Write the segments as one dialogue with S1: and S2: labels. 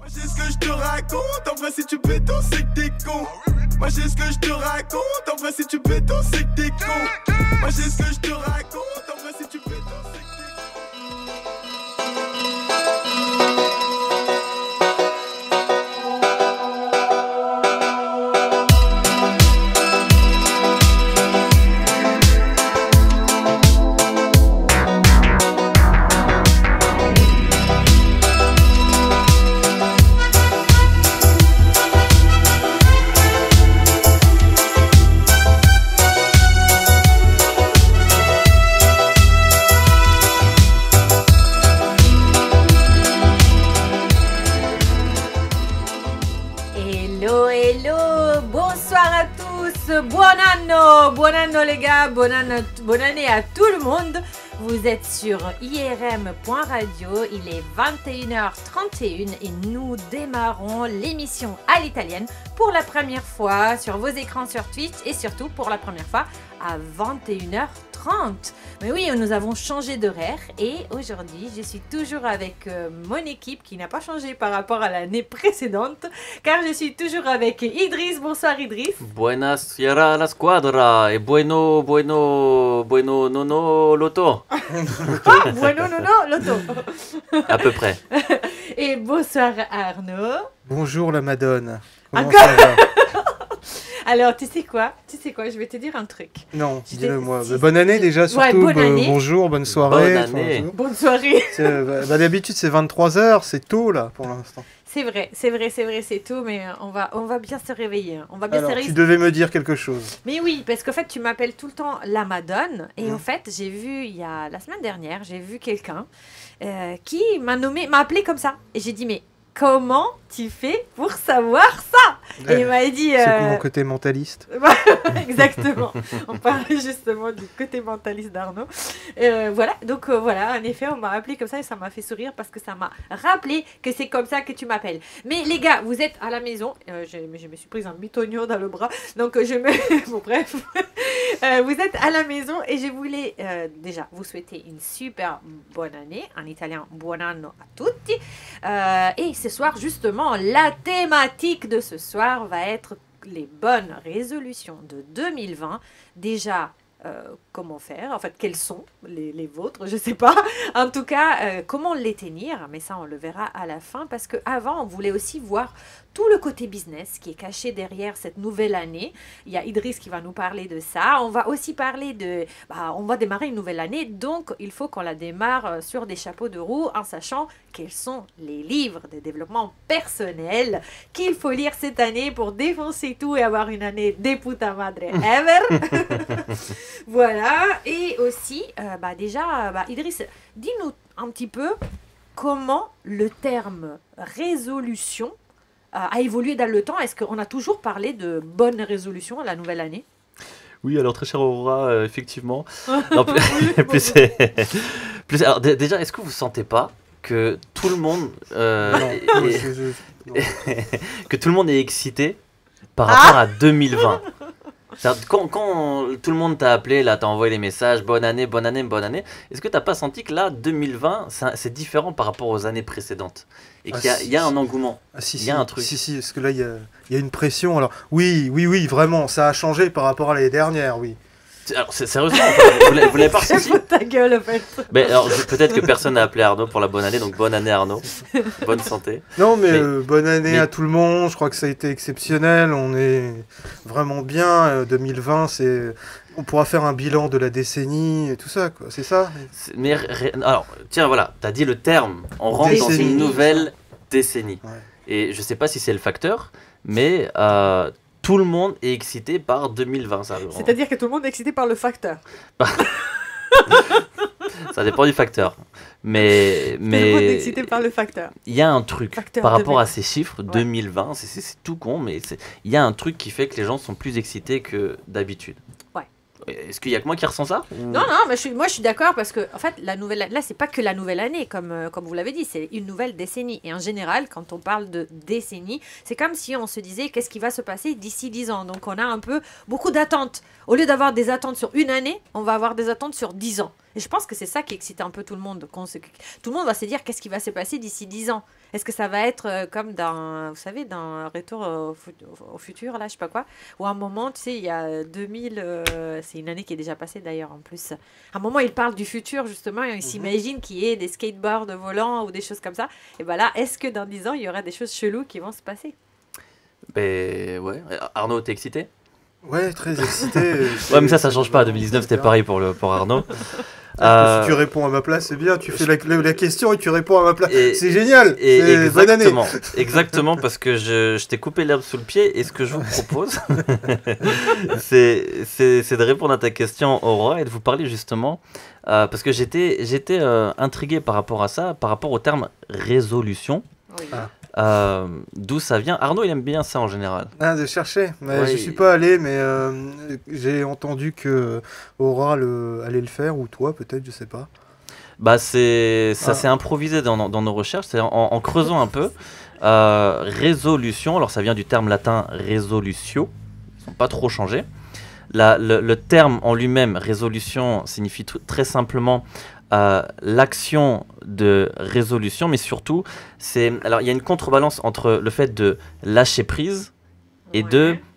S1: Moi j'ai ce que je te raconte, en vrai si tu béton c'est que t'es con. Moi j'ai ce que je te raconte, en vrai si tu béton c'est que t'es con. Moi j'ai ce que je te raconte, en vrai si tu béton c'est que t'es con.
S2: Buon anno les gars, bonne année à tout le monde. Vous êtes sur irm.radio, il est 21h31 et nous démarrons l'émission à l'italienne pour la première fois sur vos écrans sur Twitch et surtout pour la première fois à 21h30. Mais oui, nous avons changé d'horaire et aujourd'hui je suis toujours avec mon équipe qui n'a pas changé par rapport à l'année précédente car je suis toujours avec Idriss. Bonsoir Idriss.
S3: Buonasera la squadra e bueno nono loto.
S2: Bueno nono loto.
S3: À peu près.
S2: Et bonsoir Arnaud.
S4: Bonjour la Madone.
S2: Comment ça va? Alors, tu sais quoi, je vais te dire un truc.
S4: Non, dis-le moi. Bonne année déjà, surtout.
S2: Ouais, bonne année.
S4: Bonjour, bonne soirée.
S2: Bonne soirée.
S4: D'habitude, c'est 23h, c'est tôt là pour l'instant.
S2: C'est vrai, c'est tôt, mais on va bien se réveiller.
S4: Alors, tu devais me dire quelque chose.
S2: Mais oui, parce qu'en fait, tu m'appelles tout le temps la Madone. Et en fait, j'ai vu, la semaine dernière, j'ai vu quelqu'un qui m'a appelé comme ça. Et j'ai dit, mais comment tu fais pour savoir ça? Et il m'a dit...
S4: C'est mon côté mentaliste.
S2: Exactement. On parlait justement du côté mentaliste d'Arnaud. Voilà, donc voilà, en effet, on m'a appelé comme ça et ça m'a fait sourire parce que ça m'a rappelé que c'est comme ça que tu m'appelles. Mais les gars, vous êtes à la maison. Je me suis prise un bitonio dans le bras. Donc bon, bref. Vous êtes à la maison et je voulais déjà vous souhaiter une super bonne année. En italien, buon anno a tutti. Et ce soir, justement, la thématique de ce soir va être les bonnes résolutions de 2020. Déjà, comment faire? En fait, quelles sont les vôtres? Je ne sais pas. En tout cas, comment les tenir? Mais ça, on le verra à la fin. Parce qu'avant, on voulait aussi voir tout le côté business qui est caché derrière cette nouvelle année. Il y a Idriss qui va nous parler de ça. On va aussi parler de... on va démarrer une nouvelle année, donc il faut qu'on la démarre sur des chapeaux de roue en sachant quels sont les livres de développement personnel qu'il faut lire cette année pour défoncer tout et avoir une année de puta madre ever. Voilà. Et aussi, déjà, Idriss, dis-nous un petit peu comment le terme résolution a évolué dans le temps. Est-ce qu'on a toujours parlé de bonnes résolutions à la nouvelle année?
S3: Oui, alors très cher Aurora, effectivement. Non, alors, déjà, est-ce que vous ne sentez pas que tout le monde que tout le monde est excité par rapport à 2020? Quand tout le monde t'a appelé, là, t'as envoyé les messages, bonne année, est-ce que t'as pas senti que là, 2020, c'est différent par rapport aux années précédentes? Et qu'il y a un engouement, il y a un truc.
S4: Si, parce que là, il y a une pression. Alors, oui, vraiment, ça a changé par rapport à l'année dernière, oui.
S3: Alors, sérieusement, vous l'avez pas ressenti?
S2: Ta gueule, en fait.
S3: Mais alors, peut-être que personne n'a appelé Arnaud pour la bonne année, donc bonne année Arnaud, bonne santé.
S4: Non, mais bonne année à tout le monde, je crois que ça a été exceptionnel, on est vraiment bien, 2020, on pourra faire un bilan de la décennie et tout ça, quoi. C'est ça.
S3: Alors, tiens, voilà, t'as dit le terme, on rentre dans une nouvelle décennie. Ouais. Et je sais pas si c'est le facteur, mais... tout le monde est excité par 2020.
S2: C'est-à-dire que tout le monde est excité par le facteur.
S3: Ça dépend du facteur. Mais tout le monde est
S2: excité par le facteur.
S3: Il y a un truc par rapport à ces chiffres, 2020, c'est tout con, mais il y a un truc qui fait que les gens sont plus excités que d'habitude.
S2: Ouais.
S3: Est-ce qu'il y a que moi qui ressens ça?
S2: Non, mais moi je suis d'accord parce que en fait là c'est pas que la nouvelle année comme vous l'avez dit, c'est une nouvelle décennie et en général quand on parle de décennie, c'est comme si on se disait qu'est-ce qui va se passer d'ici 10 ans. Donc on a beaucoup d'attentes. Au lieu d'avoir des attentes sur une année, on va avoir des attentes sur 10 ans. Et je pense que c'est ça qui excite un peu tout le monde. Tout le monde va se dire qu'est-ce qui va se passer d'ici 10 ans. Est-ce que ça va être comme dans, vous savez, dans Retour au futur, là, je sais pas quoi, où à un moment, tu sais, il y a 2000, c'est une année qui est déjà passée d'ailleurs en plus. À un moment, il parle du futur justement et il s'imagine qu'il y ait des skateboards volants ou des choses comme ça. Et ben là, est-ce que dans 10 ans, il y aura des choses cheloues qui vont se passer?
S3: Ben ouais. Arnaud, t'es excité?
S4: Ouais, très excité.
S3: Ouais, mais ça change pas. 2019, c'était pareil pour Arnaud.
S4: Si tu réponds à ma place, c'est bien. Tu fais la question et tu réponds à ma place. C'est génial.
S3: Et
S4: Bonne année.
S3: Exactement, parce que je t'ai coupé l'herbe sous le pied. Et ce que je vous propose, c'est de répondre à ta question, Aurore, et de vous parler justement, parce que j'étais intrigué par rapport à ça, par rapport au terme résolution.
S2: Oui.
S3: D'où ça vient. Arnaud, il aime bien ça en général.
S4: Ah, de chercher. Mais
S3: Ouais,
S4: je suis pas allé, mais j'ai entendu que Aura allait le faire, ou toi peut-être, je sais pas.
S3: Bah ça s'est improvisé dans nos recherches, c'est en creusant un peu. Résolution, alors ça vient du terme latin resolutio, ils sont pas trop changés. Le terme en lui-même, résolution, signifie très simplement l'action de résolution, mais surtout, alors il y a une contrebalance entre le fait de lâcher prise et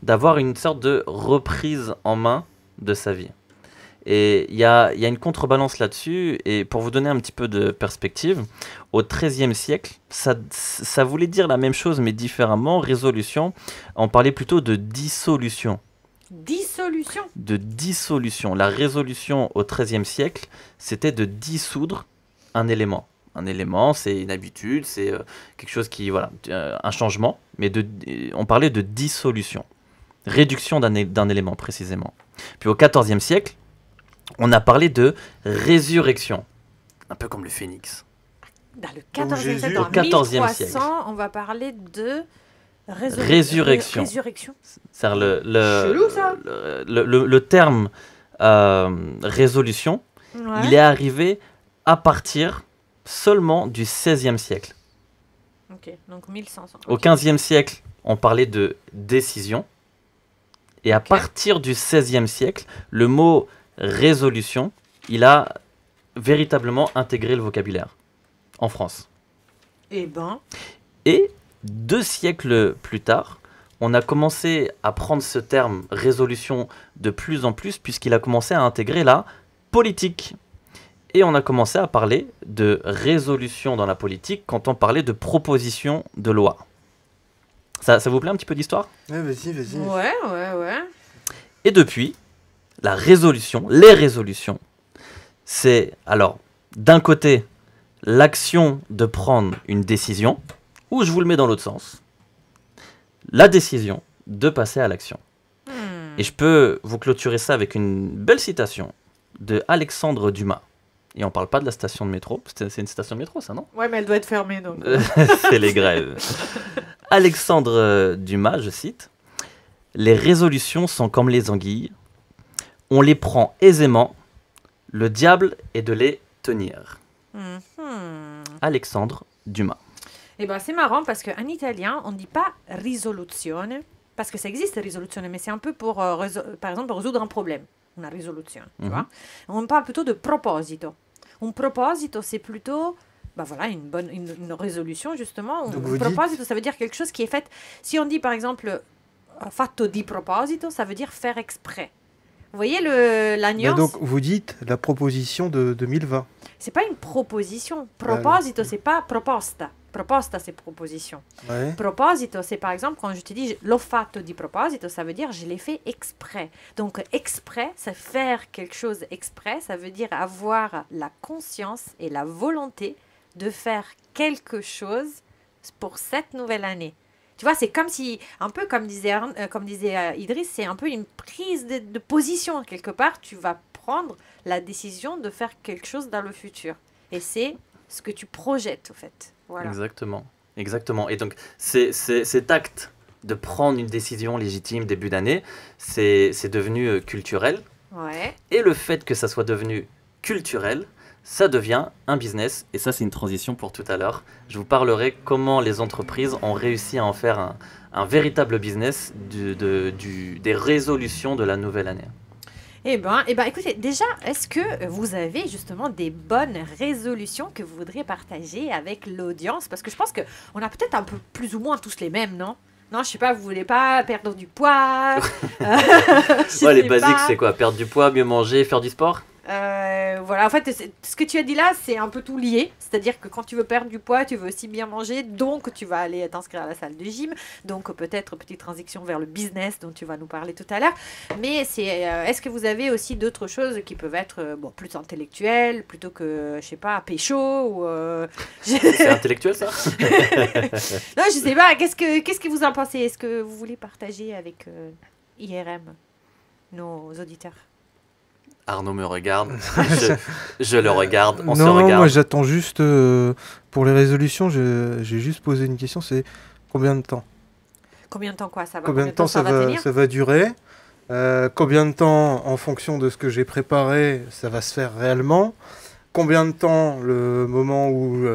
S3: d'avoir une sorte de reprise en main de sa vie. Et il y a une contrebalance là-dessus, et pour vous donner un petit peu de perspective, au XIIIe siècle, ça voulait dire la même chose, mais différemment. Résolution, on parlait plutôt de dissolution.
S2: Dissolution.
S3: De dissolution. La résolution au XIIIe siècle, c'était de dissoudre un élément. Un élément, c'est une habitude, c'est quelque chose qui, voilà, un changement, mais on parlait de dissolution. Réduction d'un élément, précisément. Puis au XIVe siècle, on a parlé de résurrection. Un peu comme le phénix.
S2: Dans le XIVe siècle,
S3: Au XIVe
S2: 1300,
S3: siècle.
S2: on va parler de
S3: résurrection. C'est-à-dire
S2: Chelou, ça.
S3: le terme résolution,
S2: Ouais.
S3: il est arrivé à partir seulement du XVIe siècle.
S2: Ok, donc 1500.
S3: Au XVe siècle, on parlait de décision. Et à partir du XVIe siècle, le mot résolution, il a véritablement intégré le vocabulaire en France.
S2: Eh ben.
S3: Et 2 siècles plus tard, on a commencé à prendre ce terme résolution de plus en plus, puisqu'il a commencé à intégrer la politique. Et on a commencé à parler de résolution dans la politique quand on parlait de proposition de loi. Ça vous plaît un petit peu d'histoire ?
S4: Ouais, vas-y.
S2: Ouais.
S3: Et depuis, la résolution, les résolutions, c'est alors d'un côté l'action de prendre une décision, ou je vous le mets dans l'autre sens, la décision de passer à l'action. Et je peux vous clôturer ça avec une belle citation de Alexandre Dumas. Et on parle pas de la station de métro, c'est une station de métro ça, non ?
S2: Ouais, mais elle doit être fermée donc.
S3: C'est les grèves. Alexandre Dumas, je cite, « Les résolutions sont comme les anguilles, on les prend aisément, le diable est de les tenir. » Alexandre Dumas.
S2: Eh ben, c'est marrant parce qu'en italien, on ne dit pas risoluzione, parce que ça existe risoluzione, mais c'est un peu pour, par exemple, résoudre un problème. Una risoluzione, tu vois. On parle plutôt de proposito. Un proposito, c'est plutôt une résolution, justement. Un proposito, ça veut dire quelque chose qui est fait. Si on dit, par exemple, fatto di proposito, ça veut dire faire exprès. Vous voyez la nuance?
S4: Donc, vous dites la proposition de 2020.
S2: C'est pas une proposition. Proposito, c'est pas proposta. Proposta, c'est proposition.
S4: Ouais.
S2: Proposito, c'est par exemple quand je te dis l'ho fatto di proposito, ça veut dire je l'ai fait exprès. Donc exprès, c'est faire quelque chose exprès, ça veut dire avoir la conscience et la volonté de faire quelque chose pour cette nouvelle année. Tu vois, c'est comme si, un peu comme disait Idriss, c'est un peu une prise de position. Quelque part, tu vas prendre la décision de faire quelque chose dans le futur. Et c'est ce que tu projettes, au fait. Voilà.
S3: Exactement. Et donc, cet acte de prendre une décision légitime début d'année, c'est devenu culturel.
S2: Ouais.
S3: Et le fait que ça soit devenu culturel, ça devient un business. Et ça, c'est une transition pour tout à l'heure. Je vous parlerai comment les entreprises ont réussi à en faire un véritable business des résolutions de la nouvelle année.
S2: Eh ben, écoutez, déjà, est-ce que vous avez justement des bonnes résolutions que vous voudriez partager avec l'audience? Parce que je pense qu'on a peut-être un peu plus ou moins tous les mêmes, non? Non, je sais pas, vous voulez pas perdre du poids?
S3: Ouais, les basiques, c'est quoi? Perdre du poids, mieux manger, faire du sport?
S2: Voilà, en fait, ce que tu as dit là, c'est un peu tout lié. C'est-à-dire que quand tu veux perdre du poids, tu veux aussi bien manger, donc tu vas aller t'inscrire à la salle de gym. Donc peut-être petite transition vers le business dont tu vas nous parler tout à l'heure. Mais est-ce que vous avez aussi d'autres choses qui peuvent être plus intellectuelles plutôt que, je sais pas, pécho ou
S3: C'est intellectuel, ça?
S2: Non, je sais pas. Qu'est-ce que vous en pensez? Est-ce que vous voulez partager avec IRM, nos auditeurs?
S3: Arnaud me regarde, je le regarde, on se
S4: Non,
S3: regarde.
S4: moi j'attends juste pour les résolutions, j'ai juste posé une question, c'est combien de temps?
S2: Combien de temps quoi ça va?
S4: Combien de temps ça
S2: tenir?
S4: va durer? Combien de temps, en fonction de ce que j'ai préparé, ça va se faire réellement? Combien de temps, le moment où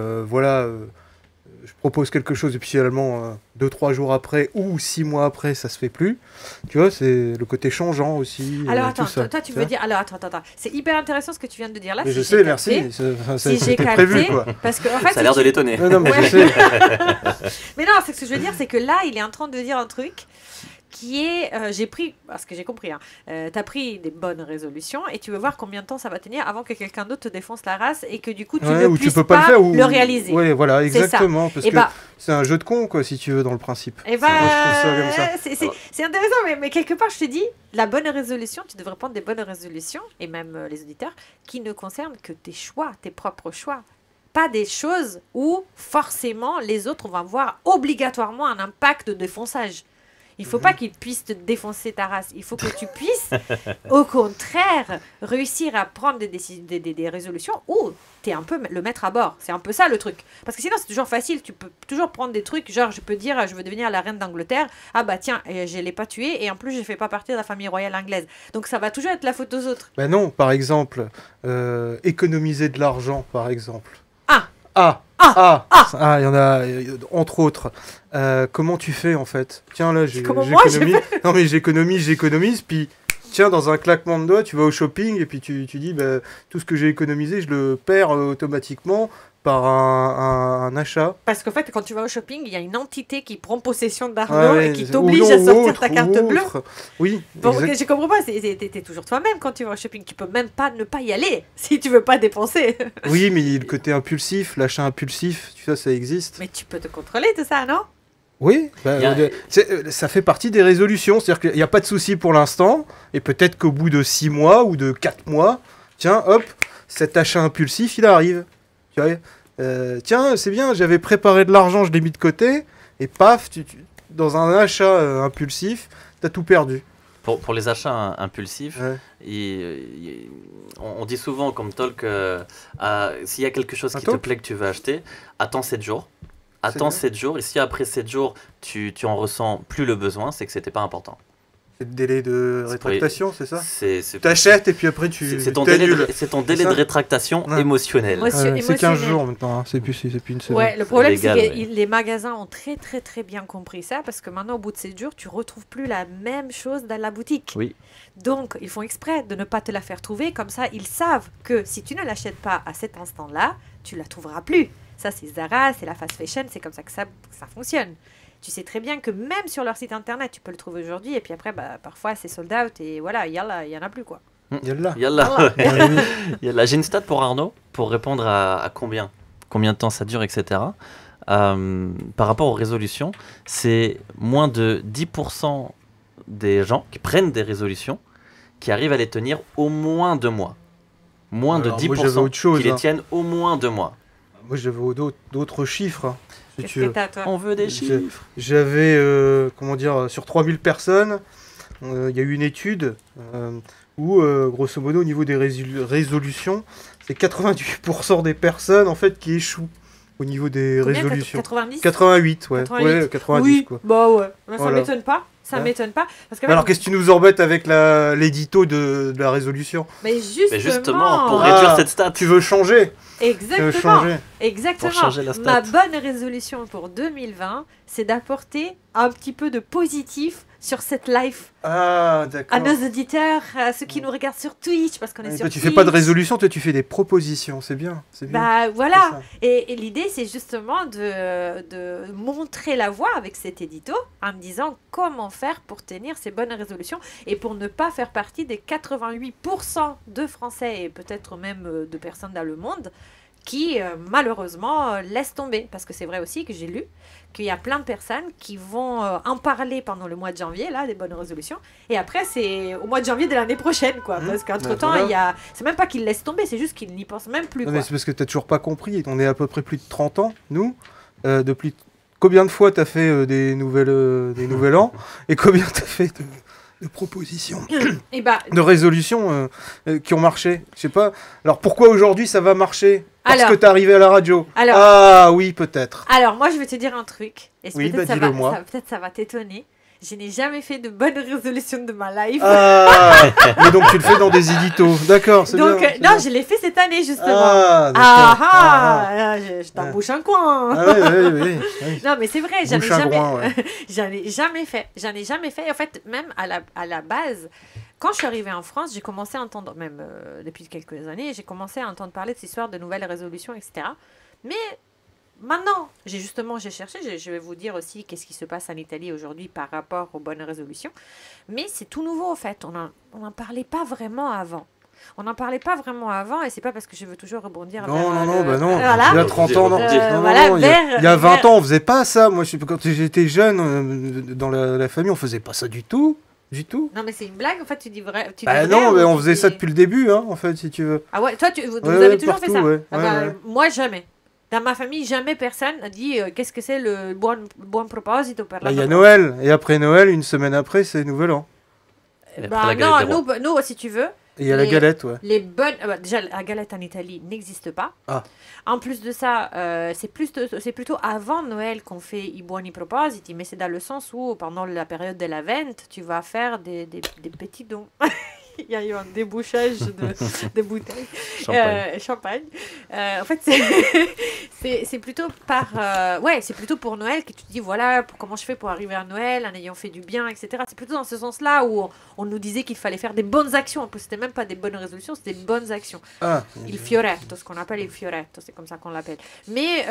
S4: je propose quelque chose et puis finalement 2-3 jours après ou 6 mois après ça se fait plus, tu vois, c'est le côté changeant aussi.
S2: Alors
S4: tout
S2: attends,
S4: ça,
S2: toi tu veux dire, alors attends, c'est hyper intéressant ce que tu viens de dire là.
S4: Mais
S2: si
S4: je
S2: j'ai
S4: sais,
S2: capté.
S4: merci, ça
S2: Si j'ai
S4: c'était
S2: capté,
S4: prévu quoi.
S2: parce que en fait,
S3: Ça a l'air de l'étonner.
S4: Non, mais
S2: Ouais.
S4: je sais.
S2: mais non, c'est ce que je veux dire, c'est que là, il est en train de dire un truc qui est, j'ai pris, parce que j'ai compris, hein, t'as pris des bonnes résolutions et tu veux voir combien de temps ça va tenir avant que quelqu'un d'autre te défonce la race et que du coup tu
S4: Ouais,
S2: ne
S4: ou
S2: puisses
S4: tu peux pas le faire ou
S2: le réaliser.
S4: Ouais, voilà,
S2: C'est ça.
S4: exactement, parce
S2: Et
S4: que
S2: bah,
S4: c'est un jeu de con quoi, si tu veux, dans le principe.
S2: Et
S4: Moi, je trouve ça comme ça.
S2: c'est intéressant, mais quelque part, je te dis, la bonne résolution, tu devrais prendre des bonnes résolutions, et même les auditeurs, qui ne concernent que tes choix, tes propres choix. Pas des choses où, forcément, les autres vont avoir obligatoirement un impact de défonçage. Il ne faut pas qu'ils puissent te défoncer ta race. Il faut que tu puisses, au contraire, réussir à prendre des résolutions où tu es un peu le maître à bord. C'est un peu ça le truc. Parce que sinon, c'est toujours facile. Tu peux toujours prendre des trucs, genre je peux dire, je veux devenir la reine d'Angleterre. Ah bah tiens, je ne l'ai pas tué et en plus, je ne fais pas partie de la famille royale anglaise. Donc ça va toujours être la faute aux autres.
S4: Ben non, par exemple, économiser de l'argent, par exemple. Il y en a, entre autres. Comment tu fais, en fait? Tiens, là, j'économise. Non, mais j'économise, puis... Tiens, dans un claquement de doigts, tu vas au shopping et puis tu dis, bah, tout ce que j'ai économisé, je le perds automatiquement par un achat.
S2: Parce qu'en fait, quand tu vas au shopping, il y a une entité qui prend possession d'Arnaud et qui
S4: ou
S2: t'oblige
S4: non,
S2: à sortir
S4: ou
S2: ta
S4: autre,
S2: carte
S4: ou
S2: bleue.
S4: autre. Oui,
S2: Bon,
S4: exact.
S2: je comprends pas, t'es toujours toi-même quand tu vas au shopping. Tu peux même pas ne pas y aller si tu veux pas dépenser.
S4: Oui, mais le côté impulsif, l'achat impulsif, tu vois, ça existe.
S2: Mais tu peux te contrôler tout ça, non?
S4: Oui, ça fait partie des résolutions. C'est-à-dire qu'il n'y a pas de souci pour l'instant. Et peut-être qu'au bout de 6 mois ou de 4 mois, tiens, hop, cet achat impulsif, il arrive. Tu vois, tiens, c'est bien, j'avais préparé de l'argent, je l'ai mis de côté. Et paf, dans un achat impulsif, t'as tout perdu.
S3: Pour les achats impulsifs,
S4: Ouais.
S3: on dit souvent comme talk, s'il y a quelque chose
S4: Un
S3: qui te
S4: talk
S3: plaît que tu veux acheter, attends 7 jours. Attends
S4: bien.
S3: 7 jours, et si après 7 jours, tu en ressens plus le besoin, c'est que c'était pas important.
S4: C'est le délai de
S3: C'est
S4: rétractation, c'est ça?
S3: C'est
S4: T'achètes et puis après tu
S3: c'est ton délai
S4: t'annules.
S3: de
S4: ça
S3: rétractation
S4: Ouais.
S3: émotionnelle.
S2: Moi,
S4: C'est 15
S2: émotionnel.
S4: jours maintenant, hein. C'est plus une semaine.
S2: Ouais, le problème,
S3: légal,
S2: c'est que
S3: ouais.
S2: les magasins ont très, très, très bien compris ça parce que maintenant, au bout de 7 jours, tu retrouves plus la même chose dans la boutique.
S3: Oui.
S2: Donc, ils font exprès de ne pas te la faire trouver. Comme ça, ils savent que si tu ne l'achètes pas à cet instant-là, tu la trouveras plus. Ça, c'est Zara, c'est la fast fashion, c'est comme ça que ça fonctionne. Tu sais très bien que même sur leur site internet, tu peux le trouver aujourd'hui et puis après, bah, parfois, c'est sold out et voilà, il y en a plus, quoi.
S4: Yallah.
S3: Yallah. Yallah. J'ai une stat pour Arnaud, pour répondre à combien de temps ça dure, etc. Par rapport aux résolutions, c'est moins de 10% des gens qui prennent des résolutions qui arrivent à les tenir au moins 2 mois. Moins
S4: Alors,
S3: de
S4: moi, j'avais
S3: 10%
S4: autre chose,
S3: qui les
S4: hein.
S3: tiennent au moins 2 mois.
S4: Moi, j'avais d'autres chiffres. Hein, si
S2: Qu'est-ce
S4: tu
S2: que
S4: veux.
S2: t'as, toi?
S3: On veut des
S4: J'ai-
S3: chiffres.
S4: J'avais, comment dire, sur 3000 personnes, il y a eu une étude où, grosso modo, au niveau des résolutions, c'est 88% des personnes, en fait, qui échouent au niveau des
S2: Combien,
S4: résolutions.
S2: 90?
S4: 88, ouais.
S2: 88.
S4: Ouais, 90,
S2: Oui,
S4: quoi.
S2: bah ouais. Bah, ça
S4: Voilà.
S2: m'étonne pas. Ça
S4: Ouais.
S2: m'étonne pas. Parce que
S4: Alors, qu'est-ce que tu nous embêtes avec l'édito de la résolution?
S2: mais
S3: Mais justement, pour
S4: Ah,
S3: réduire cette stat,
S4: Tu veux changer? Tu veux
S2: Exactement.
S4: changer?
S2: Exactement.
S3: Pour changer la stat.
S2: Ma bonne résolution pour 2020, c'est d'apporter un petit peu de positif sur cette live.
S4: Ah, d'accord.
S2: À nos auditeurs, à ceux qui nous regardent sur Twitch, parce qu'on est sur
S4: Toi, tu
S2: Twitch.
S4: fais pas de résolution, toi, tu fais des propositions. C'est bien.
S2: Bah
S4: C'est
S2: voilà.
S4: ça.
S2: Et l'idée, c'est justement de montrer la voie avec cet édito en me disant comment faire pour tenir ces bonnes résolutions et pour ne pas faire partie des 88% de Français et peut-être même de personnes dans le monde qui malheureusement laissent tomber. Parce que c'est vrai aussi que j'ai lu qu'il y a plein de personnes qui vont en parler pendant le mois de janvier, là, des bonnes résolutions. Et après, c'est au mois de janvier de l'année prochaine, quoi. Parce qu'entre-temps,
S4: voilà.
S2: c'est même pas qu'ils laissent tomber, c'est juste qu'ils n'y pensent même plus,
S4: Non,
S2: quoi.
S4: mais c'est parce que t'as toujours pas compris. On est à peu près plus de 30 ans, nous. Depuis combien de fois t'as fait des nouvel an et combien t'as fait de propositions,
S2: Et bah,
S4: de résolutions qui ont marché. Je sais pas. Alors pourquoi aujourd'hui ça va marcher? Parce
S2: Alors-
S4: que t'es arrivé à la radio.
S2: Alors-
S4: Ah oui, peut-être.
S2: alors, moi, je vais te dire un truc. Et
S4: Oui,
S2: peut-être
S4: bah,
S2: ça va,
S4: dis-le-moi.
S2: peut-être ça va t'étonner. Je n'ai jamais fait de bonne résolution de ma life.
S4: Ah, mais donc tu le fais dans des éditos. D'accord, c'est
S2: Donc,
S4: bien. c'est
S2: non,
S4: bien.
S2: je l'ai fait cette année, justement.
S4: Ah, d'accord.
S2: Je t'embouche un coin.
S4: Ah, oui.
S2: Non, mais c'est vrai, j'en ai
S4: Bouche à
S2: jamais,
S4: groin, ouais.
S2: j'en ai jamais fait. J'en ai jamais fait. En fait, même à la base, quand je suis arrivée en France, j'ai commencé à entendre, même depuis quelques années, j'ai commencé à entendre parler de cette histoire de nouvelles résolutions, etc. Mais maintenant, j'ai cherché, je vais vous dire aussi qu'est-ce qui se passe en Italie aujourd'hui par rapport aux bonnes résolutions. Mais c'est tout nouveau, en fait. On n'en parlait pas vraiment avant. On n'en parlait pas vraiment avant, et c'est pas parce que je veux toujours rebondir
S4: Non,
S2: vers
S4: non, bah non.
S2: Voilà.
S4: Il y a 30 ans, non. Non,
S2: voilà,
S4: non,
S2: vers-
S4: il y a 20
S2: vers-
S4: ans, on faisait pas ça. Moi, quand j'étais jeune, dans la famille, on faisait pas ça du tout. Du tout.
S2: Non, mais c'est une blague, en fait, tu dis vrai. Tu
S4: Bah
S2: dis
S4: non,
S2: vrai
S4: mais
S2: ou
S4: on
S2: tu
S4: faisait
S2: dis-
S4: ça depuis le début, hein, en fait, si tu veux.
S2: Ah ouais, toi, vous
S4: Ouais,
S2: avez toujours fait
S4: partout,
S2: ça.
S4: ouais,
S2: Ah
S4: ouais,
S2: bah,
S4: ouais.
S2: moi, jamais. Dans ma famille, jamais personne a dit qu'est-ce que c'est le bon proposito per
S4: Bah,
S2: la
S4: il y a
S2: bonne-
S4: Noël, et après Noël, une semaine après, c'est Nouvel An.
S3: Et après,
S2: Bah
S3: la galette
S2: non,
S3: des rois.
S2: nous, si tu veux,
S4: Et il y a la
S2: Les-
S4: galette, ouais.
S2: les bonnes. Déjà, la galette en Italie n'existe pas.
S4: Ah.
S2: En plus de ça, c'est plutôt avant Noël qu'on fait i buoni propositi, mais c'est dans le sens où pendant la période de la vente, tu vas faire des petits dons. Il y a eu un débouchage de bouteilles.
S3: Champagne.
S2: En fait, c'est plutôt c'est plutôt pour Noël que tu te dis voilà comment je fais pour arriver à Noël en ayant fait du bien, etc. C'est plutôt dans ce sens-là où on nous disait qu'il fallait faire des bonnes actions. En plus, c'était même pas des bonnes résolutions, c'était des bonnes actions.
S4: Ah,
S2: Il fioretto, ce qu'on appelle il fioretto, c'est comme ça qu'on l'appelle. Mais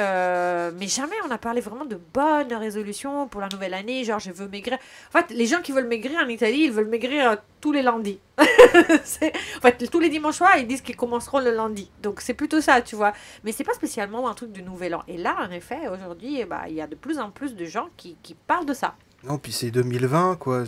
S2: jamais on a parlé vraiment de bonnes résolutions pour la nouvelle année, genre je veux maigrir. En fait, les gens qui veulent maigrir en Italie, ils veulent maigrir tous les lundis. En fait, tous les dimanches soirs, ils disent qu'ils commenceront le lundi. Donc c'est plutôt ça, tu vois. Mais c'est pas spécialement un truc du nouvel an. Et là, en effet, aujourd'hui, il y a de plus en plus de gens qui parlent de ça.
S4: non, puis c'est 2020, quoi.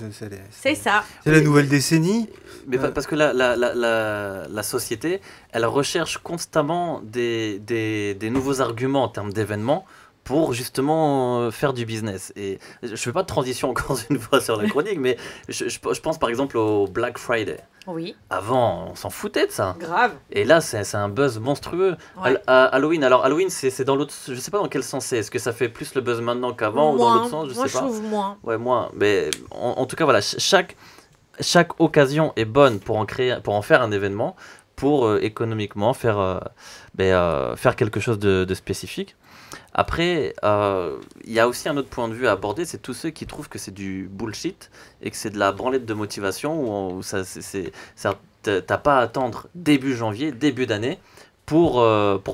S2: C'est ça.
S4: C'est la nouvelle décennie.
S3: Mais parce que la société, elle recherche constamment des nouveaux arguments en termes d'événements pour justement faire du business. Et je fais pas de transition encore une fois sur la chronique, mais je pense par exemple au Black Friday.
S2: Oui,
S3: Avant, on s'en foutait de ça.
S2: grave.
S3: Et là, c'est un buzz monstrueux.
S2: Ouais.
S3: Halloween, alors Halloween, c'est dans l'autre... Je sais pas dans quel sens c'est. Est-ce que ça fait plus le buzz maintenant qu'avant ou dans l'autre sens?
S2: Moi,
S3: Je sais pas.
S2: trouve moins.
S3: Ouais, moins. Mais en tout cas, voilà, chaque occasion est bonne pour en faire un événement, pour économiquement faire quelque chose de spécifique. Après, il y a aussi un autre point de vue à aborder, c'est tous ceux qui trouvent que c'est du bullshit et que c'est de la branlette de motivation où t'as pas à attendre début janvier, début d'année pour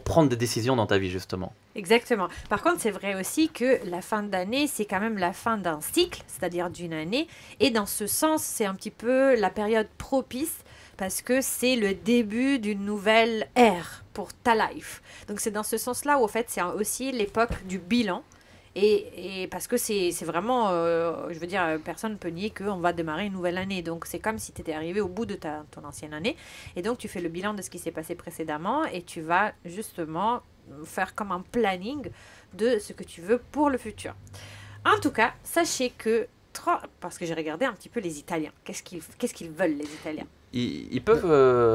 S3: prendre des décisions dans ta vie justement.
S2: Exactement. Par contre, c'est vrai aussi que la fin d'année, c'est quand même la fin d'un cycle, c'est-à-dire d'une année. Et dans ce sens, c'est un petit peu la période propice parce que c'est le début d'une nouvelle ère pour ta life. Donc c'est dans ce sens-là où en fait c'est aussi l'époque du bilan. Et parce que c'est vraiment, je veux dire, personne ne peut nier qu'on va démarrer une nouvelle année. Donc c'est comme si tu étais arrivé au bout de ton ancienne année. Et donc tu fais le bilan de ce qui s'est passé précédemment et tu vas justement faire comme un planning de ce que tu veux pour le futur. En tout cas, sachez que, parce que j'ai regardé un petit peu les Italiens, qu'est-ce qu'ils veulent les Italiens?
S3: Ils peuvent...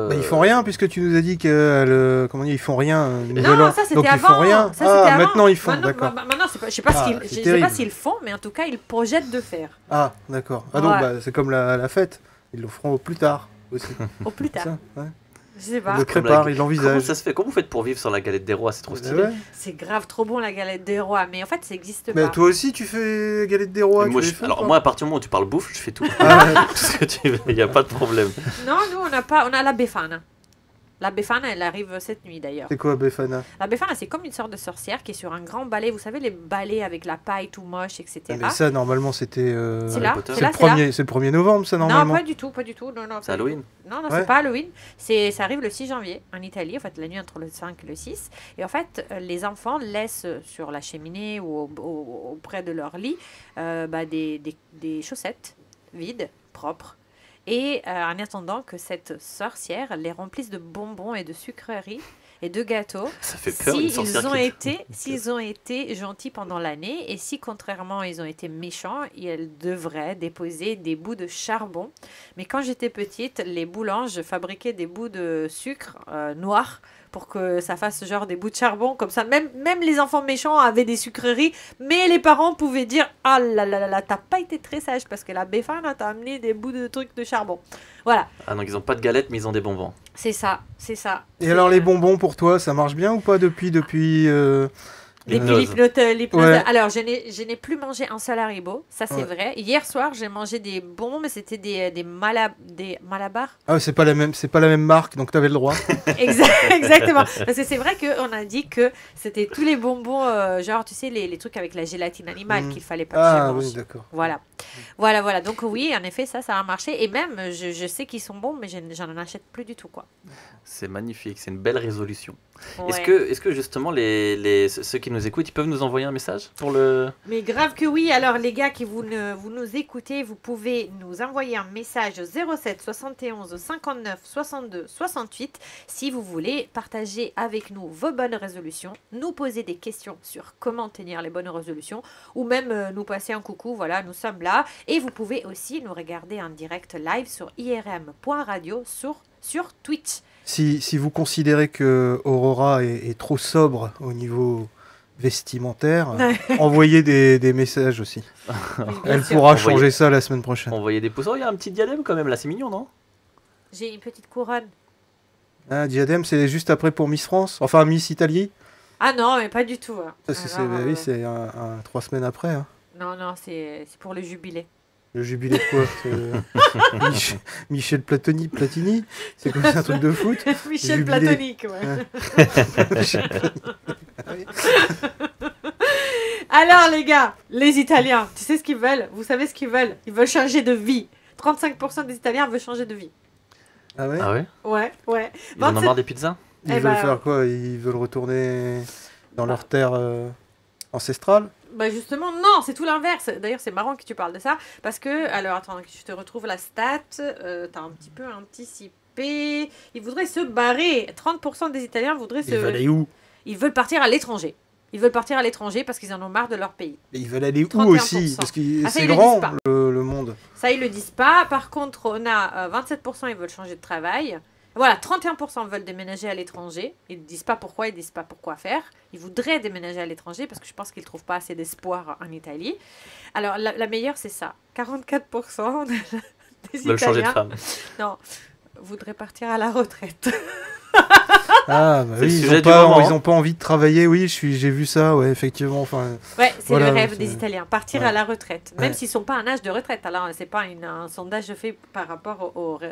S4: Bah, ils font rien, puisque tu nous as dit que ils font rien.
S2: Non, ça
S4: Donc
S2: c'était
S4: ils font
S2: avant.
S4: rien.
S2: Ça, c'était avant.
S4: Maintenant ils font,
S2: Maintenant,
S4: d'accord.
S2: Maintenant, je sais pas
S4: Ah,
S2: je
S4: c'est
S2: sais
S4: terrible.
S2: pas s'ils font, mais en tout cas, ils projettent de faire.
S4: Ah, d'accord. Ah donc
S2: Ouais.
S4: bah, c'est comme la fête. Ils le feront au plus tard aussi.
S2: Au plus tard.
S4: Ça, ouais.
S2: Je sais pas.
S4: Il le prépare, il
S3: Comment
S4: l'envisage.
S3: ça se fait? Comment vous faites pour vivre sur la galette des rois? C'est trop stylé.
S4: Ouais.
S2: C'est grave trop bon la galette des rois, mais en fait ça existe
S4: Mais
S2: pas.
S4: toi aussi, tu fais galette des rois.
S3: Et moi,
S4: tu les fais,
S3: alors
S4: toi
S3: moi, à partir du moment où tu parles bouffe, je fais tout.
S4: Ah, ouais.
S3: Tout ce que tu veux, il n'y a pas de problème.
S2: Non, nous on n'a pas, on a la Befana. La Befana, elle arrive cette nuit d'ailleurs.
S4: C'est quoi, Befana?
S2: La Befana, c'est comme une sorte de sorcière qui est sur un grand balai. Vous savez, les balais avec la paille tout moche, etc.
S4: Ah, mais ça, normalement, c'était.
S2: C'est là,
S3: Potter.
S2: c'est
S4: C'est
S2: là,
S4: le
S2: c'est là.
S4: 1er, c'est le 1er novembre, ça,
S2: Non,
S4: normalement.
S2: pas du tout, pas du tout. Non, non,
S3: C'est
S2: pas du
S3: Halloween.
S2: tout. Non, non,
S4: Ouais.
S2: c'est pas Halloween. Ça arrive le 6 janvier en Italie, en fait, la nuit entre le 5 et le 6. Et en fait, les enfants laissent sur la cheminée ou auprès de leur lit des chaussettes vides, propres. Et en attendant que cette sorcière les remplisse de bonbons et de sucreries et de gâteaux,
S3: Ça fait peur, une sorcière
S2: s'ils ont été gentils pendant l'année et si contrairement ils ont été méchants, ils devraient déposer des bouts de charbon. Mais quand j'étais petite, les boulanges fabriquaient des bouts de sucre noirs pour que ça fasse genre des bouts de charbon comme ça. Même les enfants méchants avaient des sucreries, mais les parents pouvaient dire « Ah là là là là, t'as pas été très sage parce que la Befana t'a amené des bouts de trucs de charbon. » Voilà,
S3: Ah donc ils ont pas de galettes, mais ils ont des bonbons.
S2: c'est ça, c'est ça.
S4: Et alors, les bonbons pour toi, ça marche bien ou pas depuis
S3: L'hypnose.
S2: L'hypnose.
S4: Ouais.
S2: Alors, je n'ai plus mangé un seul Haribo, ça c'est
S4: Ouais.
S2: vrai. Hier soir, j'ai mangé des bonbons, mais c'était des Malabar.
S4: Ah, c'est pas la même marque, donc t'avais le droit.
S2: Exactement. Parce que c'est vrai qu'on a dit que c'était tous les bonbons, genre, tu sais, les trucs avec la gélatine animale
S4: Mhm.
S2: qu'il fallait pas que
S4: Ah,
S2: je mange.
S4: oui, d'accord.
S2: Voilà. Donc oui, en effet, ça a marché. Et même, je sais qu'ils sont bons, mais j'en achète plus du tout, quoi.
S3: C'est magnifique, c'est une belle résolution.
S2: Ouais.
S3: Est-ce que justement ceux qui nous écoutent, ils peuvent nous envoyer un message pour le...
S2: Mais grave que oui. Alors les gars qui vous nous écoutez, vous pouvez nous envoyer un message au 07 71 59 62 68 si vous voulez partager avec nous vos bonnes résolutions, nous poser des questions sur comment tenir les bonnes résolutions ou même nous passer un coucou. Voilà, nous sommes là. Et vous pouvez aussi nous regarder en direct live sur irm.radio sur Twitch.
S4: Si vous considérez que Aurora est trop sobre au niveau vestimentaire, envoyez des messages aussi.
S2: Oui, bien
S4: Elle
S2: sûr.
S4: pourra
S3: Envoyez-
S4: changer ça la semaine prochaine.
S3: Envoyer des pouces. Oh, il y a un petit diadème quand même là, c'est mignon, non?
S2: J'ai une petite couronne.
S4: Ah, diadème, c'est juste après pour Miss France. Enfin, Miss Italie.
S2: Ah non, mais pas du tout. Hein.
S4: Ça, c'est
S2: Alors,
S4: oui, c'est 3 semaines après. Hein.
S2: Non, c'est pour le jubilé.
S4: Le jubilé de quoi? Michel Platini? C'est comme ça, un truc de foot?
S2: Michel
S4: Jubilé.
S2: Platonique, ouais. Alors les gars, les Italiens, tu sais ce qu'ils veulent? Vous savez ce qu'ils veulent? Ils veulent changer de vie. 35% des Italiens veulent changer de vie.
S4: Ah ouais?
S3: Ah ouais?
S2: Ouais.
S3: Ils en ont
S2: 27
S3: marre des pizzas?
S4: Ils
S2: Eh
S4: veulent
S2: ben,
S4: faire quoi? Ils veulent retourner dans leur terre ancestrale?
S2: Bah justement, non, c'est tout l'inverse. D'ailleurs, c'est marrant que tu parles de ça. Parce que, alors attends, que je te retrouve la stat. T'as un petit peu anticipé. Ils voudraient se barrer. 30% des Italiens voudraient
S4: Ils veulent aller où?
S2: Ils veulent partir à l'étranger. Ils veulent partir à l'étranger parce qu'ils en ont marre de leur pays.
S4: Et ils veulent aller où
S2: 31%.
S4: aussi? Parce que
S2: Ah, ça,
S4: c'est
S2: ils le
S4: grand
S2: disent pas.
S4: le monde.
S2: Ça, ils le disent pas. Par contre, on a 27% ils veulent changer de travail. Voilà, 31% veulent déménager à l'étranger. Ils ne disent pas pourquoi, ils ne disent pas pourquoi faire. Ils voudraient déménager à l'étranger parce que je pense qu'ils ne trouvent pas assez d'espoir en Italie. Alors, la meilleure, c'est ça. 44% des
S3: Ils veulent changer de
S2: Italiens
S3: femme.
S2: voudraient partir à la retraite.
S4: Ah, bah
S3: C'est le
S4: oui,
S3: sujet du moment,
S4: ils
S3: hein.
S4: ont pas envie de travailler. Oui, j'ai vu ça, ouais, effectivement. Enfin,
S2: Ouais, c'est
S4: Voilà,
S2: le rêve
S4: c'est-
S2: des Italiens, partir
S4: ouais.
S2: à la retraite. Même
S4: Ouais.
S2: s'ils ne sont pas à un âge de retraite. Alors, c'est pas un sondage fait par rapport aux
S4: là,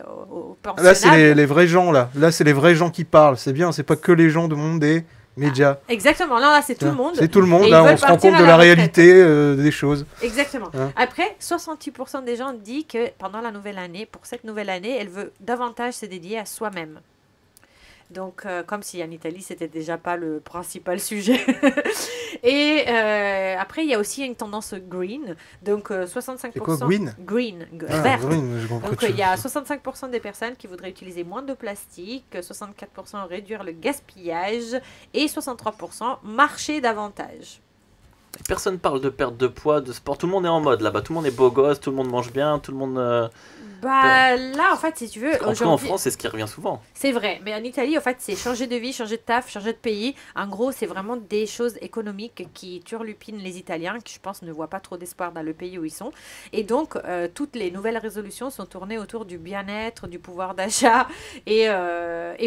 S4: c'est
S2: pensionnables.
S4: les vrais gens, là. Là, c'est les vrais gens qui parlent. C'est bien, c'est pas que les gens de monde des médias.
S2: Exactement, là, c'est tout le monde.
S4: C'est tout le monde.
S2: Et
S4: Là,
S2: ils
S4: on
S2: veulent
S4: se rend
S2: partir
S4: compte
S2: à
S4: de
S2: la
S4: la
S2: retraite.
S4: réalité des choses.
S2: Exactement.
S4: Hein.
S2: Après, 68% des gens disent que pendant la nouvelle année, pour cette nouvelle année, elle veut davantage se dédier à soi-même. Donc, comme si en Italie, c'était déjà pas le principal sujet. Et après, il y a aussi une tendance green. Donc, 65%.
S4: C'est quoi, green?
S2: Green,
S4: Ah,
S2: vert.
S4: oui, mais je comprends
S2: Donc,
S4: pas.
S2: il y a 65% des personnes qui voudraient utiliser moins de plastique, 64% réduire le gaspillage et 63% marcher davantage.
S3: Personne parle de perte de poids, de sport. Tout le monde est en mode là-bas. Tout le monde est beau gosse, tout le monde mange bien, tout le monde.
S2: Bah là, en fait, si tu veux,
S3: En tout cas, en
S2: aujourd'hui,
S3: France, c'est ce qui revient souvent.
S2: c'est vrai. Mais en Italie, en fait, c'est changer de vie, changer de taf, changer de pays. En gros, c'est vraiment des choses économiques qui turlupinent les Italiens, qui, je pense, ne voient pas trop d'espoir dans le pays où ils sont. Et donc, toutes les nouvelles résolutions sont tournées autour du bien-être, du pouvoir d'achat. Et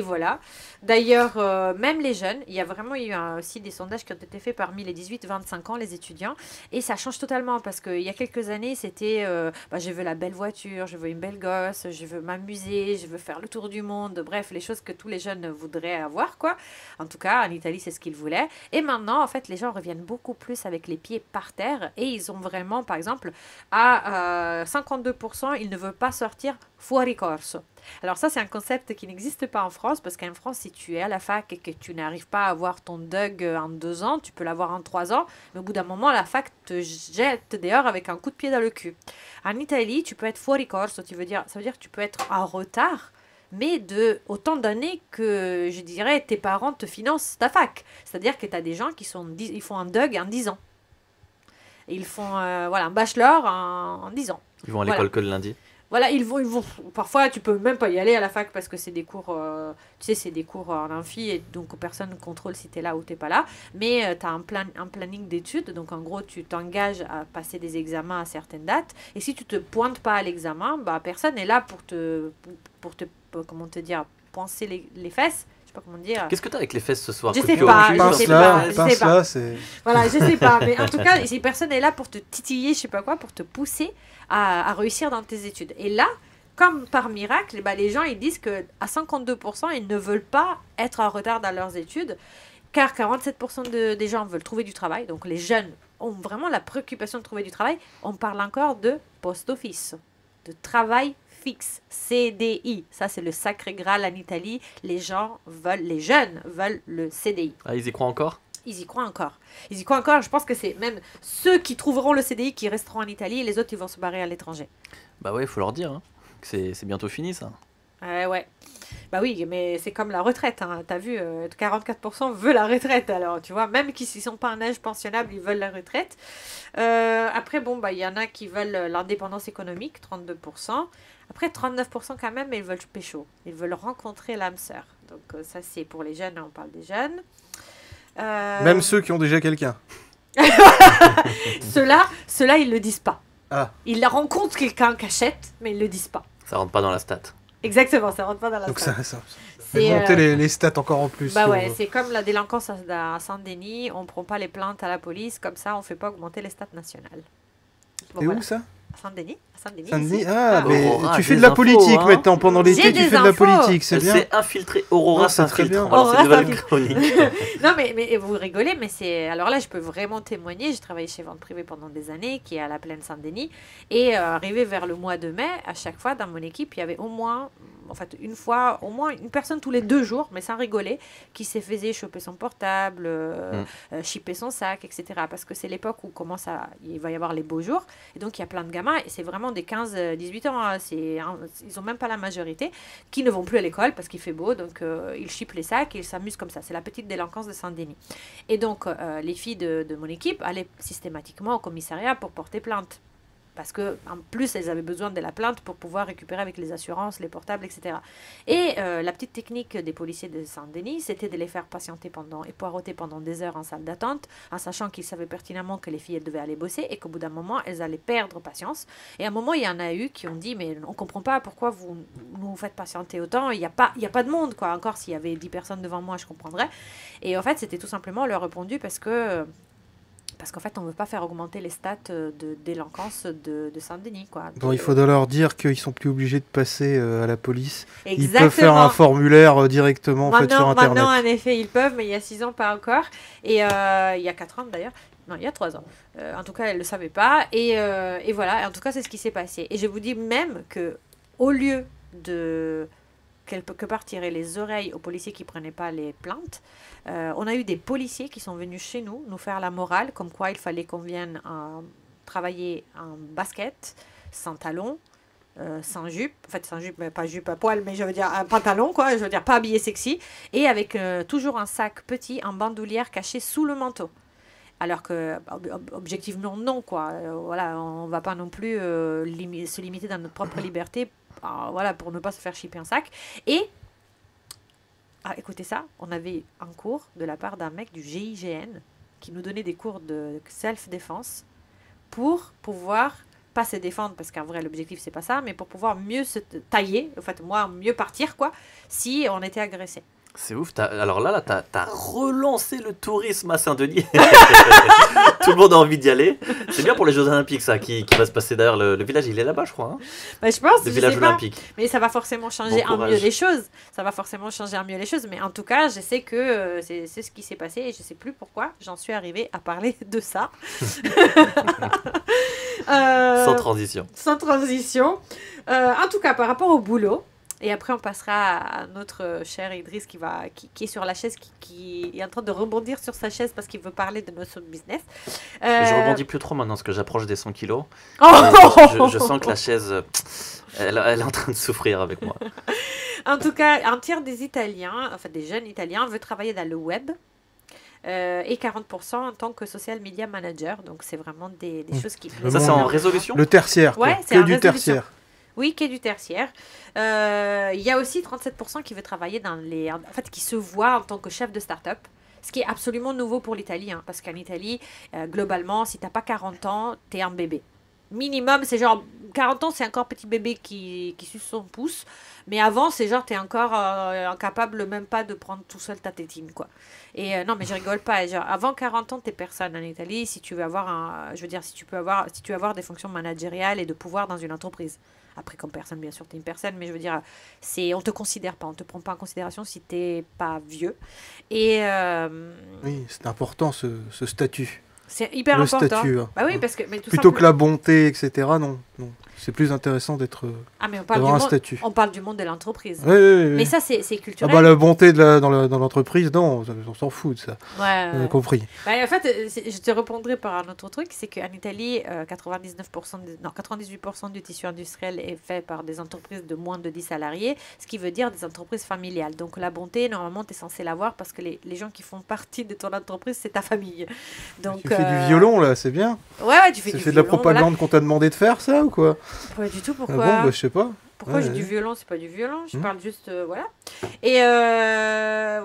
S2: voilà. D'ailleurs, même les jeunes, il y a vraiment eu aussi des sondages qui ont été faits parmi les 18-25 ans, les étudiants. Et ça change totalement parce qu'il y a quelques années, c'était je veux la belle voiture, je veux une belle gosse, je veux m'amuser, je veux faire le tour du monde. Bref, les choses que tous les jeunes voudraient avoir, quoi. En tout cas, en Italie, c'est ce qu'ils voulaient. Et maintenant, en fait, les gens reviennent beaucoup plus avec les pieds par terre et ils ont vraiment, par exemple, à 52%, ils ne veulent pas sortir fuori corso. Alors ça, c'est un concept qui n'existe pas en France, parce qu'en France, si tu es à la fac et que tu n'arrives pas à avoir ton DUG en 2 ans, tu peux l'avoir en 3 ans, mais au bout d'un moment, la fac te jette dehors avec un coup de pied dans le cul. En Italie, tu peux être fuori corso, ça veut dire que tu peux être en retard, mais de autant d'années que, je dirais, tes parents te financent ta fac. C'est-à-dire que tu as des gens qui ils font un DUG en 10 ans. Et ils font un bachelor en 10 ans.
S3: Ils vont à l'école que le lundi.
S2: Voilà, ils vont. Parfois, tu peux même pas y aller à la fac parce que c'est des cours, tu sais, c'est des cours en amphi et donc personne ne contrôle si tu es là ou tu n'es pas là. Mais tu as un planning d'études, donc en gros, tu t'engages à passer des examens à certaines dates. Et si tu te pointes pas à l'examen, bah personne n'est là pour te, comment te dire, pincer les fesses. Je sais pas comment dire.
S3: Qu'est-ce que tu as avec les fesses ce soir?
S2: Je sais pas, je sais pas. Voilà, je sais pas. Mais en tout cas, si personne n'est là pour te titiller, je sais pas quoi, pour te pousser à réussir dans tes études. Et là, comme par miracle, bah, les gens ils disent qu'à 52%, ils ne veulent pas être en retard dans leurs études, car 47% des gens veulent trouver du travail. Donc les jeunes ont vraiment la préoccupation de trouver du travail. On parle encore de post-office, de travail fixe, CDI. Ça, c'est le sacré Graal en Italie. Les jeunes veulent le CDI.
S3: Ah, ils y croient encore?
S2: Ils y croient encore. Ils y croient encore. Je pense que c'est même ceux qui trouveront le CDI qui resteront en Italie et les autres, ils vont se barrer à l'étranger.
S3: Bah ouais, il faut leur dire. Hein. C'est bientôt fini, ça.
S2: Ouais. Bah oui, mais c'est comme la retraite. Hein. T'as vu, 44% veulent la retraite. Alors, tu vois, même qu'ils ne sont pas en âge pensionnable, ils veulent la retraite. Après, bon, bah il y en a qui veulent l'indépendance économique, 32%. Après, 39% quand même, mais ils veulent pécho. Ils veulent rencontrer l'âme sœur. Donc ça, c'est pour les jeunes, on parle des jeunes.
S4: Même ceux qui ont déjà quelqu'un.
S2: Ceux-là, ils le disent pas.
S4: Ah.
S2: Ils rencontrent quelqu'un en cachette, mais ils le disent pas.
S3: Ça rentre pas dans la stat.
S2: Exactement, ça rentre pas dans la
S4: Donc
S2: stat.
S4: ça fait monter les stats encore en plus.
S2: Bah ouais, c'est comme la délinquance à Saint-Denis, on prend pas les plaintes à la police, comme ça on fait pas augmenter les stats nationales. Bon,
S4: Et
S2: voilà.
S4: où ça?
S2: Saint-Denis.
S4: Saint-Denis.
S2: Ici.
S4: Ah, mais
S3: Aurora,
S4: tu fais de
S3: des
S4: la politique
S3: infos, hein.
S4: maintenant. Pendant l'été,
S2: J'ai
S4: tu
S2: des
S4: fais de la
S2: infos.
S4: politique, c'est
S3: Elle
S4: bien.
S3: s'est infiltrée. Aurora
S4: Non, c'est très
S3: s'infiltre.
S4: bien.
S3: On va lancer une
S2: Aurora
S3: nouvelle chronique.
S2: Non, mais vous rigolez, mais c'est... Alors là, je peux vraiment témoigner. J'ai travaillé chez Vente Privée pendant des années, qui est à la plaine Saint-Denis. Et arrivé vers le mois de mai, à chaque fois, dans mon équipe, il y avait au moins une personne tous les 2 jours, mais sans rigoler, qui se faisait choper son portable, chipper son sac, etc. Parce que c'est l'époque où il va y avoir les beaux jours. Et donc, il y a plein de gamins, et c'est vraiment des 15-18 ans. Hein, ils n'ont même pas la majorité, qui ne vont plus à l'école parce qu'il fait beau. Donc, ils chippent les sacs et ils s'amusent comme ça. C'est la petite délinquance de Saint-Denis. Et donc, les filles de mon équipe allaient systématiquement au commissariat pour porter plainte. Parce qu'en plus, elles avaient besoin de la plainte pour pouvoir récupérer avec les assurances, les portables, etc. Et la petite technique des policiers de Saint-Denis, c'était de les faire patienter et poireauter pendant des heures en salle d'attente, en sachant qu'ils savaient pertinemment que les filles elles devaient aller bosser et qu'au bout d'un moment, elles allaient perdre patience. Et à un moment, il y en a eu qui ont dit, mais on ne comprend pas pourquoi vous nous faites patienter autant, il n'y a pas de monde, quoi. Encore s'il y avait 10 personnes devant moi, je comprendrais. Et en fait, c'était tout simplement, on leur a répondu parce qu'en fait, on ne veut pas faire augmenter les stats de délinquance de Saint-Denis, quoi.
S4: Bon, il faudra leur dire qu'ils sont plus obligés de passer à la police.
S2: Exactement.
S4: Ils peuvent faire un formulaire directement fait sur Internet.
S2: Maintenant, en effet, ils peuvent, mais il y a 6 ans, pas encore. Et il y a 4 ans, d'ailleurs. Non, il y a 3 ans. En tout cas, elle ne le savait pas. Et voilà, en tout cas, c'est ce qui s'est passé. Et je vous dis même qu'au lieu de quelque part tirer les oreilles aux policiers qui ne prenaient pas les plaintes, on a eu des policiers qui sont venus chez nous faire la morale, comme quoi il fallait qu'on vienne travailler en basket, sans talons, sans jupe, en fait sans jupe, mais pas jupe à poil, mais je veux dire un pantalon, quoi, je veux dire pas habillé sexy, et avec toujours un sac petit en bandoulière caché sous le manteau. Alors que, objectivement, non, quoi. Voilà, on ne va pas non plus se limiter dans notre propre liberté voilà, pour ne pas se faire chipper un sac. Et, écoutez ça, on avait un cours de la part d'un mec du GIGN qui nous donnait des cours de self-défense pour pouvoir pas se défendre, parce qu'en vrai l'objectif c'est pas ça, mais pour pouvoir mieux se tailler, en fait mieux partir quoi, si on était agressé.
S3: C'est ouf, alors là t'as relancé le tourisme à Saint-Denis. Tout le monde a envie d'y aller. C'est bien pour les Jeux Olympiques ça, qui va se passer d'ailleurs, le village il est là-bas je crois. Hein,
S2: bah, je pense,
S3: le village olympique.
S2: Mais ça va forcément changer
S3: Bon
S2: un mieux les choses. Ça va forcément changer un mieux les choses, mais en tout cas je sais que c'est ce qui s'est passé et je sais plus pourquoi j'en suis arrivée à parler de ça.
S3: Sans transition.
S2: Sans transition. En tout cas, par rapport au boulot, et après on passera à notre cher Idriss qui est sur la chaise, qui est en train de rebondir sur sa chaise parce qu'il veut parler de notre business.
S3: Je rebondis plus trop maintenant parce que j'approche des 100 kilos. Je sens que la chaise, elle est en train de souffrir avec moi.
S2: En tout cas, un tiers des Italiens, enfin des jeunes Italiens, veut travailler dans le web. Et 40% en tant que social media manager. Donc, c'est vraiment des choses qui...
S3: Ça, c'est en résolution ?
S4: Le tertiaire,
S2: ouais,
S4: c'est que du tertiaire.
S2: Oui, qui est du tertiaire. Il y a aussi 37% qui veut travailler en fait, qui se voit en tant que chef de start-up. Ce qui est absolument nouveau pour l'Italie. Hein, parce qu'en Italie, globalement, si tu n'as pas 40 ans, tu es un bébé. Minimum, c'est genre 40 ans, c'est encore petit bébé qui suce son pouce. Mais avant, c'est genre, t'es encore incapable même pas de prendre tout seul ta tétine, quoi. Et non, mais je rigole pas. Genre, avant 40 ans, t'es personne en Italie si tu veux avoir si tu veux avoir des fonctions managériales et de pouvoir dans une entreprise. Après, comme personne, bien sûr, t'es une personne, mais je veux dire, on te considère pas, on te prend pas en considération si t'es pas vieux. Et
S4: oui, c'est important ce statut.
S2: C'est hyper important.
S4: Statut, hein.
S2: Bah oui, parce que
S4: plutôt que la bonté, etc. Non. C'est plus intéressant d'être d'avoir un statut.
S2: On parle du monde de l'entreprise.
S4: Oui.
S2: Mais ça, c'est culturel.
S4: La bonté dans l'entreprise, non, on s'en fout de ça.
S2: Ouais.
S4: On a compris.
S2: Bah, en fait, je te répondrai par un autre truc, c'est qu'en Italie, 98% du tissu industriel est fait par des entreprises de moins de 10 salariés, ce qui veut dire des entreprises familiales. Donc la bonté, normalement, tu es censé l'avoir parce que les gens qui font partie de ton entreprise, c'est ta famille. Donc,
S4: tu fais du violon, là, c'est bien.
S2: Ouais, tu fais du violon.
S4: C'est de la propagande qu'on t'a demandé de faire, ça, ou quoi?
S2: Pas du tout, pourquoi?
S4: Ah bon, je sais pas.
S2: Pourquoi j'ai du violon? C'est pas du violon, je parle juste, voilà. Et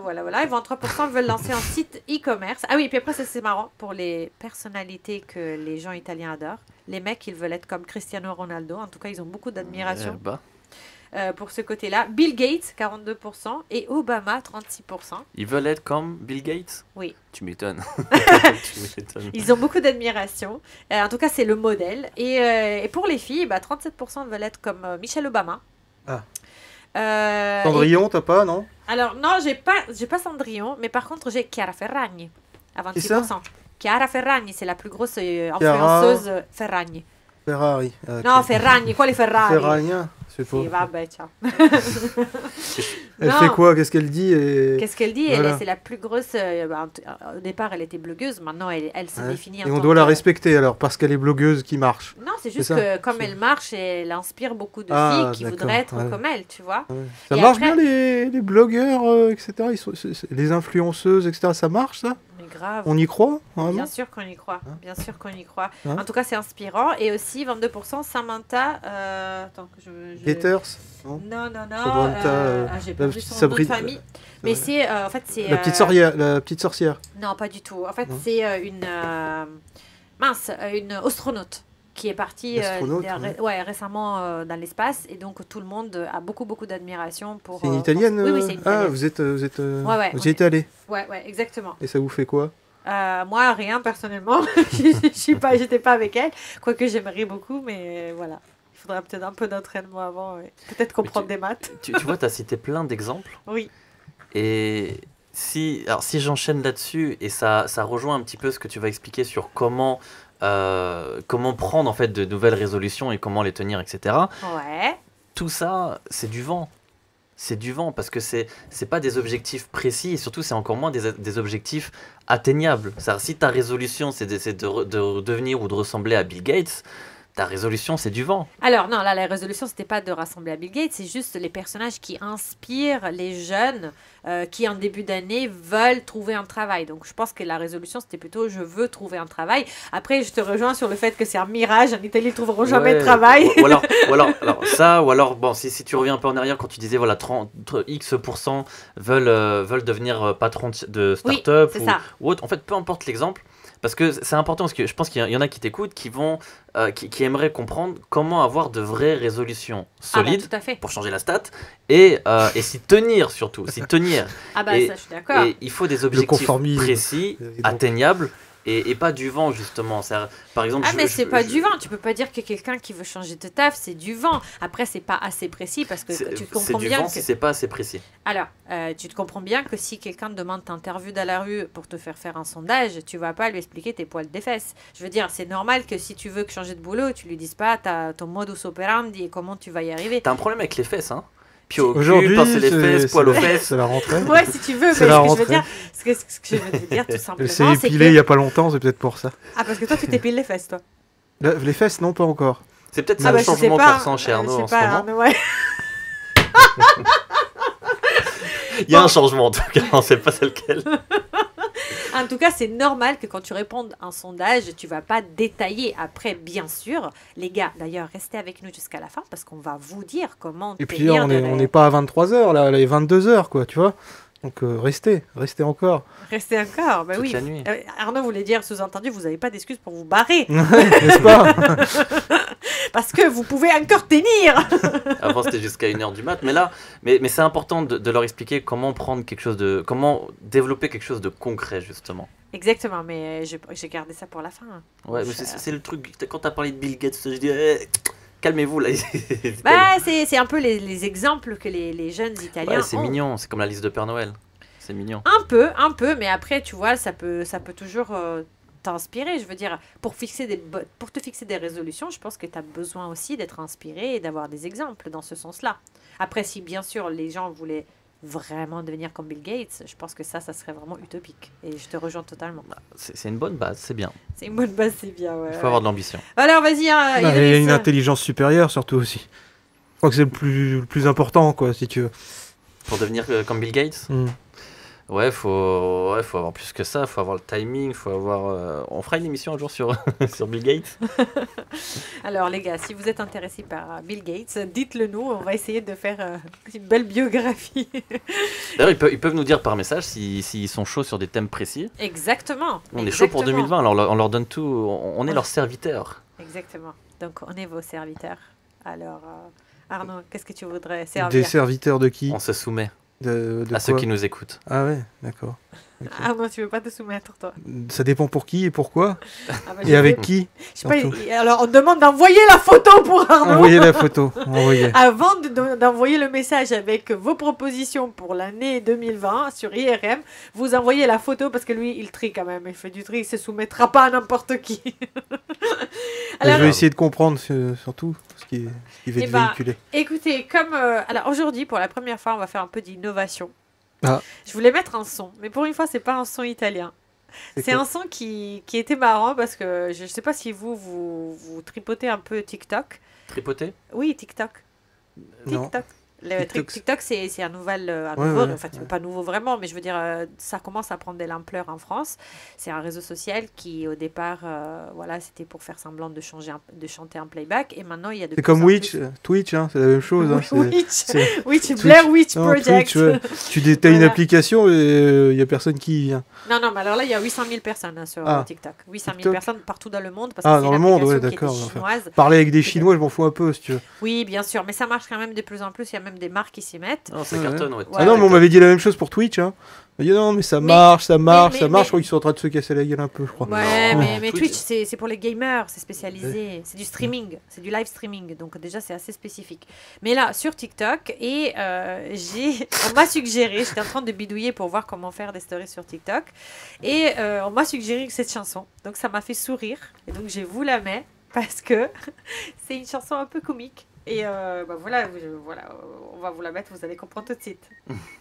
S2: voilà, et 23% veulent lancer un site e-commerce. Ah oui, et puis après, ça c'est marrant, pour les personnalités que les gens italiens adorent. Les mecs, ils veulent être comme Cristiano Ronaldo, en tout cas, ils ont beaucoup d'admiration. Pour ce côté-là. Bill Gates, 42%, et Obama, 36%.
S3: Ils veulent être comme Bill Gates?
S2: Oui.
S3: Tu m'étonnes.
S2: Ils ont beaucoup d'admiration. En tout cas, c'est le modèle. Et pour les filles, 37% veulent être comme Michelle Obama.
S4: Cendrillon, t'as pas, non?
S2: Alors, non, j'ai pas Cendrillon, mais par contre, j'ai Chiara Ferragni, à 26%. Chiara Ferragni, c'est la plus grosse influenceuse Ferragni.
S4: Ferrari.
S2: No, Ferragni, quali Ferrari?
S4: Ferragnin, c'est pas.
S2: Sì, vabbè, ciao.
S4: Elle fait quoi? Qu'est-ce qu'elle dit
S2: Qu'est-ce qu'elle dit?
S4: Voilà.
S2: C'est la plus grosse. Au départ, elle était blogueuse. Maintenant, elle se définit en
S4: Et
S2: tant
S4: on doit la
S2: que...
S4: respecter alors, parce qu'elle est blogueuse qui marche.
S2: Non, c'est juste que comme elle marche, elle inspire beaucoup de filles qui voudraient être comme elle, tu vois.
S4: Ouais. Ça marche bien les blogueurs, etc. Les influenceuses, etc. Ça marche ça?
S2: Mais grave.
S4: On y croit vraiment?
S2: Bien sûr qu'on y croit. Bien sûr qu'on y croit. En tout cas, c'est inspirant. Et aussi, 22%, Samantha... Attends,
S4: Gators?
S2: Non.
S4: Samantha...
S2: j'ai perdu son nom de famille. Mais c'est... en fait, c'est...
S4: La petite sorcière.
S2: Non, pas du tout. En fait, c'est une astronaute qui est partie récemment dans l'espace. Et donc, tout le monde a beaucoup d'admiration pour...
S4: C'est une Italienne?
S2: Oui, c'est une Italienne.
S4: Ah, vous y êtes allé?
S2: Ouais, exactement.
S4: Et ça vous fait quoi?
S2: Moi, rien, personnellement. J'étais pas avec elle. Quoique, j'aimerais beaucoup, mais voilà. Il faudra peut-être un peu d'entraînement avant. Peut-être comprendre des maths.
S3: Tu vois, tu as cité plein d'exemples.
S2: Oui.
S3: Et si j'enchaîne là-dessus, et ça rejoint un petit peu ce que tu vas expliquer sur comment prendre en fait de nouvelles résolutions et comment les tenir, etc.
S2: Ouais.
S3: Tout ça, c'est du vent. C'est du vent parce que c'est pas des objectifs précis et surtout c'est encore moins des objectifs atteignables. Si ta résolution c'est de devenir ou de ressembler à Bill Gates, Ta résolution, c'est du vent.
S2: Alors non, là la résolution c'était pas de rassembler à Bill Gates, c'est juste les personnages qui inspirent les jeunes qui en début d'année veulent trouver un travail. Donc je pense que la résolution c'était plutôt je veux trouver un travail. Après je te rejoins sur le fait que c'est un mirage, en Italie ils trouveront jamais de travail.
S3: Ou alors bon, si tu reviens un peu en arrière quand tu disais voilà 30X% veulent devenir patron de start-up ou autre. En fait, peu importe l'exemple. Parce que c'est important, parce que je pense qu'il y en a qui t'écoutent, qui aimeraient comprendre comment avoir de vraies résolutions solides pour changer la stat et s'y tenir surtout, s'y tenir.
S2: Ça je suis d'accord.
S3: Et il faut des objectifs précis, atteignables. Et pas du vent, justement. Par exemple,
S2: c'est pas du vent. Tu peux pas dire que quelqu'un qui veut changer de taf, c'est du vent. Après, c'est pas assez précis parce que tu te comprends bien.
S3: C'est du vent si c'est pas assez précis.
S2: Alors, tu te comprends bien que si quelqu'un te demande t'interview dans la rue pour te faire un sondage, tu vas pas lui expliquer tes poils des fesses. Je veux dire, c'est normal que si tu veux changer de boulot, tu lui dises pas ton modus operandi et comment tu vas y arriver.
S3: T'as un problème avec les fesses, hein? Puis au cul, pincer les fesses, poil aux fesses.
S4: C'est la rentrée.
S2: Ouais, si tu veux, mais ce que je veux te dire tout simplement,
S4: c'est épilé il y a pas longtemps, c'est peut-être pour ça.
S2: Ah, parce que toi, tu t'épiles les fesses, toi.
S4: Les fesses, non, pas encore.
S3: C'est peut-être ça le changement qu'on ressent chez Arnaud en ce moment.
S2: Ouais.
S3: Il y a un changement en tout cas, on sait pas c'est lequel.
S2: En tout cas, c'est normal que quand tu réponds à un sondage, tu vas pas détailler. Après, bien sûr, les gars, d'ailleurs, restez avec nous jusqu'à la fin parce qu'on va vous dire comment.
S4: Et puis là, on n'est pas à 23h, là, il est 22h, quoi, tu vois. Donc restez encore.
S2: Restez encore, bah
S3: toute
S2: oui.
S3: La nuit.
S2: Arnaud voulait dire, sous-entendu, vous n'avez pas d'excuses pour vous barrer.
S4: N'est-ce pas?
S2: Parce que vous pouvez encore tenir.
S3: Avant c'était jusqu'à 1h du mat, mais c'est important de leur expliquer comment comment développer quelque chose de concret justement.
S2: Exactement, mais j'ai gardé ça pour la fin.
S3: Ouais, mais c'est le truc, quand tu as parlé de Bill Gates, je dis calmez-vous là.
S2: C'est un peu les exemples que les jeunes Italiens
S3: c'est mignon, c'est comme la liste de Père Noël. C'est mignon.
S2: Un peu, mais après, tu vois, ça peut toujours t'inspirer. Je veux dire, pour te fixer des résolutions, je pense que tu as besoin aussi d'être inspiré et d'avoir des exemples dans ce sens-là. Après, si bien sûr les gens voulaient vraiment devenir comme Bill Gates, je pense que ça serait vraiment utopique. Et je te rejoins totalement.
S3: C'est une bonne base, c'est bien.
S2: C'est une bonne base, c'est bien, ouais.
S3: Il faut avoir de l'ambition.
S2: Alors, vas-y,
S4: il y a une intelligence supérieure, surtout aussi. Je crois que c'est le plus important, quoi, si tu veux.
S3: Pour devenir comme Bill Gates Ouais, faut avoir plus que ça, faut avoir le timing, faut avoir... On fera une émission un jour sur Bill Gates.
S2: Alors les gars, si vous êtes intéressés par Bill Gates, dites-le nous, on va essayer de faire une belle biographie.
S3: D'ailleurs, ils peuvent nous dire par message s'ils sont chauds sur des thèmes précis.
S2: Exactement.
S3: On est chaud pour 2020, alors on leur donne tout, on est leurs serviteurs.
S2: Exactement, donc on est vos serviteurs. Alors Arnaud, qu'est-ce que tu voudrais servir?
S4: Des serviteurs de qui?
S3: On se soumet.
S4: De
S3: à ceux qui nous écoutent.
S4: Ah ouais, d'accord.
S2: Okay. Ah non, tu veux pas te soumettre, toi?
S4: Ça dépend pour qui et pourquoi. Et avec qui?
S2: Je sais pas, alors on demande d'envoyer la photo pour Arnaud.
S4: Envoyez la photo.
S2: Avant d'envoyer le message avec vos propositions pour l'année 2020 sur IRM, vous envoyez la photo parce que lui, il trie quand même. Il fait du tri, il se soumettra pas à n'importe qui.
S4: Alors, je vais essayer de comprendre surtout ce qui va être véhiculé.
S2: Écoutez, alors aujourd'hui, pour la première fois, on va faire un peu d'innovation.
S4: Ah.
S2: Je voulais mettre un son, mais pour une fois, c'est pas un son italien. C'est un son qui était marrant parce que je sais pas si vous tripotez un peu TikTok.
S3: Tripoter?
S2: Oui, TikTok.
S4: Non.
S2: TikTok, c'est un nouveau, enfin c'est pas nouveau vraiment, mais je veux dire, ça commence à prendre de l'ampleur en France. C'est un réseau social qui, au départ, c'était pour faire semblant de chanter un playback, et maintenant il y a de.
S4: C'est comme Twitch, hein, c'est la même chose.
S2: Twitch, Blair Witch Project.
S4: Twitch, t'as une application et il y a personne qui y vient.
S2: Non, mais alors là il y a 800 000 personnes sur TikTok. 800 000 personnes partout dans le monde parce
S4: que c'est une application qui est chinoise. Parler avec des Chinois, je m'en fous un peu si tu veux.
S2: Oui, bien sûr, mais ça marche quand même de plus en plus. Il y a même des marques qui s'y mettent.
S3: Non, ça cartonne, ouais.
S4: Ah non, mais on m'avait dit la même chose pour Twitch, hein. On m'a dit non, mais ça marche. Je crois qu'ils sont en train de se casser la gueule un peu, je crois.
S2: Ouais, mais Twitch, c'est pour les gamers, c'est spécialisé. C'est du streaming, c'est du live streaming. Donc déjà, c'est assez spécifique. Mais là, sur TikTok, on m'a suggéré, j'étais en train de bidouiller pour voir comment faire des stories sur TikTok. Et on m'a suggéré cette chanson. Donc ça m'a fait sourire. Et donc, je vous la mets parce que c'est une chanson un peu comique. Et bah voilà, voilà, on va vous la mettre, vous allez comprendre tout de suite.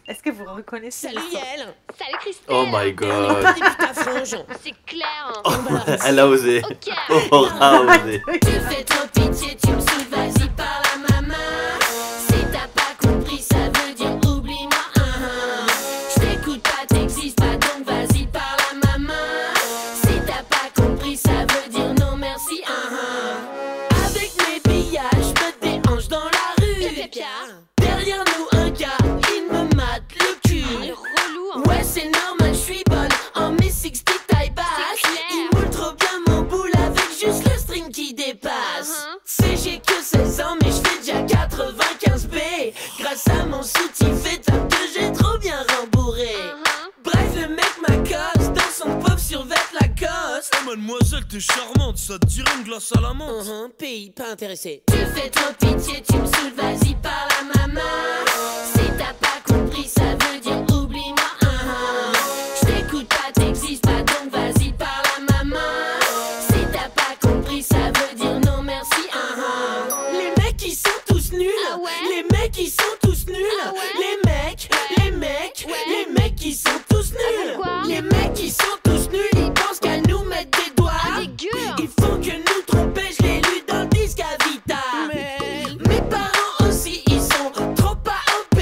S2: Est-ce que vous reconnaissez
S5: Salut
S2: le son?
S5: Yael.
S6: Salut Christelle.
S3: Oh my god.
S5: Début ta frange.
S6: C'est clair.
S3: Oh, elle a osé.
S6: Ok.
S3: Aura a osé.
S5: Tu fais trop pitié, tu me saoules, vas-y par la maman. Si t'as pas compris, ça veut dire oublie-moi. Je t'écoute pas, t'existes pas, donc vas-y par la maman. Si t'as pas compris, ça veut dire non merci. Avec mes billages, je me déhanche dans la rue. Derrière nous un gars, il me mate le cul.
S6: Le relou. Hein.
S5: Ouais c'est normal, je suis bonne en mes 60 taille basse.
S6: C'est clair.
S5: Il moule trop bien mon boule avec juste le string qui dépasse. C'est j'ai que 16 ans mais je fais déjà 95 B. Grâce à mon soutif étape que j'ai trop bien rembourré. Bref le mec m'accoste dans son pauvre survêt Lacoste.
S7: Oh mademoiselle t'es charmante, ça te dirait une glace à la menthe.
S5: Pays pas intéressé. Tu fais trop pitié, tu me saoules, vas-y par la maman. Si t'as pas compris, ça veut dire oublie-moi. Je t'écoute pas, t'existes pas, donc vas-y par la maman. Si t'as pas compris, ça veut dire non merci. Les mecs ils sont tous nuls.
S6: Ah ouais.
S5: Les mecs ils sont tous nuls.
S6: Ah ouais.
S5: Les mecs, les mecs ils sont tous nuls.
S6: pourquoi
S5: Les mecs ils sont tous nuls, ils pensent qu'à nous mettre des doigts.
S6: Ah, dégueu.
S5: Ils font que nous tromper, je l'ai lu dans le disque à Vita. Mes parents aussi, ils sont trop pas OP.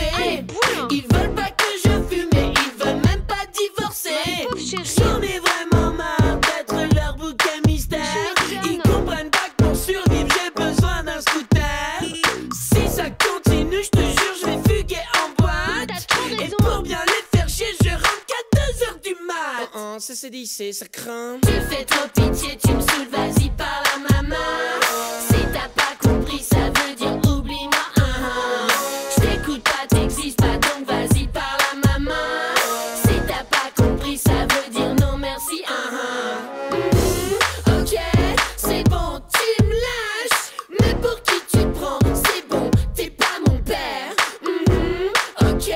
S5: Ils veulent pas que je fume, mais ils veulent même pas divorcer.
S6: Pauvre chérie.
S5: J'en ai vraiment marre d'être leur bouquet mystère.
S6: Tu m'étonnes.
S5: Ils comprennent pas que pour survivre, j'ai besoin d'un scooter. Si ça continue, je te jure, je vais fuguer en boîte.
S6: T'as trop
S5: Et
S6: raison.
S5: pour bien les faire chier, je rentre qu'à 2h du mat. C'est dit, ça craint. Tu fais trop pitié, tu me saoules, vas-y par la maman. Si t'as pas compris, ça veut dire oublie-moi. Je t'écoute pas, t'existes pas, donc vas-y par la maman. Si t'as pas compris, ça veut dire non merci. Ok, c'est bon, tu me lâches. Mais pour qui tu te prends, c'est bon, t'es pas mon père. Ok.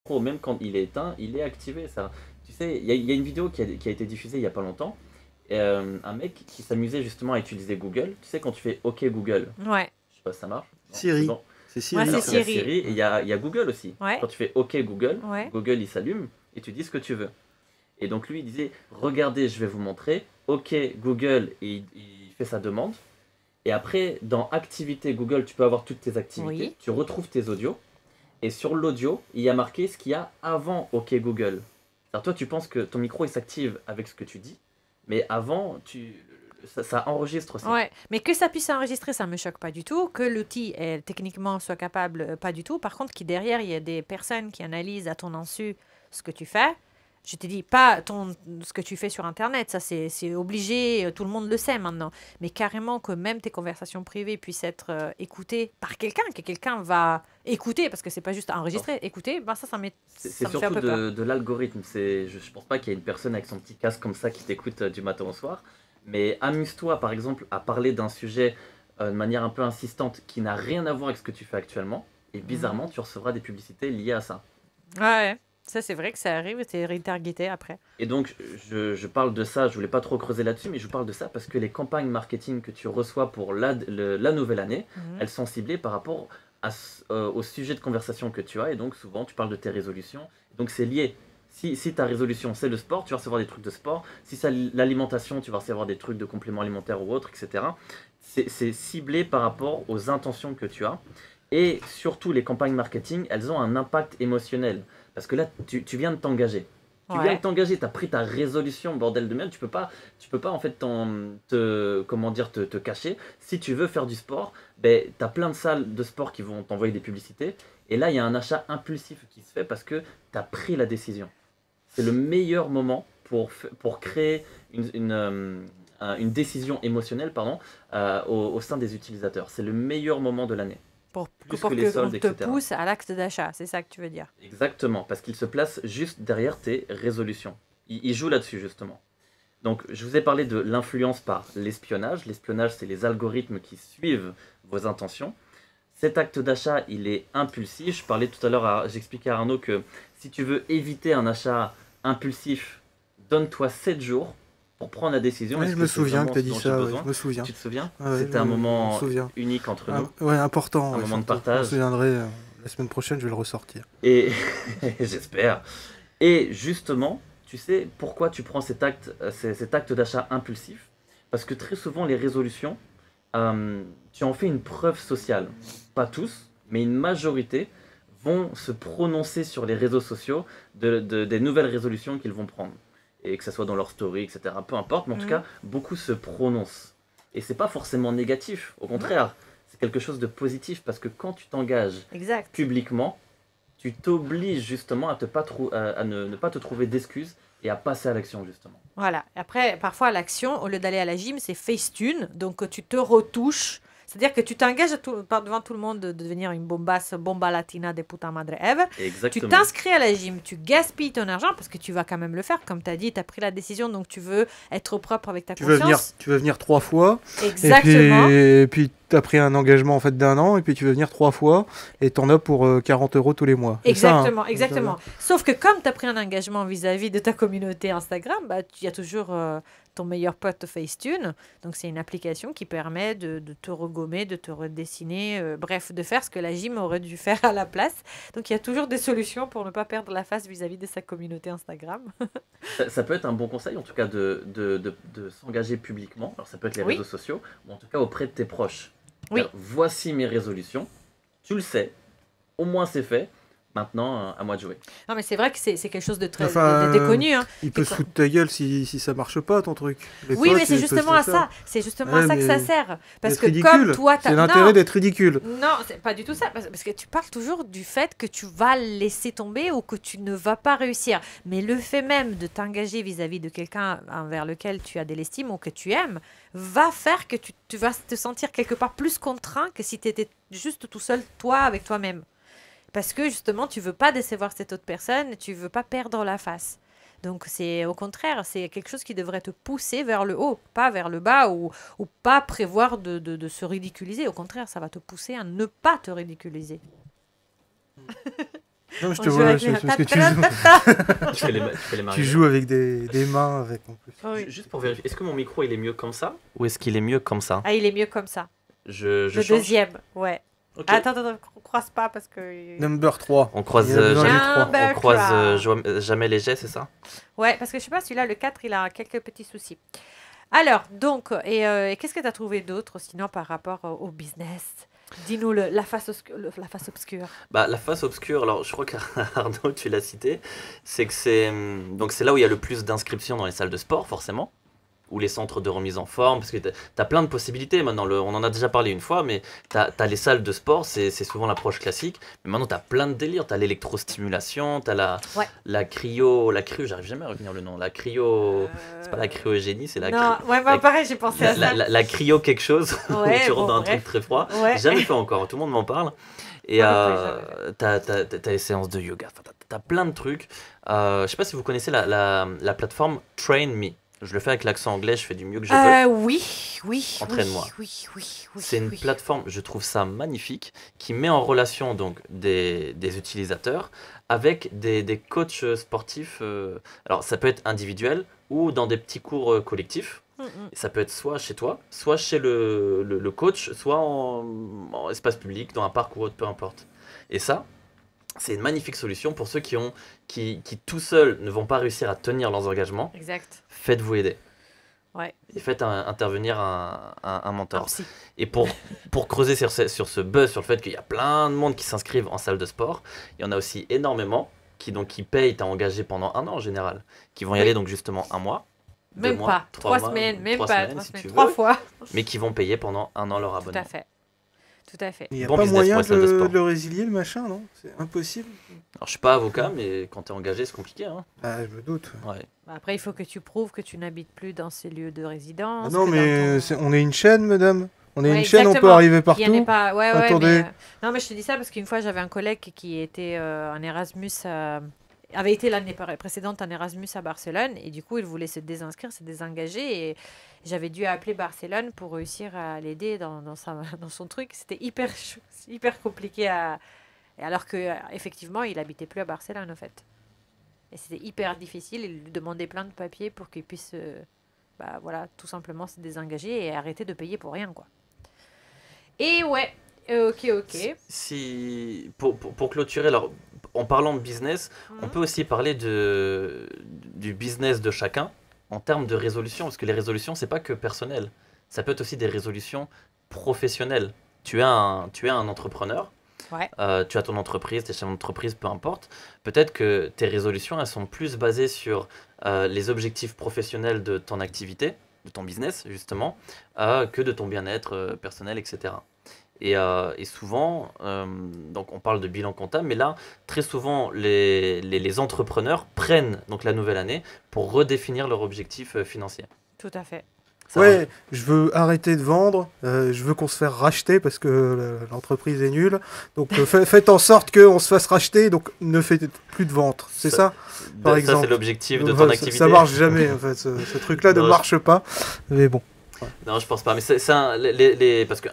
S3: micro, même quand il est éteint, il est activé. Ça. Tu sais, il y a une vidéo qui a été diffusée il n'y a pas longtemps. Un mec qui s'amusait justement à utiliser Google. Tu sais, quand tu fais OK Google,
S2: Ouais.
S3: je sais pas si ça marche. Non,
S4: Siri.
S3: c'est bon.
S4: C'est Siri.
S2: Ouais,
S3: Alors,
S2: c'est
S3: il y a
S2: Siri.
S3: Siri et il y a Google aussi.
S2: Ouais.
S3: Quand tu fais OK Google,
S2: Ouais.
S3: Google il s'allume et tu dis ce que tu veux. Et donc lui il disait regardez, je vais vous montrer. OK Google et il fait sa demande. Et après dans activité Google, tu peux avoir toutes tes activités.
S2: Oui.
S3: Tu retrouves tes audios. Et sur l'audio, il y a marqué ce qu'il y a avant OK Google. Alors toi tu penses que ton micro il s'active avec ce que tu dis, mais avant ça enregistre aussi.
S2: Ouais, mais que ça puisse enregistrer, ça me choque pas du tout. Que l'outil techniquement soit capable, pas du tout. Par contre, qui derrière, il y a des personnes qui analysent à ton insu ce que tu fais. Je te dis pas ce que tu fais sur Internet, ça c'est obligé, tout le monde le sait maintenant. Mais carrément que même tes conversations privées puissent être écoutées par quelqu'un, que quelqu'un va écouter, parce que c'est pas juste enregistrer, écouter, ben ça
S3: C'est
S2: me fait un
S3: surtout
S2: peu peur.
S3: de l'algorithme. Je pense pas qu'il y ait une personne avec son petit casque comme ça qui t'écoute du matin au soir. Mais amuse-toi par exemple à parler d'un sujet de manière un peu insistante qui n'a rien à voir avec ce que tu fais actuellement. Et bizarrement, tu recevras des publicités liées à ça.
S2: Ouais, ça c'est vrai que ça arrive, t'es retargeté après.
S3: Et donc, je parle de ça, je voulais pas trop creuser là-dessus, mais je parle de ça parce que les campagnes marketing que tu reçois pour la nouvelle année, elles sont ciblées par rapport au sujet de conversation que tu as. Et donc, souvent, tu parles de tes résolutions. Donc, c'est lié. Si ta résolution, c'est le sport, tu vas recevoir des trucs de sport. Si c'est l'alimentation, tu vas recevoir des trucs de compléments alimentaires ou autres, etc. C'est ciblé par rapport aux intentions que tu as. Et surtout, les campagnes marketing, elles ont un impact émotionnel. Parce que là, tu viens de t'engager. Tu viens de t'engager, tu as pris ta résolution, bordel de merde. Tu peux pas en fait te cacher. Si tu veux faire du sport, ben, tu as plein de salles de sport qui vont t'envoyer des publicités. Et là, il y a un achat impulsif qui se fait parce que tu as pris la décision. C'est le meilleur moment pour créer une décision émotionnelle au sein des utilisateurs. C'est le meilleur moment de l'année.
S2: Pour
S3: Plus
S2: que
S3: que les soldes,
S2: on te
S3: etc.
S2: pousse à l'acte d'achat, c'est ça que tu veux dire.
S3: Exactement, parce qu'il se place juste derrière tes résolutions. Il joue là-dessus, justement. Donc, je vous ai parlé de l'influence par l'espionnage. L'espionnage, c'est les algorithmes qui suivent vos intentions. Cet acte d'achat, il est impulsif. Je parlais tout à l'heure, j'expliquais à Arnaud que si tu veux éviter un achat impulsif, donne-toi 7 jours pour prendre la décision.
S4: Ouais,
S3: Est-ce
S4: je me
S3: c'est
S4: souviens
S3: vraiment
S4: que tu as
S3: ce
S4: dit
S3: dont
S4: ça,
S3: j'ai
S4: ouais,
S3: besoin
S4: je me souviens.
S3: Tu te souviens?
S4: Ouais,
S3: C'était
S4: je
S3: un
S4: me
S3: moment
S4: souviens.
S3: unique entre nous.
S4: Ouais, important.
S3: Un
S4: ouais,
S3: moment de
S4: surtout.
S3: partage.
S4: Je me souviendrai, la semaine prochaine, je vais le ressortir.
S3: Et j'espère. Et justement, tu sais pourquoi tu prends cet acte d'achat impulsif? Parce que très souvent, les résolutions, tu en fais une preuve sociale. Pas tous, mais une majorité vont se prononcer sur les réseaux sociaux des nouvelles résolutions qu'ils vont prendre. Et que ce soit dans leur story, etc. Peu importe, mais en tout cas, beaucoup se prononcent. Et c'est pas forcément négatif, au contraire, c'est quelque chose de positif parce que quand tu t'engages
S2: Exact.
S3: publiquement, tu t'obliges justement à ne pas te trouver d'excuses et à passer à l'action justement.
S2: Voilà. Après, parfois, l'action, au lieu d'aller à la gym, c'est Facetune. Donc, tu te retouches. C'est-à-dire que tu t'engages devant tout le monde de devenir une bomba latina de puta madre Eve. Tu
S3: Exactement.
S2: t'inscris à la gym, tu gaspilles ton argent parce que tu vas quand même le faire. Comme tu as dit, tu as pris la décision, donc tu veux être propre avec ta conscience.
S4: Tu veux venir 3 fois.
S2: Exactement.
S4: Et puis tu as pris un engagement en fait d'1 an. Et puis tu veux venir 3 fois. Et tu en as pour 40 € tous les mois. C'est ça, hein.
S2: Exactement, exactement. Sauf que comme tu as pris un engagement vis-à-vis de ta communauté Instagram, bah, il y a toujours ton meilleur pote Facetune. Donc, c'est une application qui permet de te regommer, de te redessiner, bref, de faire ce que la gym aurait dû faire à la place. Donc, il y a toujours des solutions pour ne pas perdre la face vis-à-vis de sa communauté Instagram.
S3: Ça peut être un bon conseil en tout cas de s'engager publiquement. Alors ça peut être les
S2: Oui.
S3: réseaux sociaux ou en tout cas auprès de tes proches.
S2: Oui.
S3: Alors, voici mes résolutions. Tu le sais. Au moins c'est fait. Maintenant, à moi de jouer.
S2: Non, mais c'est vrai que c'est quelque chose de très
S4: Enfin,
S2: de connu. Hein.
S4: Il peut se foutre ta gueule si ça marche pas ton truc. Des
S2: Oui,
S4: fois,
S2: mais c'est
S4: tu peux
S2: justement
S4: se
S2: à
S4: faire.
S2: ça. C'est justement
S4: Ouais,
S2: à ça que ça
S4: mais
S2: sert. Parce
S4: D'être
S2: que
S4: ridicule.
S2: comme toi,
S4: C'est l'intérêt d'être ridicule.
S2: Non, c'est pas du tout ça. Parce que tu parles toujours du fait que tu vas laisser tomber ou que tu ne vas pas réussir. Mais le fait même de t'engager vis-à-vis de quelqu'un envers lequel tu as de l'estime ou que tu aimes va faire que tu vas te sentir quelque part plus contraint que si tu étais juste tout seul, toi, avec toi-même. Parce que justement, tu veux pas décevoir cette autre personne, tu veux pas perdre la face. Donc c'est au contraire, c'est quelque chose qui devrait te pousser vers le haut, pas vers le bas ou pas prévoir de se ridiculiser. Au contraire, ça va te pousser à ne pas te ridiculiser.
S4: Non, je
S2: On
S4: te
S2: joue
S4: vois,
S2: avec
S4: je
S2: les-
S4: parce que tu
S2: ta-
S4: joues,
S2: ta- ta- ta.
S3: Tu fais les
S4: tu
S3: marionnettes.
S4: joues avec des mains avec en plus.
S2: Oui.
S3: Juste pour vérifier, est-ce que mon micro il est mieux comme ça ou est-ce qu'il est mieux comme ça?
S2: Ah, il est mieux comme ça.
S3: Je
S2: Le
S3: change.
S2: deuxième, ouais.
S3: Ok.
S2: Attends, on croise pas parce que.
S4: Number 3.
S3: On croise,
S4: Il y a besoin
S3: jamais,
S4: du trois.
S2: Number
S3: on croise
S2: trois.
S3: jamais les jets, c'est ça?
S2: Ouais, parce que je sais pas, celui-là, le 4, il a quelques petits soucis. Alors, donc, et qu'est-ce que tu as trouvé d'autre sinon par rapport au business? Dis-nous la face obscure.
S3: Bah, la face obscure, alors je crois qu'Arnaud, tu l'as cité, c'est que c'est là où il y a le plus d'inscriptions dans les salles de sport, forcément, ou les centres de remise en forme, parce que t'as plein de possibilités maintenant. On en a déjà parlé une fois, mais t'as les salles de sport, c'est souvent l'approche classique. Mais maintenant, t'as plein de délires. T'as l'électrostimulation, t'as
S2: Ouais.
S3: la cryo, j'arrive jamais à retenir le nom. La cryo, c'est pas la cryogénie, c'est la
S2: Non, ouais, bah,
S3: la-
S2: pareil, j'ai pensé à ça.
S3: la cryo quelque chose, où
S2: Ouais,
S3: tu rentres
S2: bon,
S3: dans un
S2: bref.
S3: truc très froid.
S2: Ouais.
S3: Jamais fait encore, tout le monde m'en parle. Et
S2: Moi non plus,
S3: t'as les séances de yoga, enfin, t'as plein de trucs. Je sais pas si vous connaissez la plateforme Train Me. Je le fais avec l'accent anglais, je fais du mieux que je peux.
S2: Oui.
S3: Entraîne-moi.
S2: Oui.
S3: C'est une plateforme, je trouve ça magnifique, qui met en relation donc des utilisateurs avec des coachs sportifs. Alors ça peut être individuel ou dans des petits cours collectifs. Ça peut être soit chez toi, soit chez le coach, soit en espace public, dans un parc ou autre, peu importe. Et ça, c'est une magnifique solution pour ceux qui tout seuls ne vont pas réussir à tenir leurs engagements.
S2: Exact.
S3: Faites-vous aider.
S2: Ouais.
S3: Et faites intervenir un mentor.
S2: Alors, si.
S3: Et pour creuser sur ce buzz, sur le fait qu'il y a plein de monde qui s'inscrivent en salle de sport, il y en a aussi énormément qui payent à engager pendant 1 an en général, qui vont y
S2: Oui.
S3: aller donc justement 1 mois, 2
S2: Même
S3: mois,
S2: pas.
S3: 3
S2: 3
S3: mois,
S2: semaines, même
S3: 3
S2: pas.
S3: semaines,
S2: 3
S3: si
S2: semaines.
S3: tu
S2: 3
S3: veux,
S2: fois.
S3: mais qui vont payer pendant 1 an leur
S2: Tout
S3: abonnement.
S2: à fait. Tout à fait.
S4: Il n'y a
S3: Bon
S4: pas
S3: business
S4: moyen
S3: pour les salles de sport.
S4: de le résilier le machin, non? C'est impossible.
S3: Alors je suis pas avocat, mais quand tu es engagé, c'est compliqué. Hein.
S4: Ah, je me doute.
S3: Ouais.
S2: Après, il faut que tu prouves que tu n'habites plus dans ces lieux de résidence.
S4: Ah non,
S2: que
S4: mais
S2: dans ton-
S4: on est une chaîne, madame. On est
S2: Ouais,
S4: une chaîne, on peut
S2: exactement.
S4: arriver
S2: Qu'il y en ait
S4: partout.
S2: pas. Ouais,
S4: Attendez.
S2: mais, non, mais je te dis ça parce qu'une fois, j'avais un collègue qui était en Erasmus, avait été l'année précédente en Erasmus à Barcelone, et du coup, il voulait se désinscrire, se désengager, et j'avais dû appeler Barcelone pour réussir à l'aider dans son truc. C'était hyper compliqué et alors que effectivement, il habitait plus à Barcelone, en fait. Et c'était hyper difficile. Il lui demandait plein de papiers pour qu'il puisse, voilà, tout simplement se désengager et arrêter de payer pour rien, quoi. Et ouais, ok.
S3: Pour clôturer, alors, en parlant de business, on peut aussi parler du business de chacun en termes de résolution, parce que les résolutions, c'est pas que personnel. Ça peut être aussi des résolutions professionnelles. Tu es un entrepreneur,
S2: Ouais.
S3: tu as ton entreprise, tes chefs d'entreprise, peu importe. Peut-être que tes résolutions, elles sont plus basées sur les objectifs professionnels de ton activité, de ton business, justement, que de ton bien-être personnel, etc. Et souvent, donc on parle de bilan comptable, mais là, très souvent, les entrepreneurs prennent donc la nouvelle année pour redéfinir leur objectif financier.
S2: Tout à fait.
S3: Ça
S4: Ouais, je veux arrêter de vendre, je veux qu'on se fasse racheter parce que l'entreprise est nulle. Donc faites en sorte qu'on se fasse racheter, donc ne faites plus de vente. C'est ça, par
S3: ça,
S4: exemple.
S3: c'est l'objectif de
S4: Donc,
S3: ton
S4: ça-
S3: activité.
S4: Ça marche jamais, en fait. Ce truc-là ne
S3: Non,
S4: marche pas. Mais bon.
S3: Non, je pense pas. Mais parce que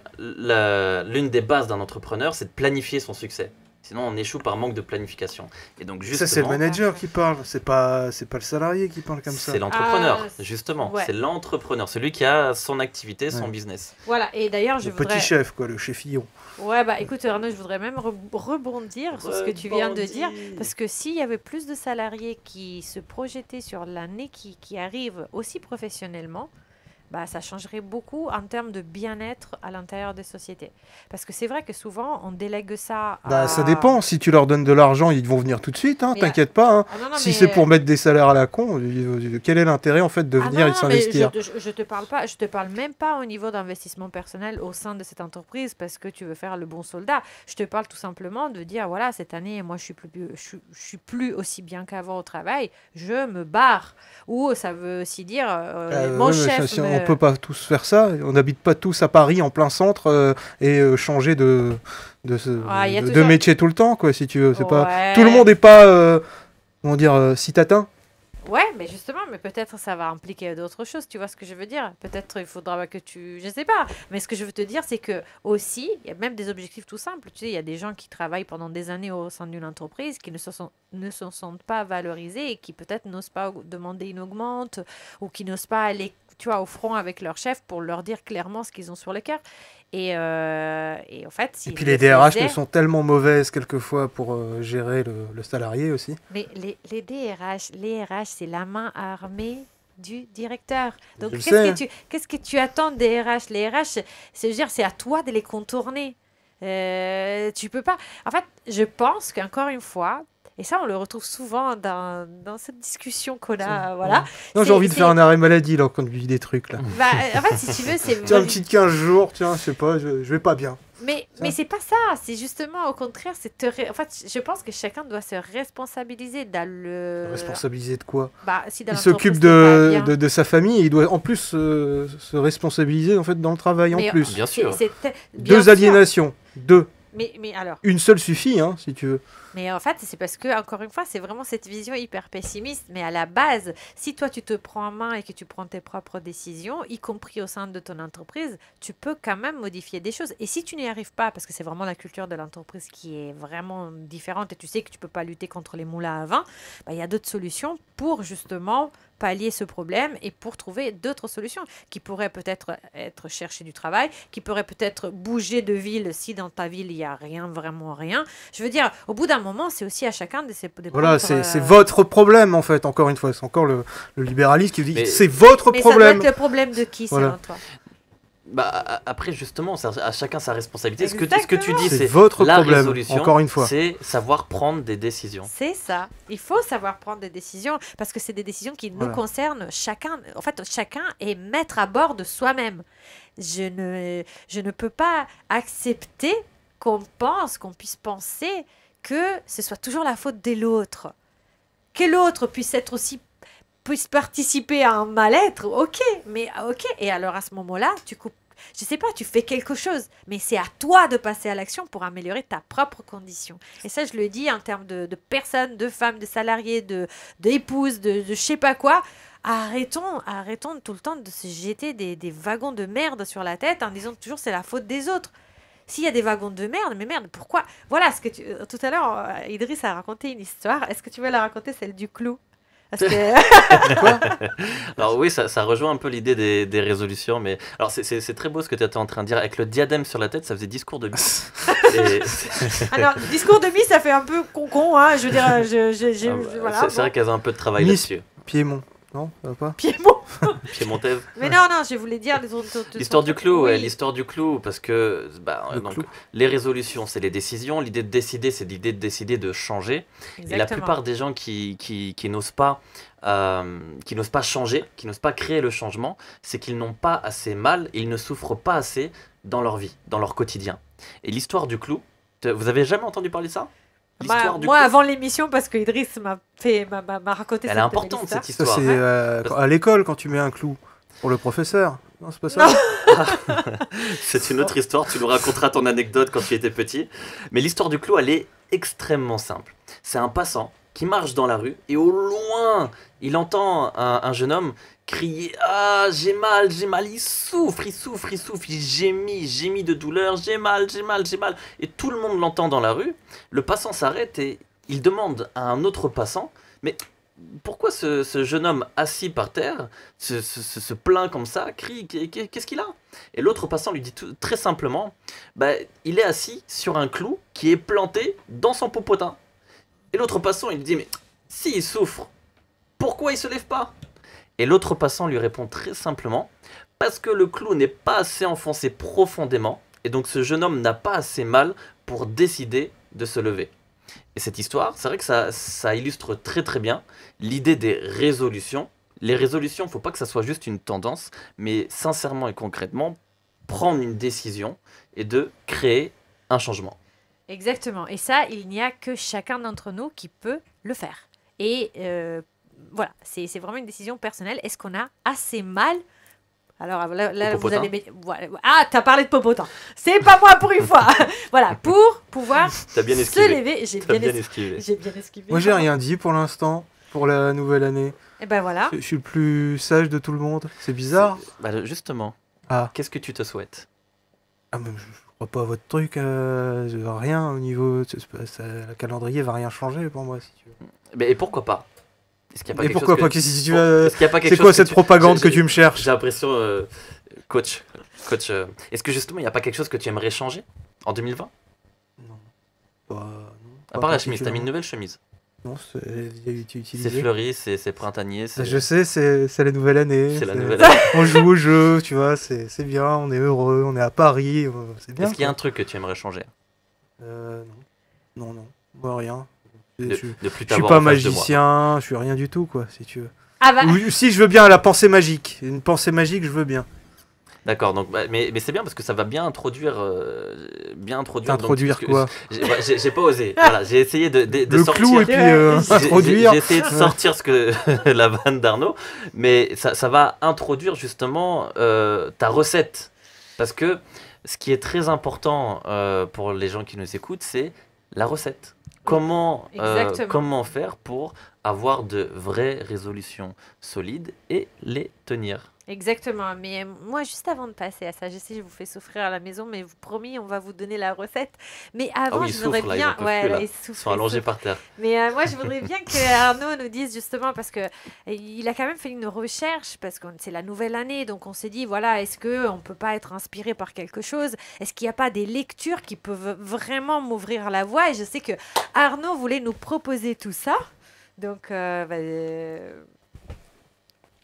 S3: l'une des bases d'un entrepreneur, c'est de planifier son succès. Sinon, on échoue par manque de planification. Et donc, justement,
S4: Ça, c'est le manager qui parle. C'est pas le salarié qui parle comme ça.
S3: c'est l'entrepreneur,
S2: Ah,
S3: justement.
S2: ouais.
S3: C'est l'entrepreneur, celui qui a son activité, son
S4: Ouais.
S3: business.
S2: Voilà, et d'ailleurs, je
S4: Le
S2: voudrais...
S4: petit chef, quoi, le chefillon.
S2: Ouais, bah écoute Arnaud, je voudrais même rebondir sur ce que tu viens de dire.
S3: Rebondis.
S2: Parce que s'il y avait plus de salariés qui se projetaient sur l'année qui arrive aussi professionnellement, bah, ça changerait beaucoup en termes de bien-être à l'intérieur des sociétés. Parce que c'est vrai que souvent, on délègue ça à...
S4: Bah, ça dépend. Si tu leur donnes de l'argent, ils vont venir tout de suite. Hein,
S2: Mais,
S4: t'inquiète pas. Hein.
S2: Ah non, non,
S4: Si
S2: mais-
S4: c'est pour mettre des salaires à la con, quel est l'intérêt en fait de
S2: Ah
S4: venir
S2: non,
S4: et de
S2: non, mais
S4: s'investir?
S2: je te parle pas, je te parle même pas au niveau d'investissement personnel au sein de cette entreprise parce que tu veux faire le bon soldat. Je te parle tout simplement de dire voilà, cette année moi je suis plus aussi bien qu'avant au travail, je me barre. Ou ça veut aussi dire mon
S4: Ouais, mais
S2: chef
S4: si
S2: me-
S4: on peut pas tous faire ça. On n'habite pas tous à Paris en plein centre et changer de
S2: Ah, y a
S4: de
S2: toujours-
S4: métier tout le temps, quoi. Si tu veux, c'est pas
S2: Ouais.
S4: tout le monde n'est pas comment dire citadin.
S2: Ouais, mais justement, mais peut-être ça va impliquer d'autres choses, tu vois ce que je veux dire? Peut-être il faudra que tu... Je sais pas, mais ce que je veux te dire, c'est que aussi, il y a même des objectifs tout simples. Tu sais, il y a des gens qui travaillent pendant des années au sein d'une entreprise, qui ne se sentent pas valorisés et qui peut-être n'osent pas demander une augmente ou qui n'osent pas aller, tu vois, au front avec leur chef pour leur dire clairement ce qu'ils ont sur le cœur. Et en fait,
S4: Et
S2: s'ils
S4: puis
S2: le
S4: les DRH
S2: faisaient-
S4: ne sont tellement mauvaises quelquefois pour gérer le salarié aussi.
S2: Mais les RH, c'est la main armée du directeur. Donc,
S4: Je le sais.
S2: qu'est-ce que tu attends des RH? Les RH, c'est à toi de les contourner. Tu peux pas. En fait, je pense qu'encore une fois, et ça, on le retrouve souvent dans cette discussion qu'on a, voilà.
S4: Non, j'ai
S2: C'est-
S4: envie de
S2: c'est-
S4: faire un arrêt maladie là quand je vis des trucs là.
S2: Bah, en fait, si tu veux, c'est.
S4: Tiens, un petit 15 jours, tiens, je sais pas, je vais pas bien.
S2: Mais c'est pas ça, c'est justement au contraire, en fait, je pense que chacun doit se responsabiliser dans le...
S4: Responsabilisé de quoi?
S2: Bah, si dans
S4: Il s'occupe
S2: l'entreprise, c'est pas bien.
S4: de sa famille et il doit en plus se responsabiliser en fait dans le travail
S2: Mais
S4: en plus.
S3: Bien sûr.
S2: bien
S4: Deux
S2: sûr.
S4: aliénations, deux.
S2: Mais alors,
S4: Une seule suffit, hein, si tu veux.
S2: mais en fait, c'est parce que, encore une fois, c'est vraiment cette vision hyper pessimiste. Mais à la base, si toi, tu te prends en main et que tu prends tes propres décisions, y compris au sein de ton entreprise, tu peux quand même modifier des choses. Et si tu n'y arrives pas, parce que c'est vraiment la culture de l'entreprise qui est vraiment différente et tu sais que tu peux pas lutter contre les moulins à vent, bah, il y a d'autres solutions pour justement pallier ce problème et pour trouver d'autres solutions qui pourraient peut-être être chercher du travail, qui pourraient peut-être bouger de ville si dans ta ville il n'y a rien, vraiment rien. Je veux dire, au bout d'un moment, c'est aussi à chacun de
S4: Voilà,
S2: prendre,
S4: c'est votre problème en fait, encore une fois. C'est encore le libéralisme qui dit
S3: Mais-
S4: c'est votre
S2: Mais
S4: problème.
S2: ça doit être le problème de qui,
S4: Voilà.
S2: selon toi?
S3: Bah, après, justement, c'est à chacun sa responsabilité. Ce que tu dis,
S4: C'est
S3: c'est
S4: votre
S3: la
S4: problème,
S3: résolution,
S4: encore une fois.
S3: c'est savoir prendre des décisions.
S2: C'est ça. Il faut savoir prendre des décisions parce que c'est des décisions qui nous
S4: Voilà.
S2: concernent chacun. En fait, chacun est maître à bord de soi-même. Je ne peux pas accepter qu'on puisse penser que ce soit toujours la faute de l'autre. Que l'autre puisse participer à un mal-être, ok, mais ok. Et alors à ce moment-là, tu coupes. Je sais pas, tu fais quelque chose, mais c'est à toi de passer à l'action pour améliorer ta propre condition. Et ça, je le dis en termes de personnes, de femmes, de salariés, d'épouses, de je sais pas quoi. Arrêtons tout le temps de se jeter des wagons de merde sur la tête en disant toujours c'est la faute des autres. S'il y a des wagons de merde, mais merde, pourquoi? Voilà, tout à l'heure, Idriss a raconté une histoire. Est-ce que tu veux la raconter, celle du clou? Parce que...
S3: Alors oui, ça rejoint un peu l'idée des résolutions, mais alors c'est très beau ce que tu étais en train de dire. Avec le diadème sur la tête, ça faisait discours de bise. Et
S2: Alors, discours de vie, ça fait un peu con, hein. Je veux dire, voilà.
S3: c'est vrai qu'elles ont un peu de travail
S4: Nice.
S3: là-dessus.
S4: Piémont, non, ça va pas?
S2: Piémont.
S3: Piémontaise.
S2: Mais non, je voulais dire
S3: L'histoire du clou,
S2: oui.
S3: ouais, l'histoire du clou, parce que
S4: Le
S3: donc,
S4: clou.
S3: les résolutions, c'est les décisions. L'idée de décider, c'est l'idée de décider de changer. Et la
S2: Exactement.
S3: plupart des gens qui n'osent pas changer, qui n'osent pas créer le changement, c'est qu'ils n'ont pas assez mal, ils ne souffrent pas assez dans leur vie, dans leur quotidien. Et l'histoire du clou, vous avez jamais entendu parler de ça? L'histoire du
S2: Moi,
S3: clou.
S2: avant l'émission, parce que Idriss m'a raconté
S3: Elle est
S2: cette
S3: importante
S2: belle
S3: cette
S2: histoire.
S4: Ça,
S3: histoire.
S4: c'est à l'école quand tu mets un clou pour le professeur. Non, c'est pas ça?
S2: Non.
S3: C'est une autre histoire, tu nous raconteras ton anecdote quand tu étais petit. Mais l'histoire du clou, elle est extrêmement simple. C'est un passant qui marche dans la rue et au loin, il entend un jeune homme crier « Ah, j'ai mal !» Il souffre, il gémit de douleur, j'ai mal. Et tout le monde l'entend dans la rue. Le passant s'arrête et il demande à un autre passant « Mais pourquoi ce jeune homme assis par terre se plaint comme ça, crie, qu'est-ce qu'il a ?» Et l'autre passant lui dit très simplement, il est assis sur un clou qui est planté dans son popotin. Et l'autre passant, il lui dit, mais s'il souffre, pourquoi il se lève pas? Et l'autre passant lui répond très simplement, parce que le clou n'est pas assez enfoncé profondément, et donc ce jeune homme n'a pas assez mal pour décider de se lever. Et cette histoire, c'est vrai que ça illustre très très bien l'idée des résolutions. Les résolutions, il ne faut pas que ça soit juste une tendance, mais sincèrement et concrètement, prendre une décision et de créer un changement.
S2: Exactement. Et ça, il n'y a que chacun d'entre nous qui peut le faire. Et voilà, c'est vraiment une décision personnelle. Est-ce qu'on a assez mal? Alors là
S3: Au
S2: vous
S3: popotin.
S2: allez... Voilà. Ah, t'as parlé de popotin. C'est pas moi pour une fois. Voilà, pour pouvoir
S3: T'as bien
S2: se
S3: esquivé.
S2: lever.
S3: T'as bien esquivé.
S2: J'ai bien esquivé.
S4: Moi, j'ai rien dit pour l'instant, pour la nouvelle année.
S2: Et ben voilà.
S4: Je suis le plus sage de tout le monde. C'est bizarre.
S3: Bah, justement,
S4: Ah.
S3: qu'est-ce que tu te souhaites?
S4: Ah, mais je crois pas à votre truc. Rien au niveau. Le calendrier va rien changer pour moi, si tu veux.
S3: Mais et pourquoi pas? Est-ce qu'il y a pas
S4: Et
S3: quelque
S4: pourquoi
S3: chose
S4: pas
S3: que-
S4: Qu'est-ce que tu veux
S3: Est-ce qu'il y a pas quelque
S4: C'est
S3: chose
S4: quoi
S3: que
S4: cette
S3: tu-
S4: propagande que
S3: J'ai-
S4: tu me cherches?
S3: J'ai l'impression, coach, est-ce que justement il n'y a pas quelque chose que tu aimerais changer en 2020?
S4: Non. Pas, non,
S3: À
S4: pas
S3: part la chemise, t'as mis une
S4: particulièrement.
S3: nouvelle chemise.
S4: Non, il a été utilisé.
S3: C'est fleuri, c'est printanier, c'est
S4: Je sais, c'est la nouvelle année.
S3: c'est la nouvelle année.
S4: On joue au jeu, tu vois, c'est bien, on est heureux, on est à Paris, c'est bien.
S3: Est-ce qu'il y a un
S4: quoi.
S3: truc que tu aimerais changer?
S4: Non, moi rien.
S3: De,
S4: Je
S3: de plus
S4: je suis
S3: t'avoir
S4: pas
S3: en face de moi.
S4: magicien, je suis rien du tout, quoi, si tu veux.
S2: Ah bah,
S4: Ou si je veux bien la pensée magique, une pensée magique, je veux bien.
S3: D'accord, donc mais c'est bien parce que ça va bien introduire donc,
S4: Introduire
S3: parce que
S4: quoi?
S3: j'ai pas osé. Voilà, j'ai essayé de
S4: Le
S3: sortir.
S4: clou et puis
S2: J'ai-
S4: introduire.
S3: J'ai essayé de sortir ce que la vanne d'Arnaud, mais ça va introduire justement ta recette. Parce que ce qui est très important pour les gens qui nous écoutent, c'est la recette.
S2: Exactement.
S3: Comment faire pour avoir de vraies résolutions solides et les tenir.
S2: exactement. Mais moi, juste avant de passer à ça, je sais, je vous fais souffrir à la maison, mais vous promis, on va vous donner la recette. Mais avant,
S3: oui, ils
S2: je voudrais
S3: souffrent, là, ils
S2: bien.
S3: en peuvent plus, là.
S2: ils
S3: Ils
S2: souffrent,
S3: sont
S2: ils
S3: allongés
S2: souffrent.
S3: par terre.
S2: Mais moi, je voudrais bien que Arnaud nous dise justement, parce que il a quand même fait une recherche, parce que c'est la nouvelle année, donc on s'est dit, voilà, est-ce qu'on ne peut pas être inspiré par quelque chose? Est-ce qu'il n'y a pas des lectures qui peuvent vraiment m'ouvrir la voie? Et je sais que Arnaud voulait nous proposer tout ça. Donc,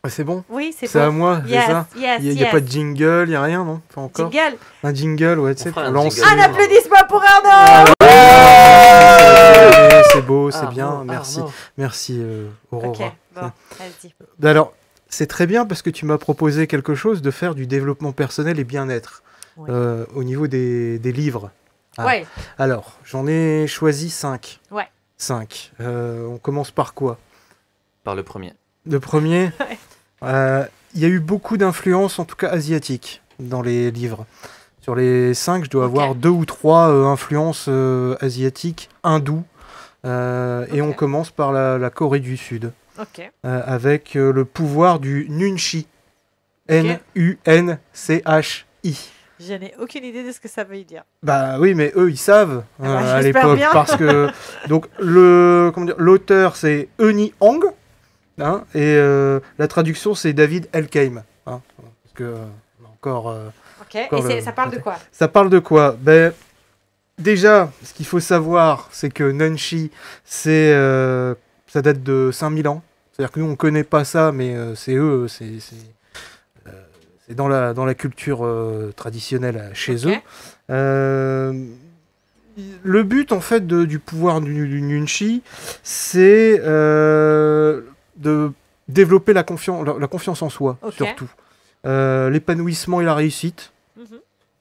S4: C'est bon?
S2: oui, c'est
S4: C'est à
S2: bon.
S4: moi, c'est
S2: Yes,
S4: ça?
S2: yes,
S4: Il n'y a
S2: yes.
S4: pas de jingle, il n'y a rien, non? Pas encore?
S2: Jingle.
S4: Un jingle, ouais, tu sais,
S3: On fera
S4: pour
S3: un
S4: lancer.
S3: jingle.
S2: Un applaudissement pour Arnaud!
S4: C'est beau, c'est bien,
S3: Arnaud,
S4: merci.
S3: Arnaud.
S4: Merci, Aurora.
S2: Ok, bon, vas-y.
S4: Alors, c'est très bien parce que tu m'as proposé quelque chose de faire du développement personnel et bien-être
S2: Ouais.
S4: au niveau des livres. Ah.
S2: Ouais,
S4: Alors, j'en ai choisi 5.
S2: Ouais.
S4: 5. On commence par quoi?
S3: Par le premier.
S4: Le premier,
S2: Ouais.
S4: il y a eu beaucoup d'influences, en tout cas asiatiques, dans les livres. Sur les 5, je dois
S2: Ok.
S4: avoir 2 ou 3 influences asiatiques, hindoues. Et on
S2: Ok.
S4: commence par la Corée du Sud,
S2: ok.
S4: avec le pouvoir du Nunchi. N-U-N-C-H-I.
S2: Je n'ai aucune idée de ce que ça veut dire.
S4: Bah oui, mais eux, ils savent
S2: Ah bah,
S4: à
S2: j'espère
S4: l'époque.
S2: bien.
S4: Parce que donc l'auteur, c'est Euni Hong. Hein, et la traduction, c'est David Elkheim. Hein, parce que, encore,
S2: Ok, et
S4: Encore le-
S2: ça parle de quoi?
S4: ça parle de quoi? Ben, déjà, ce qu'il faut savoir, c'est que Nunchi, ça date de 5000 ans. C'est-à-dire que nous, on ne connaît pas ça, mais c'est eux, c'est dans la culture traditionnelle chez
S2: Ok.
S4: eux. Le but, en fait, du pouvoir du Nunchi, c'est de développer la confiance en soi,
S2: Ok.
S4: surtout. L'épanouissement et la réussite.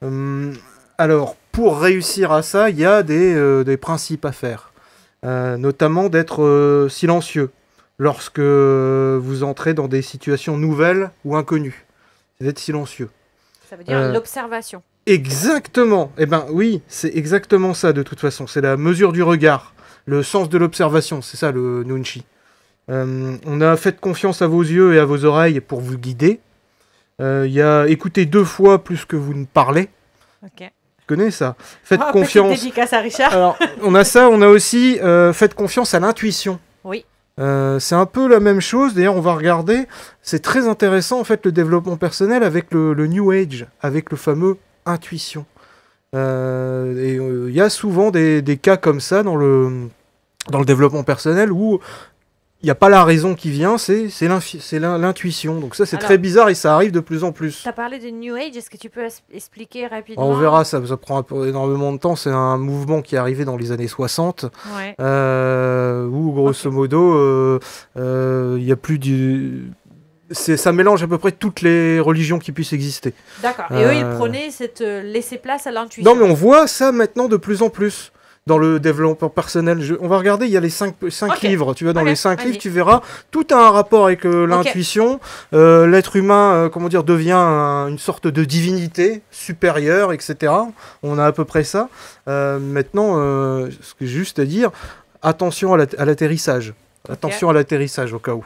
S2: Mhm.
S4: Alors, pour réussir à ça, il y a des principes à faire. Notamment d'être silencieux lorsque vous entrez dans des situations nouvelles ou inconnues. C'est d'être silencieux.
S2: Ça veut dire l'observation.
S4: Exactement. Eh ben oui, c'est exactement ça de toute façon. C'est la mesure du regard, le sens de l'observation. C'est ça le Nunchi. On a fait confiance à vos yeux et à vos oreilles pour vous guider. Il y a écouter 2 fois plus que vous ne parlez.
S2: Ok.
S4: Tu connais ça? Faites
S2: Petite
S4: confiance.
S2: dédicace à Richard.
S4: Alors, on a ça, on a aussi faites confiance à l'intuition.
S2: Oui.
S4: C'est un peu la même chose. D'ailleurs, on va regarder. C'est très intéressant, en fait, le développement personnel avec le New Age, avec le fameux intuition. Il y a souvent des cas comme ça dans le développement personnel où il n'y a pas la raison qui vient, c'est l'intuition. Donc ça, c'est
S2: Alors-
S4: très bizarre et ça arrive de plus en plus.
S2: Tu as parlé de New Age, est-ce que tu peux expliquer rapidement?
S4: On verra, ça prend énormément de temps. C'est un mouvement qui est arrivé dans les années 60.
S2: Ouais.
S4: Où grosso modo, il y a plus du... ça mélange à peu près toutes les religions qui puissent exister.
S2: D'accord. Et eux, ils
S4: Euh,
S2: prenaient laisser place à l'intuition.
S4: Non, mais on voit ça maintenant de plus en plus dans le développement personnel. On va regarder, il y a les 5
S2: Ok.
S4: livres. Tu vois, dans
S2: Ok,
S4: les 5 livres,
S2: vas-y.
S4: tu verras, tout a un rapport avec l'intuition. L'être humain, devient une sorte de divinité supérieure, etc. On a à peu près ça. Maintenant, ce que j'ai juste à dire, attention à l'atterrissage. Attention à l'atterrissage au cas où.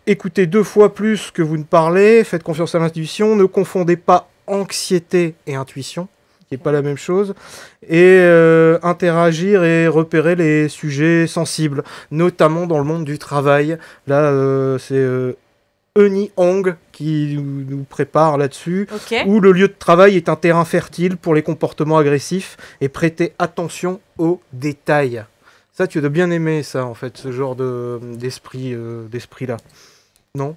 S4: Écoutez 2 fois plus que vous ne parlez, faites confiance à l'intuition, ne confondez pas anxiété et intuition, qui n'est pas la même chose, et interagir et repérer les sujets sensibles, notamment dans le monde du travail. Là, c'est Euni Hong qui nous prépare là-dessus, où le lieu de travail est un terrain fertile pour les comportements agressifs, et prêtez attention aux détails. Ça, tu dois bien aimer ça, en fait, ce genre d'esprit-là. Non ?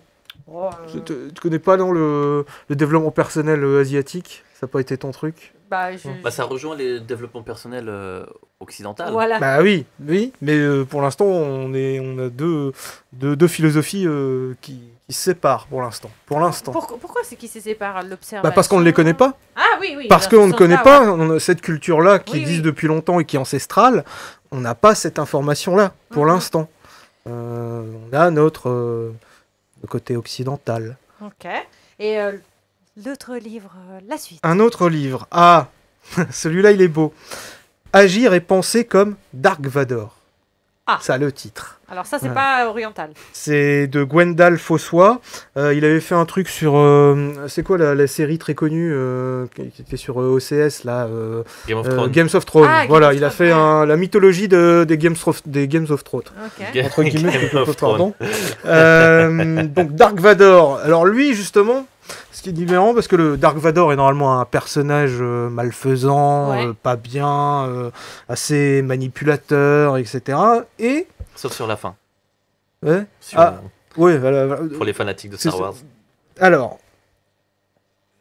S4: Tu connais pas, non, le développement personnel asiatique ? Ça n'a pas été ton truc ?
S3: Ça rejoint les développements personnels occidentaux.
S2: Voilà.
S4: Bah oui, mais pour l'instant, on a deux philosophies qui se séparent pour l'instant.
S2: Pourquoi c'est qu'ils se séparent l'observation ?
S4: Parce qu'on ne les connaît pas.
S2: Ah oui.
S4: Parce qu'on ne connaît pas cette culture-là qui existe depuis longtemps et qui est ancestrale. On n'a pas cette information-là pour l'instant. On a notre côté occidental.
S2: Ok. Et l'autre livre, la suite.
S4: Un autre livre. Ah, celui-là, il est beau. Agir et penser comme Dark Vador.
S2: Ah.
S4: Ça, le titre.
S2: Alors ça, c'est pas oriental.
S4: C'est de Gwendal Fossois. Il avait fait un truc sur... c'est quoi la série très connue qui était sur OCS là, Games of Thrones.
S2: Ah,
S4: voilà, il a fait la mythologie des Games of Thrones.
S2: Okay.
S4: Entre guillemets, pardon. Donc Dark Vador. Alors lui, justement... Ce qui est différent, parce que le Dark Vador est normalement un personnage malfaisant, pas bien, assez manipulateur, etc. Et...
S3: Sauf sur la fin.
S4: Ouais.
S3: Voilà. Pour les fanatiques de Star Wars.
S4: Alors,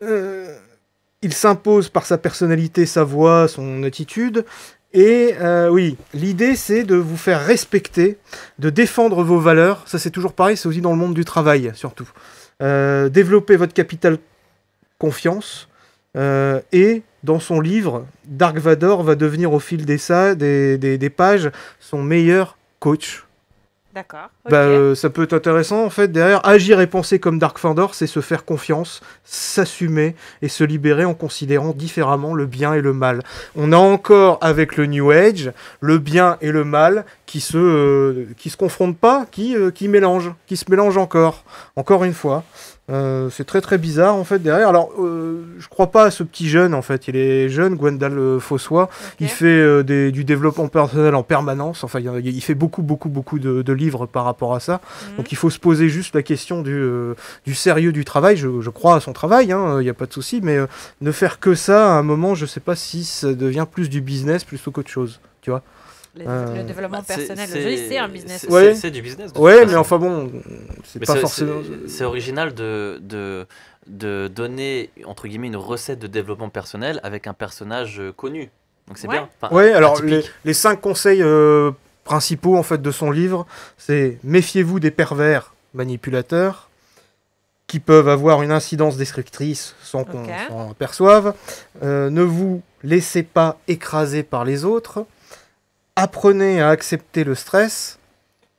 S4: il s'impose par sa personnalité, sa voix, son attitude. Et oui, l'idée c'est de vous faire respecter, de défendre vos valeurs. Ça c'est toujours pareil, c'est aussi dans le monde du travail surtout. Développer votre capital confiance et dans son livre, Dark Vador va devenir au fil des pages son meilleur coach.
S2: D'accord. Okay.
S4: Ça peut être intéressant en fait. Derrière, agir et penser comme Dark Vador, c'est se faire confiance, s'assumer et se libérer en considérant différemment le bien et le mal. On a encore avec le New Age le bien et le mal qui se confrontent pas, qui se mélangent encore une fois. C'est très très bizarre en fait derrière. Alors je crois pas à ce petit jeune en fait. Il est jeune, Gwendal Fossois. Il fait du développement personnel en permanence. Enfin, il fait beaucoup de livres par rapport à ça. Donc il faut se poser juste la question du sérieux du travail. Je crois à son travail, il n'y a pas de souci. Mais ne faire que ça, à un moment, je sais pas si ça devient plus du business plutôt qu'autre chose. Tu vois.
S2: Le développement personnel, c'est un business.
S3: C'est du business.
S4: Ouais, mais enfin bon, c'est pas forcément...
S3: C'est original de donner, entre guillemets, une recette de développement personnel avec un personnage connu. Donc c'est bien. Enfin,
S4: ouais, alors les 5 conseils principaux en fait, de son livre, c'est méfiez-vous des pervers manipulateurs qui peuvent avoir une incidence destructrice sans qu'on s'en aperçoive. Ne vous laissez pas écraser par les autres. Apprenez à accepter le stress,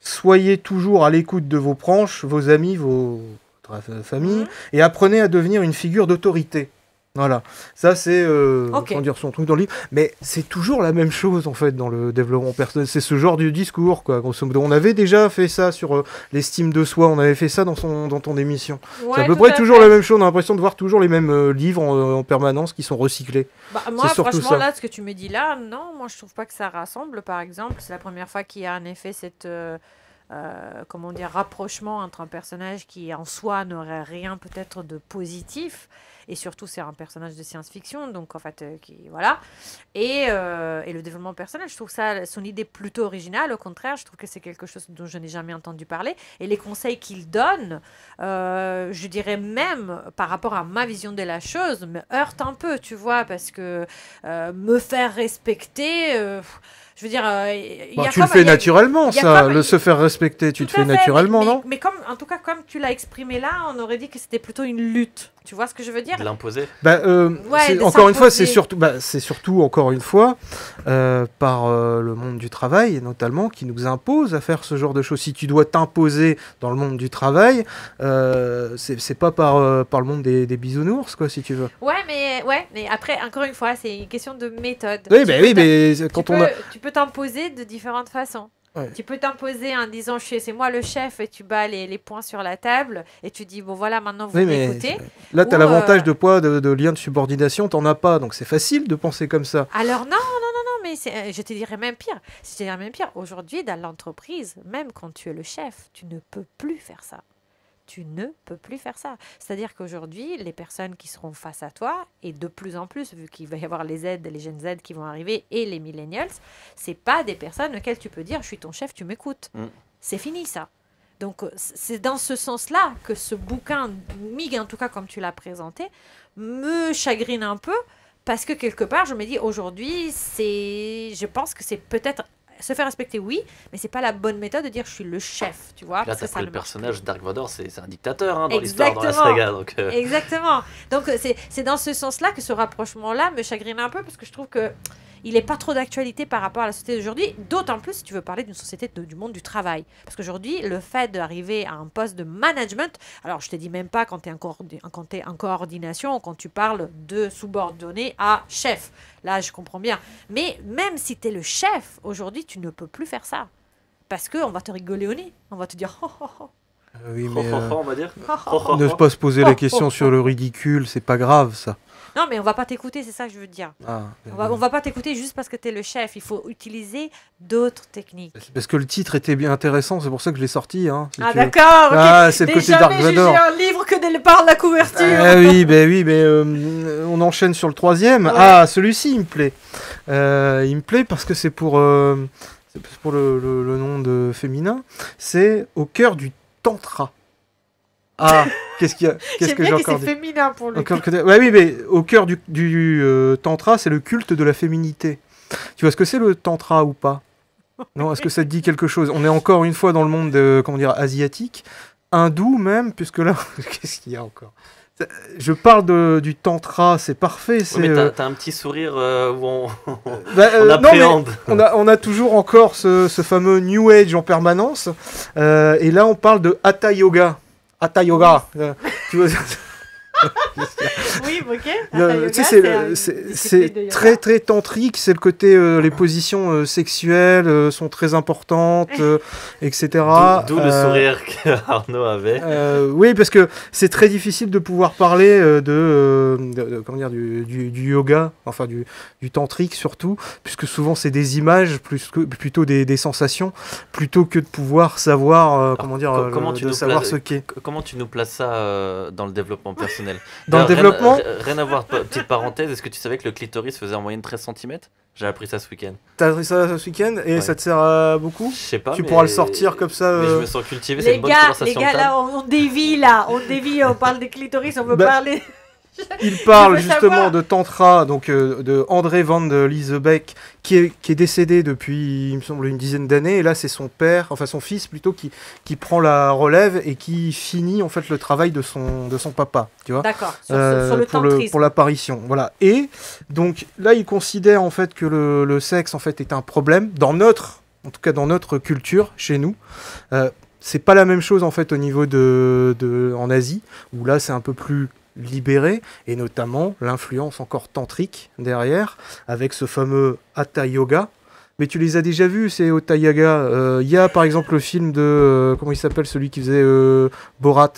S4: soyez toujours à l'écoute de vos proches, vos amis, votre famille, et apprenez à devenir une figure d'autorité. Voilà, ça c'est son truc dans le livre, mais c'est toujours la même chose en fait dans le développement personnel, c'est ce genre de discours quoi. Grosso modo, on avait déjà fait ça sur l'estime de soi, on avait fait ça dans ton émission. Ouais, c'est à peu près toujours la même chose, on a l'impression de voir toujours les mêmes livres en permanence qui sont recyclés.
S2: Moi franchement là, ce que tu me dis là, non, moi je trouve pas que ça rassemble par exemple, c'est la première fois qu'il y a en effet cette... rapprochement entre un personnage qui en soi n'aurait rien peut-être de positif, et surtout c'est un personnage de science-fiction, donc en fait voilà, et le développement personnel, je trouve ça son idée plutôt originale. Au contraire, je trouve que c'est quelque chose dont je n'ai jamais entendu parler, et les conseils qu'il donne, je dirais même par rapport à ma vision de la chose, me heurte un peu, tu vois, parce que me faire respecter, je veux dire,
S4: tu le fais naturellement, ça, se faire respecter, tu te fais naturellement, non ?
S2: Mais comme, en tout cas, comme tu l'as exprimé là, on aurait dit que c'était plutôt une lutte. Tu vois ce que je veux dire ?
S3: De l'imposer.
S4: Encore une fois, c'est surtout encore une fois par le monde du travail, notamment, qui nous impose à faire ce genre de choses. Si tu dois t'imposer dans le monde du travail, c'est pas par le monde des bisounours, quoi, si tu veux.
S2: Mais après, encore une fois, c'est une question de méthode.
S4: Oui, mais quand
S2: tu peux t'imposer de différentes façons.
S4: Ouais.
S2: Tu peux t'imposer en disant c'est moi le chef et tu bats les poings sur la table et tu dis bon voilà maintenant vous
S4: Oui, mais
S2: m'écoutez.
S4: là, tu as
S2: Ou,
S4: l'avantage de poids, de lien de subordination, t'en as pas, donc c'est facile de penser comme ça.
S2: Alors non, mais je te dirais même pire. Aujourd'hui, dans l'entreprise, même quand tu es le chef, tu ne peux plus faire ça. Tu ne peux plus faire ça. C'est-à-dire qu'aujourd'hui, les personnes qui seront face à toi, et de plus en plus, vu qu'il va y avoir les jeunes Z qui vont arriver, et les millennials, c'est pas des personnes auxquelles tu peux dire « je suis ton chef, tu m'écoutes ». C'est fini ça. Donc c'est dans ce sens-là que ce bouquin, MIG en tout cas comme tu l'as présenté, me chagrine un peu, parce que quelque part, je me dis aujourd'hui, je pense que c'est peut-être se faire respecter, oui, mais c'est pas la bonne méthode de dire je suis le chef, tu vois.
S3: Là,
S2: parce que
S3: t'as
S2: ça
S3: pris
S2: ne
S3: le
S2: marche
S3: personnage Dark Vador, c'est un dictateur hein, dans l'histoire, dans la
S2: Exactement.
S3: saga. Donc,
S2: Exactement. Donc c'est dans ce sens-là que ce rapprochement-là me chagrine un peu parce que je trouve que il n'est pas trop d'actualité par rapport à la société d'aujourd'hui, d'autant plus si tu veux parler d'une société du monde du travail. Parce qu'aujourd'hui, le fait d'arriver à un poste de management, alors je te dis même pas quand tu es en coordination, quand tu parles de subordonné à chef. Là, je comprends bien. Mais même si tu es le chef, aujourd'hui, tu ne peux plus faire ça. Parce qu'on va te rigoler au nez. On va te dire, oh, oh, oh.
S4: Oui,
S3: ho,
S4: mais
S3: ho, ho, on va dire.
S4: ne pas se poser la question sur le ridicule, c'est pas grave ça.
S2: Non, mais on va pas t'écouter, c'est ça que je veux te dire.
S4: Ah,
S2: On va pas t'écouter juste parce que tu es le chef. Il faut utiliser d'autres techniques.
S4: parce que le titre était bien intéressant, c'est pour ça que je l'ai sorti. Hein, si
S2: Ah
S4: tu veux.
S2: d'accord, ok.
S4: Ah, c'est le côté Dark
S2: jamais jugé
S4: Vador.
S2: un livre que par la couverture.
S4: Ah oui, mais on enchaîne sur le troisième.
S2: Ouais.
S4: Ah, celui-ci, il me plaît. Il me plaît parce que c'est pour le nom de féminin. C'est au cœur du tantra. Ah, qu'est-ce que
S2: J'aime
S4: j'ai
S2: bien que
S4: encore
S2: c'est
S4: dit
S2: féminin pour le coup.
S4: Ouais, oui, mais au cœur du tantra, c'est le culte de la féminité. Tu vois ce que c'est le tantra ou pas? Non, est-ce que ça te dit quelque chose? On est encore une fois dans le monde asiatique, hindou même, puisque là, qu'est-ce qu'il y a encore? Je parle du tantra, c'est parfait.
S3: Ouais, mais t'as un petit sourire où on
S4: non,
S3: appréhende.
S4: mais on a toujours encore ce fameux New Age en permanence. Et là, on parle de Hatha Yoga. Hatha Yoga. Tu vois,
S2: Oui, ok.
S4: tu sais, c'est très très tantrique, c'est le côté les positions sexuelles sont très importantes, etc.
S3: D'où le sourire qu'Arnaud avait.
S4: Oui, parce que c'est très difficile de pouvoir parler comment dire, du yoga, enfin du tantrique surtout, puisque souvent c'est des images plutôt des sensations, plutôt que de pouvoir savoir comment dire, savoir ce qu'est.
S3: Comment tu nous places ça dans le développement personnel?
S4: Dans le développement,
S3: rien à voir, petite parenthèse, est-ce que tu savais que le clitoris faisait en moyenne 13 cm? J'ai appris ça ce week-end.
S4: t'as appris ça ce week-end et
S3: Ouais.
S4: ça te sert à beaucoup?
S3: Je sais pas,
S4: Tu
S3: mais...
S4: pourras le sortir comme ça.
S3: Mais je me sens cultivé, c'est
S2: Les
S3: une bonne
S2: gars,
S3: conversation de table.
S2: là, on dévie là. On dévie, on parle des clitoris, on veut
S4: Bah,
S2: parler.
S4: Il parle
S2: Je veux
S4: justement
S2: savoir.
S4: de Tantra, donc de André van de Lisebeck, qui est décédé depuis, il me semble, une dizaine d'années. Et là, c'est son père, enfin son fils plutôt, qui prend la relève et qui finit en fait le travail de son papa, tu vois.
S2: D'accord, sur le tantrisme.
S4: pour l'apparition, voilà. Et donc là, il considère en fait que le sexe en fait est un problème en tout cas dans notre culture, chez nous. C'est pas la même chose en fait au niveau en Asie, où là c'est un peu plus libéré, et notamment l'influence encore tantrique derrière, avec ce fameux Hatha Yoga. Mais tu les as déjà vus, ces Hatha Yoga. Il y a par exemple le film de... comment il s'appelle, celui qui faisait Borat?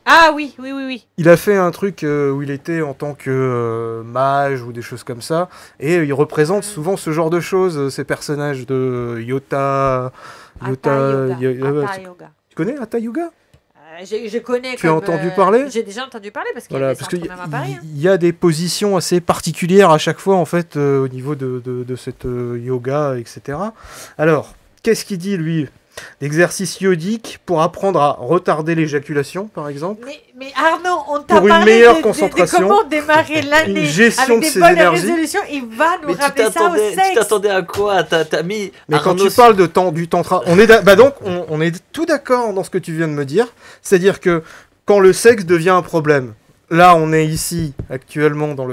S2: Ah oui.
S4: Il a fait un truc où il était en tant que mage ou des choses comme ça, et il représente souvent ce genre de choses, ces personnages de
S2: Hatha Yoga.
S4: Tu connais Hatha Yoga?
S2: Je connais.
S4: Tu as entendu parler?
S2: J'ai déjà entendu parler parce qu'il y
S4: Voilà,
S2: a
S4: parce
S2: des
S4: qu'il
S2: centres même à Paris. hein.
S4: y a des positions assez particulières à chaque fois en fait au niveau de cette yoga, etc. Alors, qu'est-ce qu'il dit lui? D'exercices yodiques pour apprendre à retarder l'éjaculation, par exemple.
S2: Mais Arnaud, on t'a
S4: Pour une
S2: parlé
S4: meilleure
S2: de
S4: concentration,
S2: comment démarrer l'année
S4: une gestion
S2: avec
S4: de
S2: des
S4: ses
S2: bonnes
S4: énergies.
S2: résolutions. Il va nous
S3: Mais tu
S2: ramener ça au
S3: tu
S2: sexe.
S3: t'attendais à quoi? T'as mis...
S4: Mais quand
S3: Arnaud
S4: tu parles du tantra, donc on est tout d'accord dans ce que tu viens de me dire. C'est-à-dire que quand le sexe devient un problème, là on est ici actuellement dans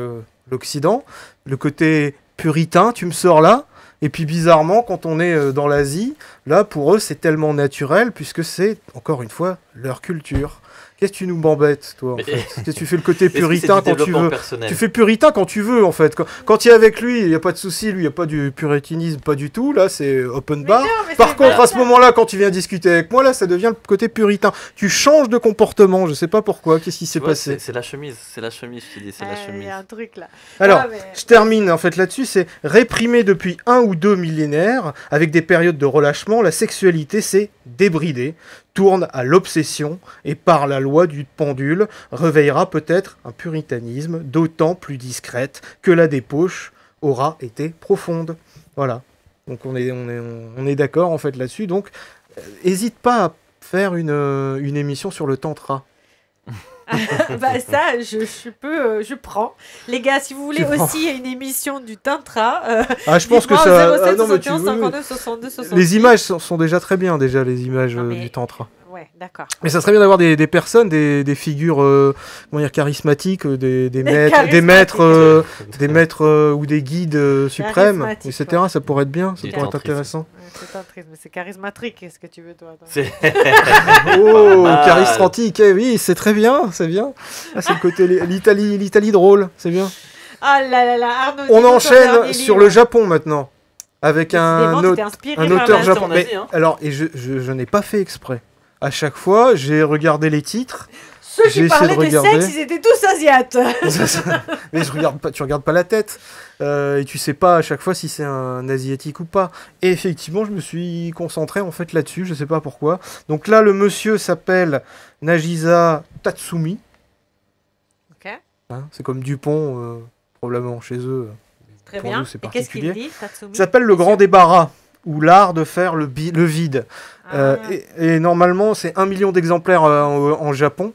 S4: l'Occident, le côté puritain, tu me sors là. Et puis bizarrement, quand on est dans l'Asie, Là, pour eux, c'est tellement naturel, puisque c'est, encore une fois, leur culture. Qu'est-ce que tu nous m'embêtes, toi, en
S3: Mais-
S4: fait? Qu'est-ce que tu fais le côté
S3: Est-ce que c'est
S4: puritain
S3: du
S4: quand tu
S3: développement
S4: veux?
S3: personnel
S4: Tu fais puritain quand tu veux, en fait. Quand tu es avec lui, il n'y a pas de souci, lui, il n'y a pas du puritanisme, pas du tout. Là, c'est open
S2: Mais
S4: bar.
S2: non, mais
S4: Par
S2: c'est
S4: contre,
S2: pas
S4: à ce
S2: ça.
S4: moment-là, quand tu viens discuter avec moi, là, ça devient le côté puritain. Tu changes de comportement, je sais pas pourquoi. Qu'est-ce qui s'est
S3: Tu vois,
S4: passé?
S3: c'est la chemise, je te dis, c'est la
S2: Il
S3: chemise.
S2: y a un truc là.
S4: Alors,
S2: Ah, mais-
S4: je termine en fait là-dessus, c'est réprimé depuis 1 ou 2 millénaires, avec des périodes de relâchement, la sexualité s'est débridée, tourne à l'obsession, et par la loi du pendule, réveillera peut-être un puritanisme d'autant plus discrète que la débauche aura été profonde. Voilà. Donc on est d'accord en fait là-dessus. Donc, hésite pas à faire une émission sur le tantra.
S2: Bah ça, je prends. Les gars, si vous voulez
S4: Tu prends.
S2: aussi une émission du tantra,
S4: Ah, je pense que
S2: dites-moi
S4: ça.
S2: au 07
S4: ah, non, mais tu
S2: 71
S4: veux-
S2: 59 62 68.
S4: Les images sont déjà très bien, déjà, les images
S2: Non, mais-
S4: du tantra.
S2: Ouais, d'accord.
S4: Mais ça serait bien d'avoir des personnes, des figures comment dire, charismatiques, des maîtres,
S2: Charismatiques.
S4: des maîtres ou des guides suprêmes,
S2: Charismatiques,
S4: etc. Ça pourrait être bien, ça
S3: Du
S4: pourrait être
S3: tantrisme.
S4: intéressant.
S2: Ouais, c'est tantrisme, mais c'est charismatique, qu'est-ce que tu veux toi toi
S3: C'est
S4: Oh,
S3: mal.
S4: charismatique, eh oui, c'est très bien, c'est bien. Ah, c'est le côté l'Italie drôle, c'est bien.
S2: Ah là là là, Arnaud.
S4: On
S2: dis-nous ton
S4: enchaîne
S2: dernier
S4: sur
S2: livre.
S4: le Japon maintenant, avec
S2: Décidément, tu t'es inspiré
S4: un
S2: par
S4: auteur
S2: la-
S3: japonais.
S4: japonais.
S3: on a dit, hein.
S4: Alors, et je n'ai pas fait exprès. À chaque fois, j'ai regardé les titres.
S2: Ceux
S4: j'ai
S2: qui
S4: essayé
S2: parlaient
S4: de
S2: de
S4: regarder.
S2: sexe, ils étaient tous asiates.
S4: Mais tu regardes pas la tête. Et tu sais pas à chaque fois si c'est un asiatique ou pas. Et effectivement, je me suis concentré en fait là-dessus, je sais pas pourquoi. Donc là, le monsieur s'appelle Nagisa Tatsumi.
S2: Ok,
S4: Hein, c'est comme Dupont, probablement chez eux.
S2: très
S4: Pour
S2: bien.
S4: nous, c'est
S2: Et qu'est-ce qu'il
S4: particulier.
S2: dit, Tatsumi?
S4: Il s'appelle Le Grand Débarras, ou l'art de faire le vide.
S2: Ah.
S4: Et normalement, c'est 1 million d'exemplaires en Japon.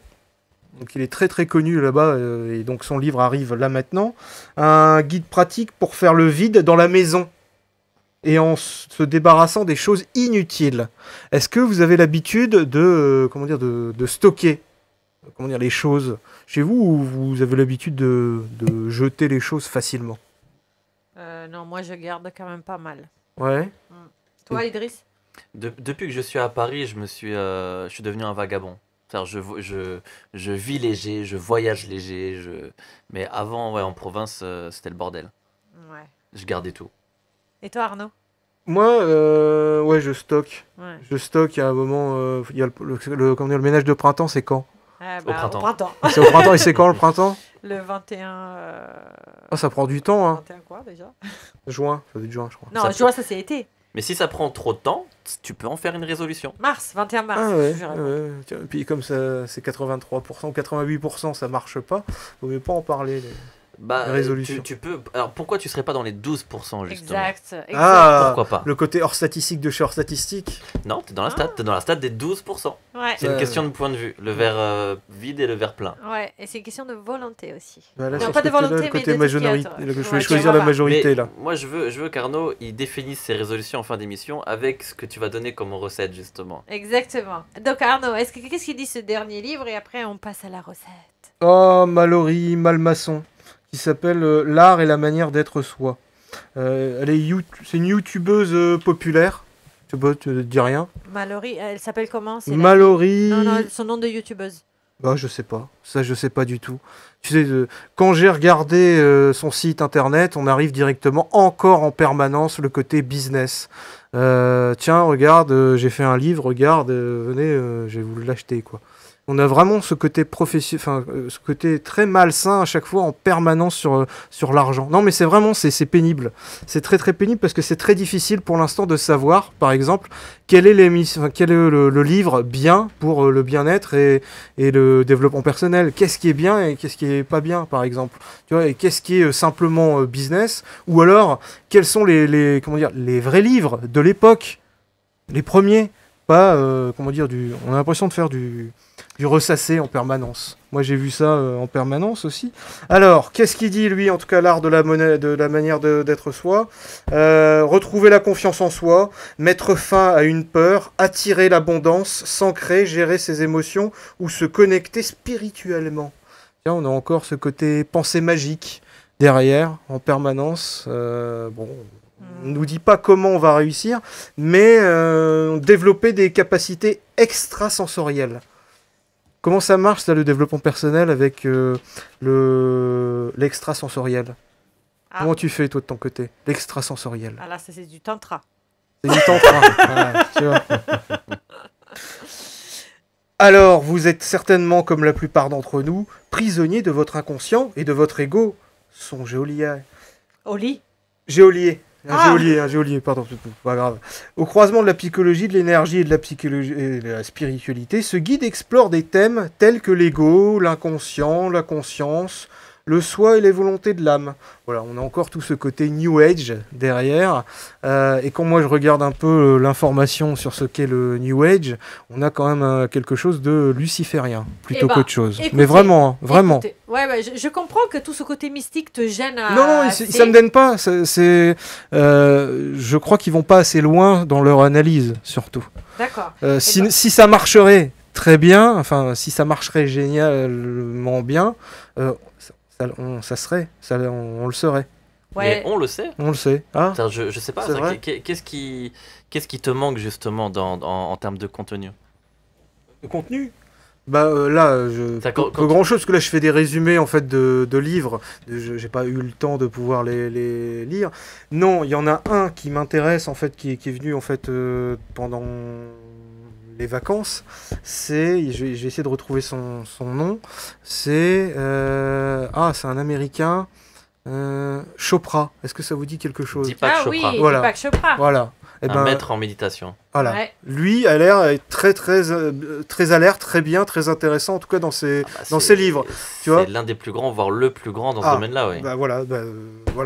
S4: Donc il est très très connu là-bas, et donc son livre arrive là maintenant. Un guide pratique pour faire le vide dans la maison, et en se débarrassant des choses inutiles. Est-ce que vous avez l'habitude comment dire, de stocker comment dire, les choses chez vous, ou vous avez l'habitude de jeter les choses facilement?
S2: Non, moi je garde quand même pas mal.
S4: Ouais.
S2: Toi, Idriss?
S3: Depuis que je suis à Paris, je suis devenu un vagabond. C'est-à-dire, je vis léger, je voyage léger, mais avant, ouais, en province, c'était le bordel.
S2: Ouais.
S3: Je gardais tout.
S2: Et toi, Arnaud?
S4: Moi, ouais, je stocke.
S2: Ouais.
S4: Je stocke à un moment. Il y a comment dire, le ménage de printemps, c'est quand?
S2: Ah,
S3: Au printemps.
S4: C'est au printemps, et c'est quand le printemps?
S2: Le 21.
S4: Ah, ça prend du temps, hein.
S2: 21 quoi déjà?
S4: Juin, ça doit être juin, je crois.
S2: Non,
S3: Ça
S2: juin, ça c'est été.
S3: Mais si ça prend trop de temps, tu peux en faire une résolution.
S2: Mars, 21 mars.
S4: Ah ouais,
S2: je dirais.
S4: ouais. Tiens, puis comme ça, c'est 83% ou 88%, ça marche pas. Vaut mieux pas en parler.
S3: Bah,
S4: Résolution.
S3: tu peux. Alors pourquoi tu serais pas dans les 12% justement?
S2: Exact.
S4: Ah,
S3: Pourquoi pas?
S4: le côté hors statistique de chez hors statistique.
S3: Non, t'es dans la stade, t'es dans la stade des 12%.
S2: Ouais.
S3: C'est une question de point de vue. Le verre vide et le verre plein.
S2: Ouais, et c'est une question de volonté aussi.
S4: Bah, là,
S2: Non,
S4: sur
S2: pas
S4: ce
S2: de
S4: côté-là,
S2: volonté,
S4: le
S2: mais
S4: côté
S2: de
S4: majorité.
S2: tout ce qu'il y a,
S4: Je
S2: toi.
S4: vais
S2: Ouais,
S4: choisir
S2: tu
S4: la
S2: vois.
S4: majorité
S3: Mais
S4: là.
S3: moi, je veux qu'Arnaud il définisse ses résolutions en fin d'émission avec ce que tu vas donner comme recette justement.
S2: Exactement. Donc Arnaud, qu'est-ce qu'il dit ce dernier livre et après on passe à la recette.
S4: Oh, Mallory Malmaçon, qui s'appelle L'art et la manière d'être soi. C'est une youtubeuse populaire. Tu sais pas, tu te dis rien.
S2: Mallory, elle s'appelle comment? C'est la-
S4: Mallory.
S2: Non, non, son nom de youtubeuse.
S4: Bah, je sais pas. Ça, je sais pas du tout. Tu sais, quand j'ai regardé son site internet, on arrive directement encore en permanence le côté business. Tiens, regarde, j'ai fait un livre, regarde, venez, je vais vous l'acheter, quoi. On a vraiment ce côté ce côté très malsain à chaque fois en permanence sur l'argent. Non, mais c'est vraiment, c'est pénible. C'est très très pénible parce que c'est très difficile pour l'instant de savoir, par exemple, quel est le livre bien pour le bien-être et le développement personnel. Qu'est-ce qui est bien et qu'est-ce qui est pas bien, par exemple. Tu vois, et qu'est-ce qui est simplement business, ou alors quels sont les vrais livres de l'époque, les premiers. Pas, on a l'impression de faire du ressassé en permanence. Moi, j'ai vu ça en permanence aussi. Alors, qu'est-ce qu'il dit, lui, en tout cas, l'art de la manière d'être soi? Retrouver la confiance en soi, mettre fin à une peur, attirer l'abondance, s'ancrer, gérer ses émotions ou se connecter spirituellement. Tiens, on a encore ce côté pensée magique derrière, en permanence. Bon, On ne nous dit pas comment on va réussir, mais développer des capacités extrasensorielles. Comment ça marche, ça, le développement personnel avec l'extrasensoriel?
S2: Ah.
S4: Comment tu fais, toi, de ton côté? L'extrasensoriel.
S2: Ah là, ça c'est du tantra.
S4: C'est du tantra. Voilà, tu vois. Alors, vous êtes certainement, comme la plupart d'entre nous, prisonnier de votre inconscient et de votre ego. Songez au lit.
S2: Au lit.
S4: Géolier.
S2: Ah.
S4: Un géolier, pardon, c'est pas grave. Au croisement de la psychologie, de l'énergie et de la psychologie et de la spiritualité, ce guide explore des thèmes tels que l'ego, l'inconscient, la conscience, le soi et les volontés de l'âme. Voilà, on a encore tout ce côté New Age derrière. Et quand moi je regarde un peu l'information sur ce qu'est le New Age, on a quand même quelque chose de luciférien, plutôt
S2: Eh ben,
S4: qu'autre chose.
S2: écoutez,
S4: Mais vraiment, hein, vraiment.
S2: Écoutez, ouais, bah, je comprends que tout ce côté mystique te gêne.
S4: Non, ça me gêne pas. Je crois qu'ils vont pas assez loin dans leur analyse, surtout.
S2: D'accord.
S4: Si ça marcherait très bien, enfin, si ça marcherait génialement bien, on le saurait.
S3: Mais on le sait.
S4: On le sait. Ah,
S3: Je sais pas.
S4: C'est vrai.
S3: Qu'est-ce qui te manque justement en termes de contenu?
S4: le contenu. Là,
S3: Ça,
S4: pas grand chose, parce que là je fais des résumés en fait de livres. J'ai pas eu le temps de pouvoir les lire. Non, il y en a un qui m'intéresse en fait, qui est venu en fait pendant les vacances. Je vais essayer de retrouver son nom. C'est un Américain. Chopra. Est-ce que ça vous dit quelque chose?
S3: Deepak
S2: Ah
S3: Chopra.
S2: oui,
S4: Voilà.
S2: Deepak Chopra.
S4: Voilà.
S3: Un maître en méditation.
S4: Voilà.
S2: Ouais.
S4: Lui a l'air très alerte, très bien, très intéressant, en tout cas dans ses livres. Tu vois,
S3: c'est l'un des plus grands, voire le plus grand dans ce domaine-là, oui.
S4: Voilà,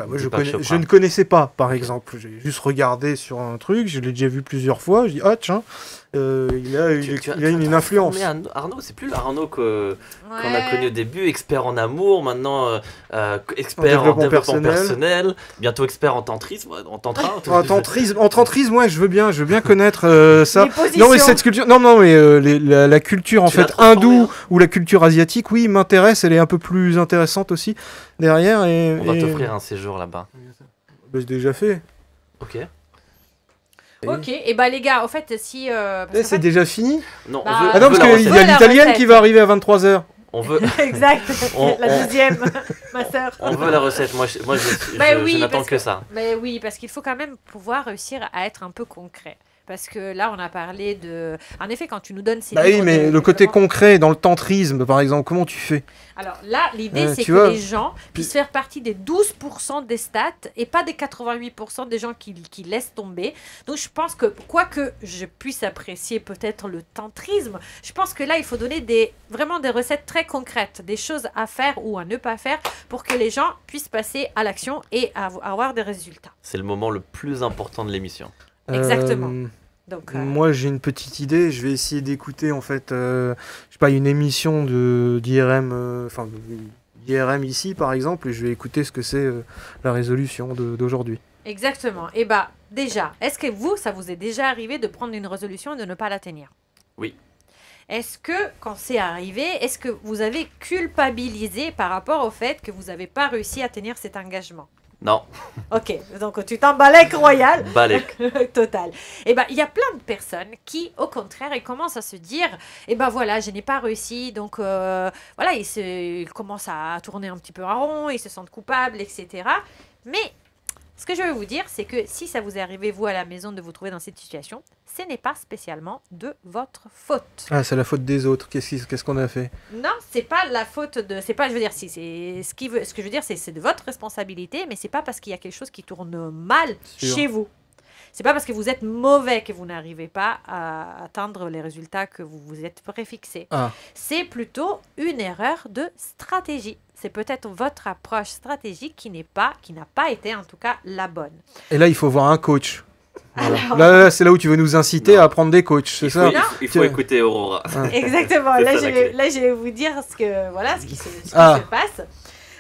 S4: moi
S3: Deepak Chopra.
S4: je ne connaissais pas, par exemple. J'ai juste regardé sur un truc, je l'ai déjà vu plusieurs fois. Je dis, ah tiens, il a une influence.
S3: Mais Arnaud, c'est plus l'Arnaud qu'on a connu au début, expert en amour, maintenant expert en développement personnel, bientôt expert en tantrisme, en tantra.
S4: En tantrisme, ouais, je veux bien connaître ça.
S2: Les positions.
S4: Non, mais cette culture, la culture en
S3: Tu l'as
S4: fait
S3: transformée,
S4: hindoue
S3: hein.
S4: ou la culture asiatique, oui, m'intéresse. Elle est un peu plus intéressante aussi derrière.
S3: On va t'offrir un séjour là-bas.
S4: C'est déjà fait.
S3: Ok.
S2: Ok, et bah les gars, en fait, si. parce qu'en
S4: C'est
S2: fait-
S4: déjà fini.
S3: Non,
S2: Bah,
S3: on veut,
S4: Ah non,
S3: on veut
S4: parce
S3: la
S4: qu'il y
S3: recette.
S4: a
S2: la
S4: l'italienne
S2: recette.
S4: qui va arriver à 23h.
S3: On veut,
S2: Exact,
S3: On-
S2: la deuxième, ma sœur.
S3: on veut la recette. Moi, je
S2: Oui,
S3: n'attends
S2: parce
S3: que ça.
S2: Mais oui, parce qu'il faut quand même pouvoir réussir à être un peu concret. Parce que là, on a parlé de. En effet, quand tu nous donnes ces
S4: Bah oui,
S2: livres
S4: mais
S2: de
S4: le côté
S2: développement-
S4: concret dans le tantrisme, par exemple, comment tu fais?
S2: Alors là, l'idée, c'est
S4: tu
S2: que
S4: vois,
S2: les gens puissent faire partie des 12% des stats et pas des 88% des gens qui laissent tomber. Donc je pense que, quoi que je puisse apprécier peut-être le tantrisme, je pense que là, il faut donner vraiment des recettes très concrètes, des choses à faire ou à ne pas faire pour que les gens puissent passer à l'action et avoir des résultats.
S3: C'est le moment le plus important de l'émission.
S2: Exactement. Donc,
S4: Moi, j'ai une petite idée. Je vais essayer d'écouter en fait, je sais pas, une émission d'IRM, d'IRM ici, par exemple, et je vais écouter ce que c'est la résolution d'aujourd'hui.
S2: exactement. Et bah déjà, est-ce que ça vous est déjà arrivé de prendre une résolution et de ne pas la tenir?
S3: Oui.
S2: Est-ce que, quand c'est arrivé, est-ce que vous avez culpabilisé par rapport au fait que vous n'avez pas réussi à tenir cet engagement?
S3: Non,
S2: Ok, donc tu t'embalèques royal.
S3: balèque.
S2: Total. Et ben il y a plein de personnes qui, au contraire, ils commencent à se dire, voilà, je n'ai pas réussi, donc voilà, ils commencent à tourner un petit peu en rond, ils se sentent coupables, etc. Mais ce que je veux vous dire, c'est que si ça vous est arrivé, vous, à la maison, de vous trouver dans cette situation, ce n'est pas spécialement de votre faute.
S4: Ah, c'est la faute des autres. Qu'est-ce qu'on a fait?
S2: Non, c'est pas la faute de. C'est pas, je veux dire, si c'est ce que je veux dire, c'est de votre responsabilité, mais c'est pas parce qu'il y a quelque chose qui tourne mal
S4: Sûr.
S2: chez vous. C'est pas parce que vous êtes mauvais que vous n'arrivez pas à atteindre les résultats que vous vous êtes préfixés.
S4: Ah.
S2: C'est plutôt une erreur de stratégie. C'est peut-être votre approche stratégique qui n'a pas été en tout cas la bonne.
S4: Et là, il faut voir un coach. Voilà.
S2: Alors-
S4: Là, c'est là où tu veux nous inciter
S3: Non.
S4: à prendre des coachs, c'est ça?
S3: Il faut écouter Aurora.
S2: Exactement.
S3: C'est
S2: Là,
S3: ça,
S2: je
S3: la
S2: vais,
S3: clé.
S2: là, je vais vous dire ce qui se
S4: Ah.
S2: passe.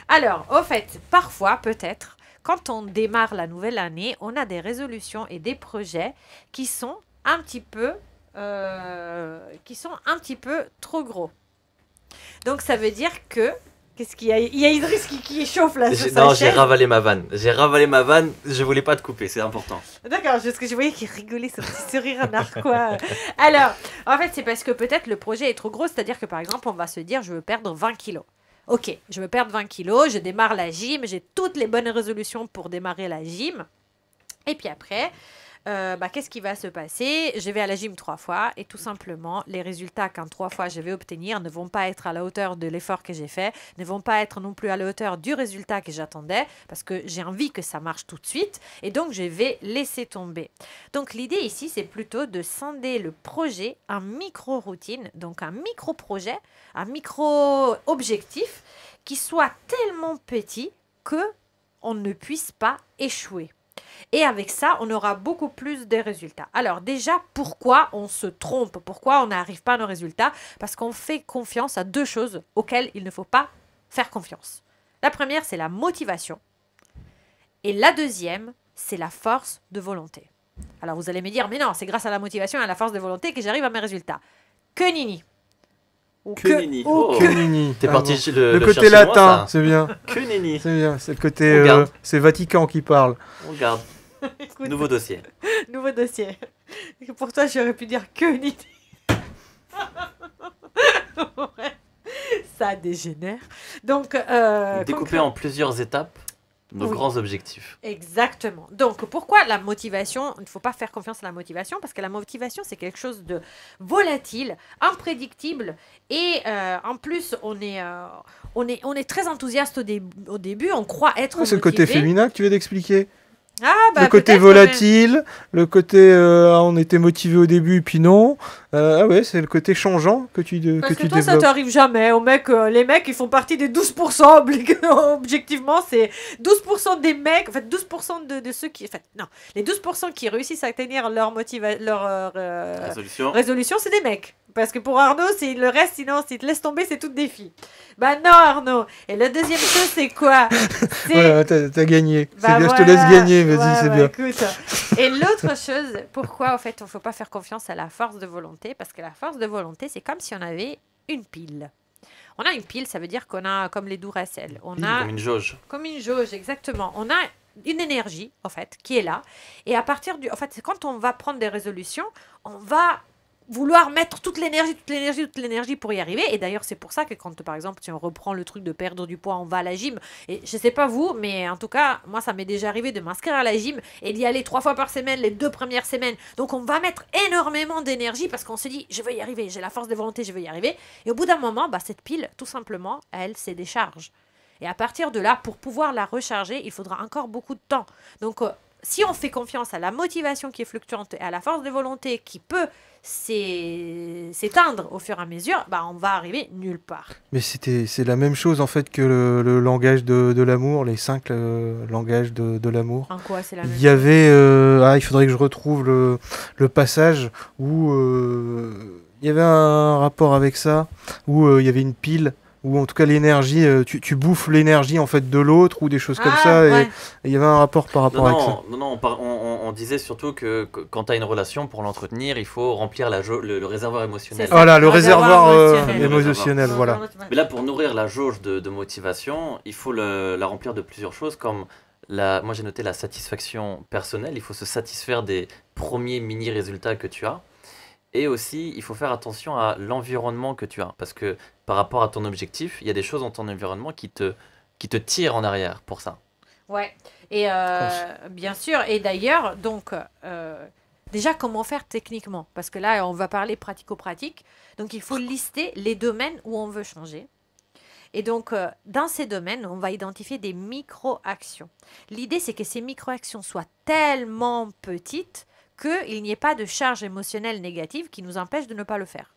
S2: Alors, au fait, parfois, peut-être, quand on démarre la nouvelle année, on a des résolutions et des projets qui sont un petit peu trop gros. Donc, ça veut dire que Qu'est-ce qu'il y a? Il y a Idriss qui échauffe là sur sa
S3: Non, j'ai
S2: chaise.
S3: ravalé ma vanne. J'ai ravalé ma vanne. Je voulais pas te couper, c'est important.
S2: D'accord, parce que je voyais qu'il rigolait, son petit sourire narquois. Alors, en fait, c'est parce que peut-être le projet est trop gros, c'est-à-dire que par exemple, on va se dire, je veux perdre 20 kilos. Ok, je veux perdre 20 kilos, je démarre la gym, j'ai toutes les bonnes résolutions pour démarrer la gym. Et puis après, qu'est-ce qui va se passer? Je vais à la gym 3 fois et tout simplement, les résultats qu'en 3 fois je vais obtenir ne vont pas être à la hauteur de l'effort que j'ai fait, ne vont pas être non plus à la hauteur du résultat que j'attendais parce que j'ai envie que ça marche tout de suite et donc je vais laisser tomber. Donc l'idée ici, c'est plutôt de scinder le projet en micro-routine, donc un micro-projet, un micro-objectif qui soit tellement petit que on ne puisse pas échouer. Et avec ça, on aura beaucoup plus de résultats. Alors déjà, pourquoi on se trompe? Pourquoi on n'arrive pas à nos résultats? Parce qu'on fait confiance à 2 choses auxquelles il ne faut pas faire confiance. La première, c'est la motivation. Et la deuxième, c'est la force de volonté. Alors vous allez me dire, mais non, c'est grâce à la motivation et à la force de volonté que j'arrive à mes résultats. Que nini. Ou
S3: Que nenni. Oh.
S4: Que nenni.
S3: T'es
S4: Ah
S3: parti
S4: bon.
S3: chez
S4: Le
S3: le
S4: côté
S3: chercher loin,
S4: latin,
S3: ça.
S4: c'est bien.
S3: Que nenni.
S4: C'est bien, c'est le côté.
S3: On garde.
S4: C'est Vatican qui parle.
S3: On garde.
S2: Écoute,
S3: Nouveau dossier.
S2: nouveau dossier. Pour toi, j'aurais pu dire que nini. Ouais. Ça dégénère. Donc,
S3: Découper en plusieurs étapes nos
S2: Oui.
S3: grands objectifs.
S2: Exactement. Donc, pourquoi la motivation? Il ne faut pas faire confiance à la motivation parce que la motivation, c'est quelque chose de volatile, imprédictible et en plus, on est très enthousiaste au début, on croit être
S4: Ah, c'est le côté
S2: motivé.
S4: féminin que tu viens d'expliquer.
S2: Ah, bah,
S4: Le côté
S2: peut-être,
S4: volatile, le côté on était motivé au début puis non. Ah ouais, c'est le côté changeant que tu
S2: Parce
S4: que
S2: que
S4: tu
S2: toi, ça
S4: développes.
S2: t'arrive jamais. Les mecs, ils font partie des 12%. Objectivement, c'est 12% des mecs, en fait, 12% de ceux qui. En fait, non, les 12% qui réussissent à atteindre leur
S3: Résolution.
S2: résolution, c'est des mecs. Parce que pour Arnaud, c'est le reste, sinon, s'il te laisse tomber, c'est toutes des filles. Bah non, Arnaud. Et la deuxième chose, c'est quoi? C'est.
S4: Voilà, t'as gagné.
S2: Bah
S4: C'est bien, je te
S2: voilà.
S4: laisse gagner, vas-y,
S2: Ouais,
S4: c'est
S2: bah
S4: bien.
S2: écoute. Et l'autre chose, pourquoi en fait on ne faut pas faire confiance à la force de volonté? Parce que la force de volonté, c'est comme si on avait une pile. On a une pile, ça veut dire qu'on a comme les Duracell. On a
S3: Comme une jauge.
S2: comme une jauge, exactement. On a une énergie, en fait, qui est là. Et à partir du... En fait, c'est quand on va prendre des résolutions, on va vouloir mettre toute l'énergie pour y arriver. Et d'ailleurs, c'est pour ça que quand, par exemple, si on reprend le truc de perdre du poids, on va à la gym. Et je sais pas vous, mais en tout cas, moi, ça m'est déjà arrivé de m'inscrire à la gym et d'y aller 3 fois par semaine, les 2 premières semaines. Donc, on va mettre énormément d'énergie parce qu'on se dit, je veux y arriver, j'ai la force de volonté, je veux y arriver. Et au bout d'un moment, bah, cette pile, tout simplement, elle se décharge. Et à partir de là, pour pouvoir la recharger, il faudra encore beaucoup de temps. Donc, si on fait confiance à la motivation qui est fluctuante et à la force de volonté qui peut s'éteindre au fur et à mesure, bah, on va arriver nulle part.
S4: Mais c'est la même chose en fait que le langage de l'amour, les 5 langages de l'amour.
S2: En quoi c'est la même
S4: Il y avait, il faudrait que je retrouve le passage où il y avait un rapport avec ça, où il y avait une pile, où en tout cas l'énergie, tu bouffes l'énergie en fait de l'autre ou des choses comme ça,
S2: ouais.
S4: et il y avait un rapport par rapport avec ça.
S3: Non, on disait surtout que quand tu as une relation, pour l'entretenir, il faut remplir le réservoir émotionnel.
S2: C'est ça.
S4: Voilà, le
S2: Réservoir
S4: réservoir
S2: émotionnel.
S4: émotionnel, voilà.
S3: Mais là, pour nourrir la jauge de motivation, il faut la remplir de plusieurs choses, comme moi j'ai noté la satisfaction personnelle. Il faut se satisfaire des premiers mini-résultats que tu as. Et aussi, il faut faire attention à l'environnement que tu as. Parce que par rapport à ton objectif, il y a des choses dans ton environnement qui te tirent en arrière pour ça.
S2: Ouais, et bien sûr, et d'ailleurs, donc, déjà, comment faire techniquement? Parce que là, on va parler pratico-pratique. Donc, il faut lister les domaines où on veut changer. Et donc, dans ces domaines, on va identifier des micro-actions. L'idée, c'est que ces micro-actions soient tellement petites qu'il n'y ait pas de charge émotionnelle négative qui nous empêche de ne pas le faire.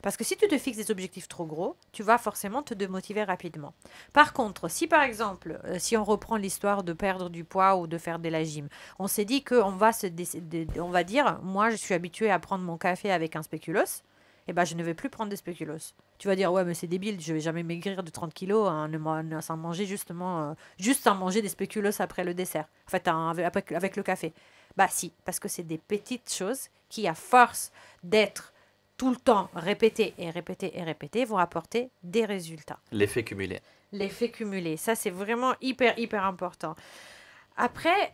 S2: Parce que si tu te fixes des objectifs trop gros, tu vas forcément te démotiver rapidement. Par contre, si par exemple, si on reprend l'histoire de perdre du poids ou de faire de la gym, on s'est dit qu'on va on va dire, moi je suis habitué à prendre mon café avec un spéculoos, et ben je ne vais plus prendre des spéculoos. Tu vas dire, ouais mais c'est débile, je vais jamais maigrir de 30 kilos sans manger justement, juste sans manger des spéculoos après le dessert, en fait avec le café. Bah si, parce que c'est des petites choses qui, à force d'être tout le temps répétées et répétées et répétées, vont apporter des résultats.
S3: L'effet cumulé.
S2: L'effet cumulé. Ça, c'est vraiment hyper, hyper important. Après,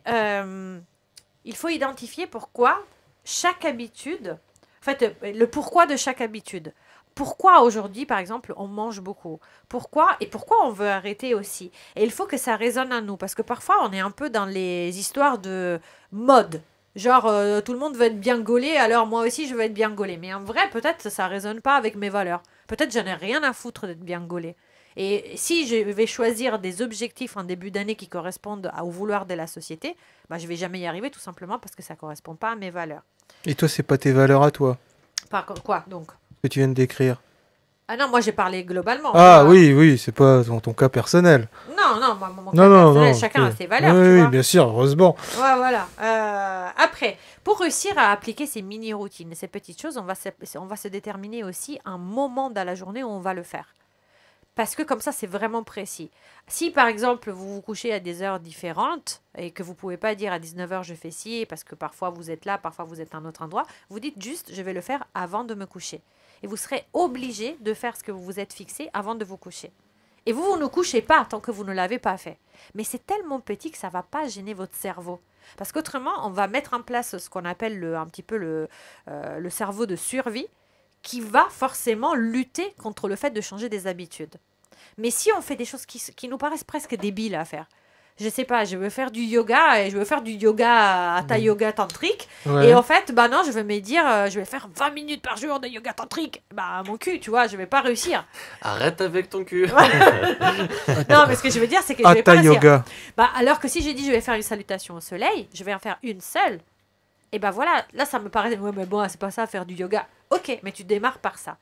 S2: il faut identifier pourquoi chaque habitude, en fait, le pourquoi de chaque habitude. Pourquoi aujourd'hui, par exemple, on mange beaucoup? Pourquoi on veut arrêter aussi? Et il faut que ça résonne à nous, parce que parfois, on est un peu dans les histoires de mode. Genre, tout le monde veut être bien gaulé, alors moi aussi, je veux être bien gaulé. Mais en vrai, peut-être ça résonne pas avec mes valeurs. Peut-être j'en ai rien à foutre d'être bien gaulé. Et si je vais choisir des objectifs en début d'année qui correspondent au vouloir de la société, bah, je vais jamais y arriver, tout simplement parce que ça correspond pas à mes valeurs.
S4: Et toi, c'est pas tes valeurs à toi
S2: Par contre, quoi, donc?
S4: que tu viens de décrire?
S2: Ah non, moi j'ai parlé globalement.
S4: Ah
S2: Moi,
S4: oui, c'est pas dans ton cas personnel.
S2: Non, moi, mon cas
S4: Non,
S2: personnel,
S4: non.
S2: chacun a
S4: ok.
S2: ses valeurs,
S4: Oui,
S2: tu
S4: oui,
S2: vois.
S4: bien sûr, heureusement.
S2: Ouais, voilà. Après, pour réussir à appliquer ces mini-routines, ces petites choses, on va se déterminer aussi un moment dans la journée où on va le faire. Parce que comme ça, c'est vraiment précis. Si, par exemple, vous vous couchez à des heures différentes et que vous ne pouvez pas dire à 19h, je fais ci, parce que parfois vous êtes là, parfois vous êtes à un autre endroit, vous dites juste, je vais le faire avant de me coucher. Et vous serez obligé de faire ce que vous vous êtes fixé avant de vous coucher. Et vous ne couchez pas tant que vous ne l'avez pas fait. Mais c'est tellement petit que ça ne va pas gêner votre cerveau. Parce qu'autrement, on va mettre en place ce qu'on appelle un petit peu le cerveau de survie, qui va forcément lutter contre le fait de changer des habitudes. Mais si on fait des choses qui nous paraissent presque débiles à faire, je sais pas, je veux faire du yoga et je veux faire du yoga hatha yoga tantrique.
S4: Ouais.
S2: Et en fait, bah non, je vais me dire, je vais faire 20 minutes par jour de yoga tantrique. Bah, mon cul, tu vois, je vais pas réussir.
S3: Arrête avec ton cul.
S2: Non, mais ce que je veux dire, c'est que je vais pas
S4: Hatha
S2: réussir.
S4: yoga.
S2: Bah, alors que si je dis, je vais faire une salutation au soleil, je vais en faire une seule. Et bah voilà, là, ça me paraît, ouais, mais bon, c'est pas ça, faire du yoga. Ok, mais tu démarres par ça.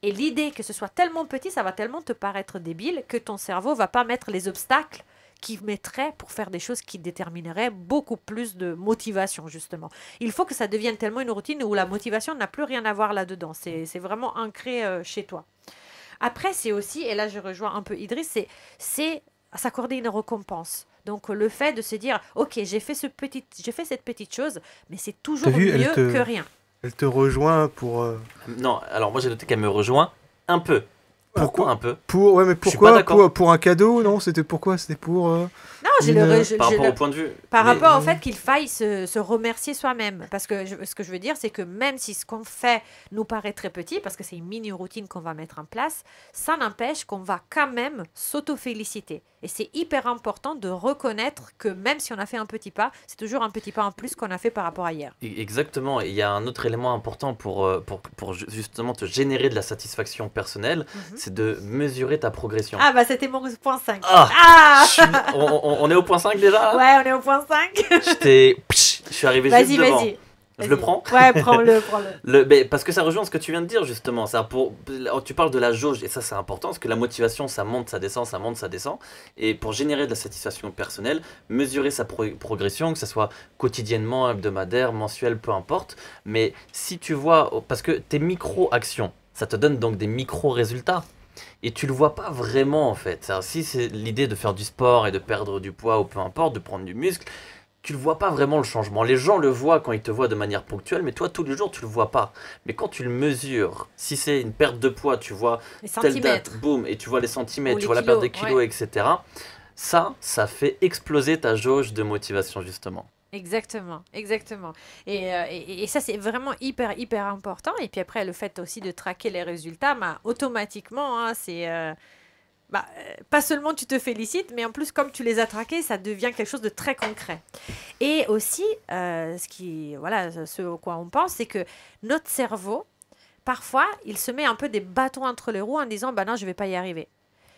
S2: Et l'idée que ce soit tellement petit, ça va tellement te paraître débile que ton cerveau va pas mettre les obstacles qu'il mettrait pour faire des choses qui détermineraient beaucoup plus de motivation, justement. Il faut que ça devienne tellement une routine où la motivation n'a plus rien à voir là-dedans. C'est vraiment ancré chez toi. Après, c'est aussi, et là je rejoins un peu Idriss, c'est s'accorder une récompense. Donc le fait de se dire, ok, j'ai fait cette petite chose, mais c'est toujours
S4: T'as vu,
S2: mieux que rien.
S4: Elle te rejoint pour...
S3: Non, alors moi j'ai noté qu'elle me rejoint un peu. Pourquoi un peu?
S4: Ouais, mais
S3: Je suis pas
S4: pourquoi
S3: d'accord.
S4: pour un cadeau, non? C'était pourquoi? C'était pour...
S2: Non,
S3: Par rapport au point de vue.
S2: Par
S3: mais-
S2: rapport au fait qu'il faille se remercier soi-même. Parce que ce que je veux dire, c'est que même si ce qu'on fait nous paraît très petit, parce que c'est une mini-routine qu'on va mettre en place, ça n'empêche qu'on va quand même s'auto-féliciter. Et c'est hyper important de reconnaître que même si on a fait un petit pas, c'est toujours un petit pas en plus qu'on a fait par rapport à hier.
S3: Exactement, et il y a un autre élément important pour justement te générer de la satisfaction personnelle, c'est de mesurer ta progression.
S2: Ah bah c'était mon point 5.
S3: Ah,
S2: Ah
S3: on est au point 5 déjà là.
S2: Ouais, on est au point 5.
S3: Je suis arrivé
S2: Vas-y,
S3: juste devant.
S2: vas-y.
S3: Je le prends?
S2: Ouais, prends-le.
S3: Parce que ça rejoint ce que tu viens de dire justement. Tu parles de la jauge et ça c'est important parce que la motivation ça monte, ça descend, ça monte, ça descend. Et pour générer de la satisfaction personnelle, mesurer sa progression, que ce soit quotidiennement, hebdomadaire, mensuel, peu importe. Mais si tu vois, parce que tes micro-actions, ça te donne donc des micro-résultats. Et tu le vois pas vraiment en fait. C'est-à-dire, si c'est l'idée de faire du sport et de perdre du poids ou peu importe, de prendre du muscle, tu le vois pas vraiment le changement. Les gens le voient quand ils te voient de manière ponctuelle, mais toi tous les jours tu le vois pas. Mais quand tu le mesures, si c'est une perte de poids, tu vois
S2: Les
S3: telle date,
S2: centimètres.
S3: boum, et tu vois les centimètres,
S2: Ou
S3: tu
S2: les
S3: vois la perte de
S2: kilos,
S3: kilos, etc. Ça fait exploser ta jauge de motivation justement.
S2: Exactement. Et ça, c'est vraiment hyper important. Et puis après, le fait aussi de traquer les résultats, bah, automatiquement, hein, pas seulement tu te félicites, mais en plus, comme tu les as traqués, ça devient quelque chose de très concret. Et aussi, ce au quoi on pense, c'est que notre cerveau, parfois, il se met un peu des bâtons entre les roues en disant, bah non, je vais pas y arriver.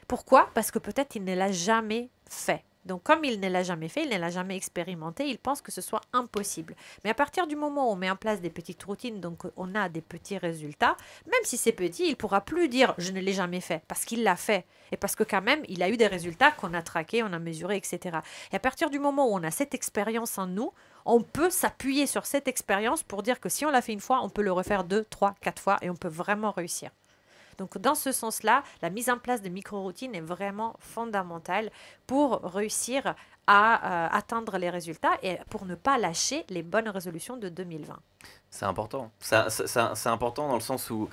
S2: Pourquoi? Parce que peut-être il ne l'a jamais fait. Donc, comme il ne l'a jamais fait, il ne l'a jamais expérimenté, il pense que ce soit impossible. Mais à partir du moment où on met en place des petites routines, donc on a des petits résultats, même si c'est petit, il ne pourra plus dire « je ne l'ai jamais fait » parce qu'il l'a fait. Et parce que quand même, il a eu des résultats qu'on a traqués, on a mesurés, etc. Et à partir du moment où on a cette expérience en nous, on peut s'appuyer sur cette expérience pour dire que si on l'a fait une fois, on peut le refaire 2, 3, 4 fois et on peut vraiment réussir. Donc, dans ce sens-là, la mise en place de micro-routines est vraiment fondamentale pour réussir à atteindre les résultats et pour ne pas lâcher les bonnes résolutions de 2020.
S3: C'est important. C'est important dans le sens où,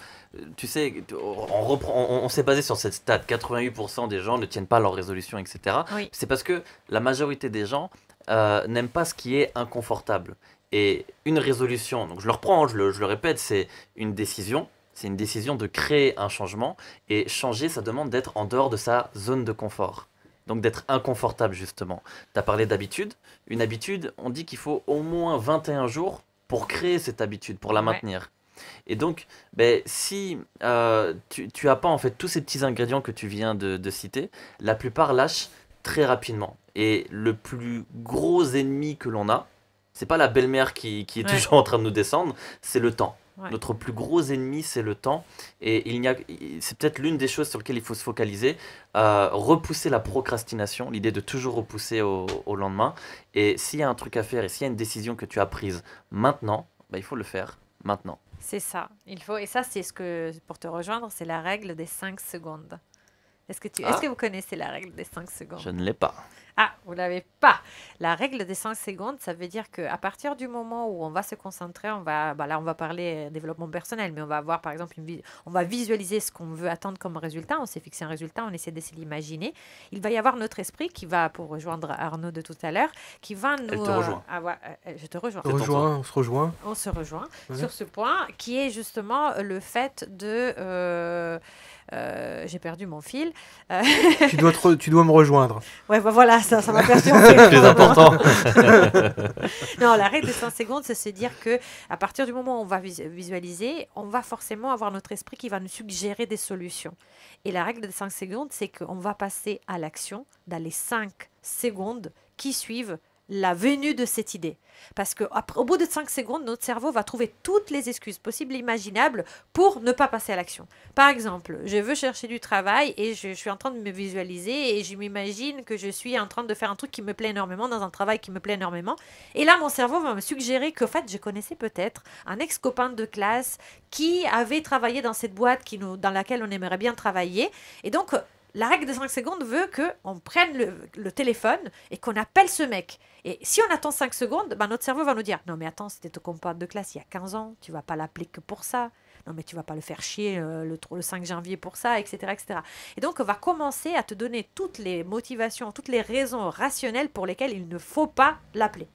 S3: tu sais, on s'est basé sur cette stat. 88% des gens ne tiennent pas leurs résolutions, etc.
S2: Oui.
S3: C'est parce que la majorité des gens n'aiment pas ce qui est inconfortable. Et une résolution, donc je le reprends, je le répète, c'est une décision. C'est une décision de créer un changement. Et changer, ça demande d'être en dehors de sa zone de confort. Donc d'être inconfortable, justement. Tu as parlé d'habitude. Une habitude, on dit qu'il faut au moins 21 jours pour créer cette habitude, pour la maintenir. Et donc, si tu n'as pas en fait tous ces petits ingrédients que tu viens de citer, la plupart lâchent très rapidement. Et le plus gros ennemi que l'on a, c'est pas la belle-mère qui est toujours en train de nous descendre, c'est le temps. Ouais. Notre plus gros ennemi, c'est le temps. Et c'est peut-être l'une des choses sur lesquelles il faut se focaliser. Repousser la procrastination, l'idée de toujours repousser au lendemain. Et s'il y a un truc à faire et s'il y a une décision que tu as prise maintenant, il faut le faire maintenant.
S2: C'est ça. Il faut, et ça, c'est pour te rejoindre, c'est la règle des 5 secondes. Est-ce que vous connaissez la règle des 5 secondes?
S3: Je ne l'ai pas.
S2: Ah, vous ne l'avez pas. La règle des 5 secondes, ça veut dire qu'à partir du moment où on va se concentrer, là, on va parler développement personnel, mais on va avoir, par exemple, on va visualiser ce qu'on veut attendre comme résultat. On s'est fixé un résultat, on essaie de se l'imaginer. Il va y avoir notre esprit qui va, pour rejoindre Arnaud de tout à l'heure, qui va nous...
S3: Elle te rejoint.
S2: Je te rejoins.
S4: On se rejoint.
S2: On se rejoint sur ce point, qui est justement le fait de... j'ai perdu mon fil.
S4: Tu dois me rejoindre.
S2: Ouais, voilà, ça m'a perdu.
S3: C'est plus important.
S2: Non, la règle des 5 secondes, c'est se dire que à partir du moment où on va visualiser, on va forcément avoir notre esprit qui va nous suggérer des solutions. Et la règle des 5 secondes, c'est qu'on va passer à l'action dans les 5 secondes qui suivent la venue de cette idée. Parce qu'au bout de 5 secondes, notre cerveau va trouver toutes les excuses possibles et imaginables pour ne pas passer à l'action. Par exemple, je veux chercher du travail et je suis en train de me visualiser et je m'imagine que je suis en train de faire un truc qui me plaît énormément, dans un travail qui me plaît énormément. Et là, mon cerveau va me suggérer qu'en fait, je connaissais peut-être un ex-copain de classe qui avait travaillé dans cette boîte dans laquelle on aimerait bien travailler. Et donc, la règle des 5 secondes veut qu'on prenne le téléphone et qu'on appelle ce mec. Et si on attend 5 secondes, notre cerveau va nous dire « Non mais attends, c'était ton copain de classe il y a 15 ans, tu vas pas l'appeler que pour ça. Non mais tu vas pas le faire chier le 5 janvier pour ça, etc. etc. » Et donc on va commencer à te donner toutes les motivations, toutes les raisons rationnelles pour lesquelles il ne faut pas l'appeler.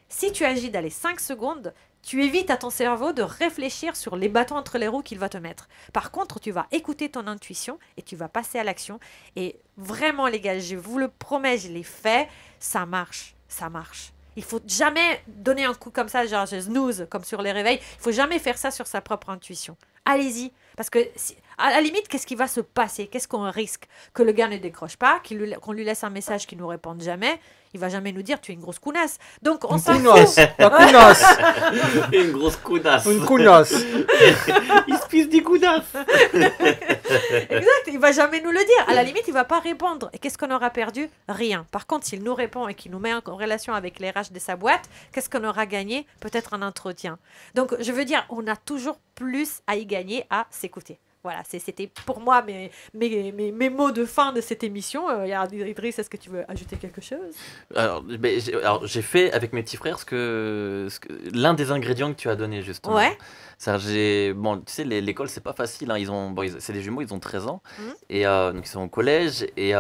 S2: Si tu agis dans les 5 secondes, tu évites à ton cerveau de réfléchir sur les bâtons entre les roues qu'il va te mettre. Par contre, tu vas écouter ton intuition et tu vas passer à l'action. Et vraiment, les gars, je vous le promets, je l'ai fait, ça marche, ça marche. Il faut jamais donner un coup comme ça, genre je snooze, comme sur les réveils. Il faut jamais faire ça sur sa propre intuition. Allez-y, parce que à la limite, qu'est-ce qui va se passer? Qu'est-ce qu'on risque? Que le gars ne décroche pas, qu'on lui laisse un message qui ne nous réponde jamais. Il va jamais nous dire tu es une grosse counasse. Donc on s'en fout.
S3: Une grosse counasse.
S4: Une counasse.
S3: Il se pisse des counasses.
S2: Exact, il va jamais nous le dire. À la limite, il va pas répondre. Et qu'est-ce qu'on aura perdu? Rien. Par contre, s'il nous répond et qu'il nous met en relation avec les RH de sa boîte, qu'est-ce qu'on aura gagné? Peut-être un entretien. Donc, je veux dire, on a toujours plus à y gagner à s'écouter. Voilà, c'était pour moi mes mots de fin de cette émission. Idriss, est-ce que tu veux ajouter quelque chose?
S3: Alors, j'ai fait avec mes petits frères l'un des ingrédients que tu as donné, justement.
S2: Ouais.
S3: Bon, tu sais, l'école, c'est pas facile. Hein. C'est des jumeaux, ils ont 13 ans. Et donc, ils sont au collège. Et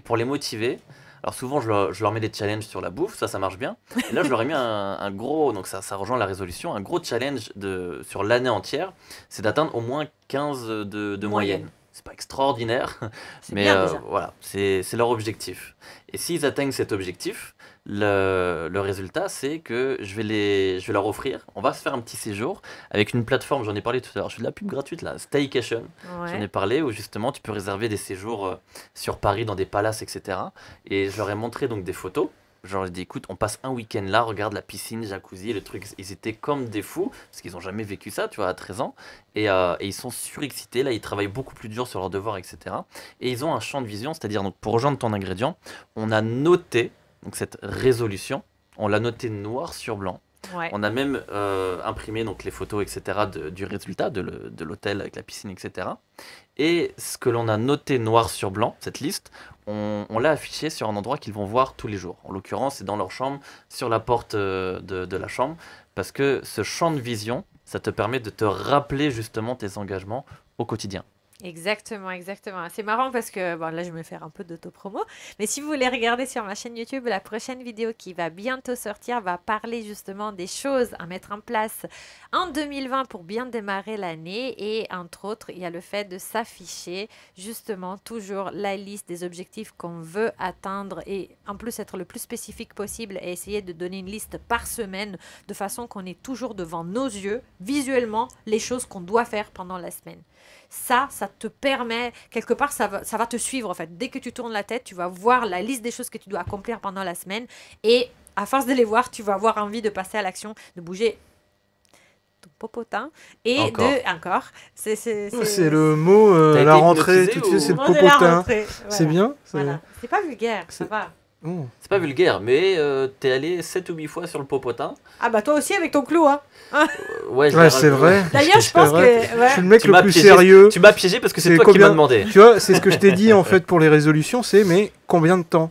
S3: pour les motiver, alors souvent, je leur mets des challenges sur la bouffe, ça marche bien. Et là, je leur ai mis un gros, donc ça rejoint la résolution, un gros challenge sur l'année entière, c'est d'atteindre au moins 15 de moyenne. C'est pas extraordinaire, mais voilà, c'est leur objectif. Et s'ils atteignent cet objectif, le résultat, c'est que je vais leur offrir, on va se faire un petit séjour avec une plateforme, j'en ai parlé tout à l'heure, je fais de la pub gratuite là, Staycation, j'en ai parlé, où justement tu peux réserver des séjours sur Paris dans des palaces, etc. Et je leur ai montré donc des photos. Genre, je dis, écoute, on passe un week-end là, regarde la piscine, jacuzzi, le truc. Ils étaient comme des fous, parce qu'ils n'ont jamais vécu ça, tu vois, à 13 ans. Et ils sont surexcités, là, ils travaillent beaucoup plus dur sur leurs devoirs, etc. Et ils ont un champ de vision, c'est-à-dire, donc, pour rejoindre ton ingrédient, on a noté donc, cette résolution, on l'a noté noir sur blanc.
S2: Ouais.
S3: On a même imprimé donc, les photos, etc., du résultat de l'hôtel avec la piscine, etc. Et ce que l'on a noté noir sur blanc, cette liste, on l'a affiché sur un endroit qu'ils vont voir tous les jours. En l'occurrence, c'est dans leur chambre, sur la porte de la chambre, parce que ce champ de vision, ça te permet de te rappeler justement tes engagements au quotidien.
S2: Exactement, exactement. C'est marrant parce que, bon, là, je vais me faire un peu d'autopromo. Mais si vous voulez regarder sur ma chaîne YouTube, la prochaine vidéo qui va bientôt sortir va parler justement des choses à mettre en place en 2020 pour bien démarrer l'année. Et entre autres, il y a le fait de s'afficher justement toujours la liste des objectifs qu'on veut atteindre et en plus être le plus spécifique possible et essayer de donner une liste par semaine de façon qu'on ait toujours devant nos yeux, visuellement, les choses qu'on doit faire pendant la semaine. Ça te permet, quelque part, ça va te suivre en fait. Dès que tu tournes la tête, tu vas voir la liste des choses que tu dois accomplir pendant la semaine et à force de les voir, tu vas avoir envie de passer à l'action, de bouger ton popotin et encore.
S4: C'est le mot
S3: T'as
S4: la
S3: été
S4: rentrée,
S3: hypnotisé
S4: tout de suite, c'est le
S2: mot de la
S4: popotin.
S2: rentrée, voilà.
S4: C'est bien.
S2: Voilà. C'est pas vulgaire, ça va.
S4: Oh.
S3: C'est pas vulgaire, mais t'es allé 7 ou 8 fois sur le popotin.
S2: Ah bah toi aussi avec ton clou, hein.
S3: Ouais,
S4: C'est vrai.
S2: D'ailleurs, je pense que...
S4: Je
S2: ouais.
S4: suis le mec
S3: Tu
S4: le
S3: m'as
S4: plus
S3: piégé.
S4: sérieux.
S3: Tu m'as piégé parce que c'est
S4: C'est
S3: toi qui
S4: combien-
S3: m'as demandé.
S4: Tu vois, c'est ce que je t'ai dit en fait pour les résolutions, c'est mais combien de temps?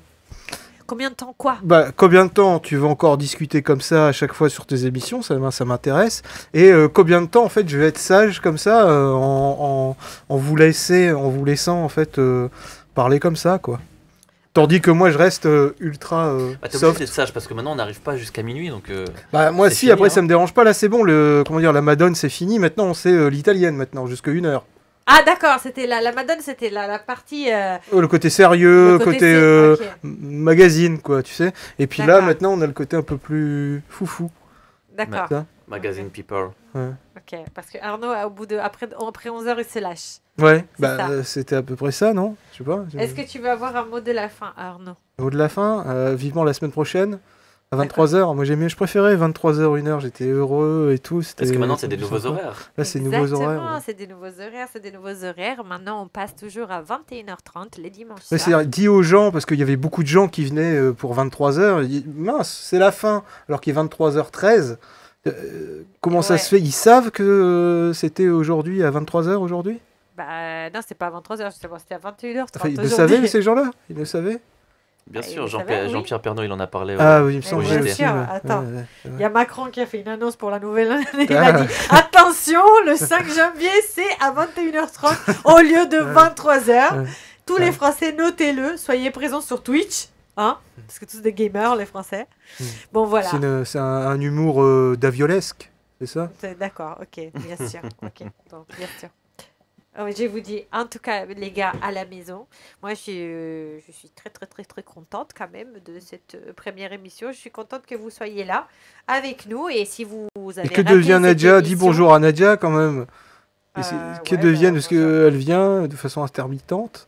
S2: Combien de temps quoi?
S4: Bah, combien de temps tu veux encore discuter comme ça à chaque fois sur tes émissions, ça m'intéresse. Et combien de temps en fait je vais être sage comme ça en vous laissant en fait parler comme ça quoi. Tandis que moi je reste ultra
S3: Bah, t'es obligé
S4: soft.
S3: d'être sage parce que maintenant on n'arrive pas jusqu'à minuit donc.
S4: Bah moi
S3: c'est
S4: si
S3: fini,
S4: après
S3: hein.
S4: ça me dérange pas là c'est bon la Madone c'est fini maintenant on sait l'italienne maintenant jusqu'à 1h.
S2: Ah d'accord, c'était la Madone, c'était la partie...
S4: Le côté sérieux,
S2: le côté
S4: côté
S2: ok.
S4: magazine quoi tu sais. Et puis là
S2: D'accord.
S4: maintenant on a le côté un peu plus foufou.
S2: D'accord,
S4: Ça.
S3: Magazine People.
S2: ok. Parce que Arnaud, après 11h, il se lâche.
S4: Ouais,
S2: C'est
S4: bah
S2: ça.
S4: c'était à peu près ça non? Je sais pas.
S2: Est-ce que tu veux avoir un mot de la fin, Arnaud?
S4: Au mot de la fin, vivement la semaine prochaine, à 23h. Moi je préférais 23h, 1h, j'étais heureux et tout.
S3: Parce que maintenant c'est des
S4: c'était
S3: nouveaux
S4: sympa.
S3: horaires.
S4: Là c'est nouveaux horaires.
S2: Exactement, c'est des nouveaux horaires. Maintenant, on passe toujours à 21h30 les dimanches
S4: Ouais,
S2: soirs.
S4: c'est-à-dire, dis aux gens, parce qu'il y avait beaucoup de gens qui venaient pour 23h, mince, c'est la fin, alors qu'il est 23h13. Comment ça
S2: Ouais.
S4: se fait? Ils savent que c'était aujourd'hui à 23h aujourd'hui?
S2: Bah non, c'était pas à 23h, justement, c'était à 21h30
S4: Enfin, ils le
S2: aujourd'hui.
S4: savaient ces gens-là? Ils le savaient?
S3: Bien
S2: Ah,
S3: sûr,
S2: il savait, oui.
S3: Jean-Pierre Pernaut il en a parlé.
S4: Ah oui, il me
S2: Mais
S4: semble
S2: bien
S4: aussi.
S2: sûr,
S4: ouais.
S2: attends.
S4: Ouais, ouais.
S2: Il y a Macron qui a fait une annonce pour la nouvelle année. Il
S4: Ah.
S2: a dit attention, le 5 janvier, c'est à 21h30 au lieu de 23h.
S4: Ouais.
S2: Tous les Français, notez-le. Soyez présents sur Twitch. Hein, parce que tous des gamers, les Français.
S4: Mm.
S2: Bon, voilà.
S4: C'est un humour d'aviolesque, c'est ça?
S2: D'accord, ok, bien sûr. Ok, bon, bien sûr. Oh, je vous dis, en tout cas, les gars, à la maison, moi, je suis très, très, très, très contente quand même de cette première émission. Je suis contente que vous soyez là avec nous. Et si vous avez
S4: Et que
S2: raté
S4: devient
S2: cette
S4: Nadia? Dis
S2: émission-
S4: bonjour à Nadia quand même. Et que
S2: ouais,
S4: devient
S2: bah,
S4: Est-ce qu'elle vient de façon intermittente?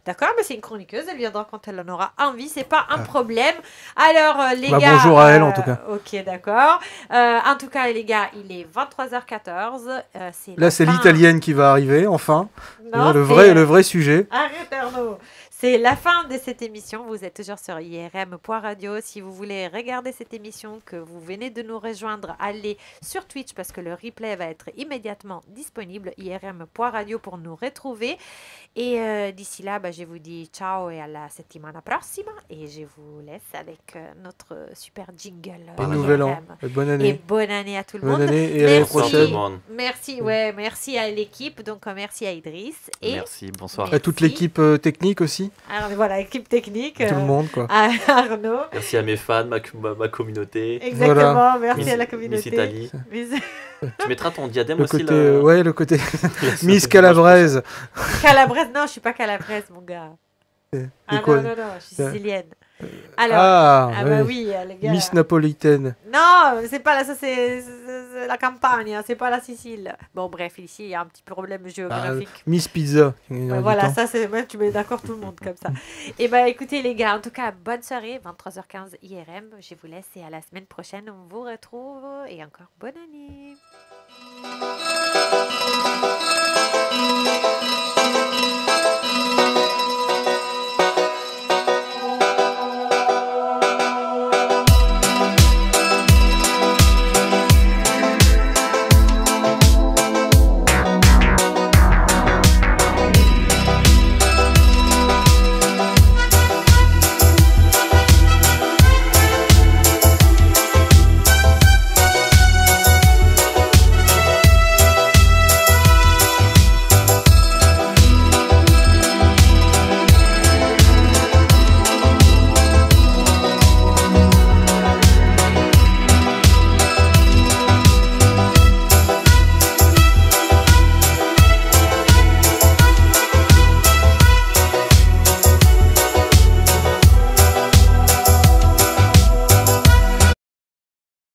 S2: D'accord, mais c'est une chroniqueuse, elle viendra quand elle en aura envie, c'est pas un problème. Alors, les
S4: Bah,
S2: gars.
S4: bonjour à elle, en tout cas.
S2: Ok, d'accord. En tout cas, les gars, il est 23h14. C'est
S4: Là,
S2: la
S4: c'est
S2: fin-
S4: l'italienne qui va arriver, enfin.
S2: Non,
S4: le
S2: c'est-
S4: vrai sujet.
S2: Arrête, Arnaud. C'est la fin de cette émission. Vous êtes toujours sur IRM.radio. Si vous voulez regarder cette émission, que vous venez de nous rejoindre, allez sur Twitch parce que le replay va être immédiatement disponible. IRM.radio pour nous retrouver. Et d'ici là, bah, je vous dis ciao et à la settimana prossima. Et je vous laisse avec notre super jingle.
S4: Et nouvel an.
S2: IRM.
S4: Et bonne
S2: Et
S4: année.
S2: bonne année à tout le
S4: Bonne
S2: monde.
S4: année et à l'année
S2: Merci.
S4: prochaine.
S2: Merci, merci à l'équipe. Donc, merci à Idriss. Et
S3: Merci, bonsoir.
S4: À toute
S2: Merci.
S4: l'équipe technique aussi.
S2: alors voilà, équipe technique.
S4: Tout le monde, quoi.
S2: À Arnaud.
S3: Merci à mes fans, ma communauté.
S2: Exactement,
S4: Voilà.
S2: merci à la
S3: Miss
S2: communauté.
S3: Italie.
S2: Miss-
S3: Tu mettras ton diadème
S4: Le
S3: aussi
S4: côté,
S3: là.
S4: ouais, le côté Miss
S3: Miss
S4: Calabraise.
S2: Calabrese, non, je suis pas calabraise, mon gars.
S4: Et
S2: Ah
S4: quoi
S2: non, je suis
S4: Euh,
S2: sicilienne. Alors,
S4: Ah,
S2: bah
S4: ouais.
S2: oui, les gars.
S4: Miss Napolitaine.
S2: Non, c'est pas là, ça c'est la campagne, hein, c'est pas la Sicile. Bon, bref, ici, il y a un petit problème géographique.
S4: Miss Pizza. Il y en a
S2: Ouais,
S4: du
S2: voilà,
S4: temps.
S2: ça c'est même tu mets d'accord tout le monde comme ça. Et bah écoutez les gars, en tout cas, bonne soirée, 23h15 IRM. Je vous laisse et à la semaine prochaine, on vous retrouve et encore bonne année.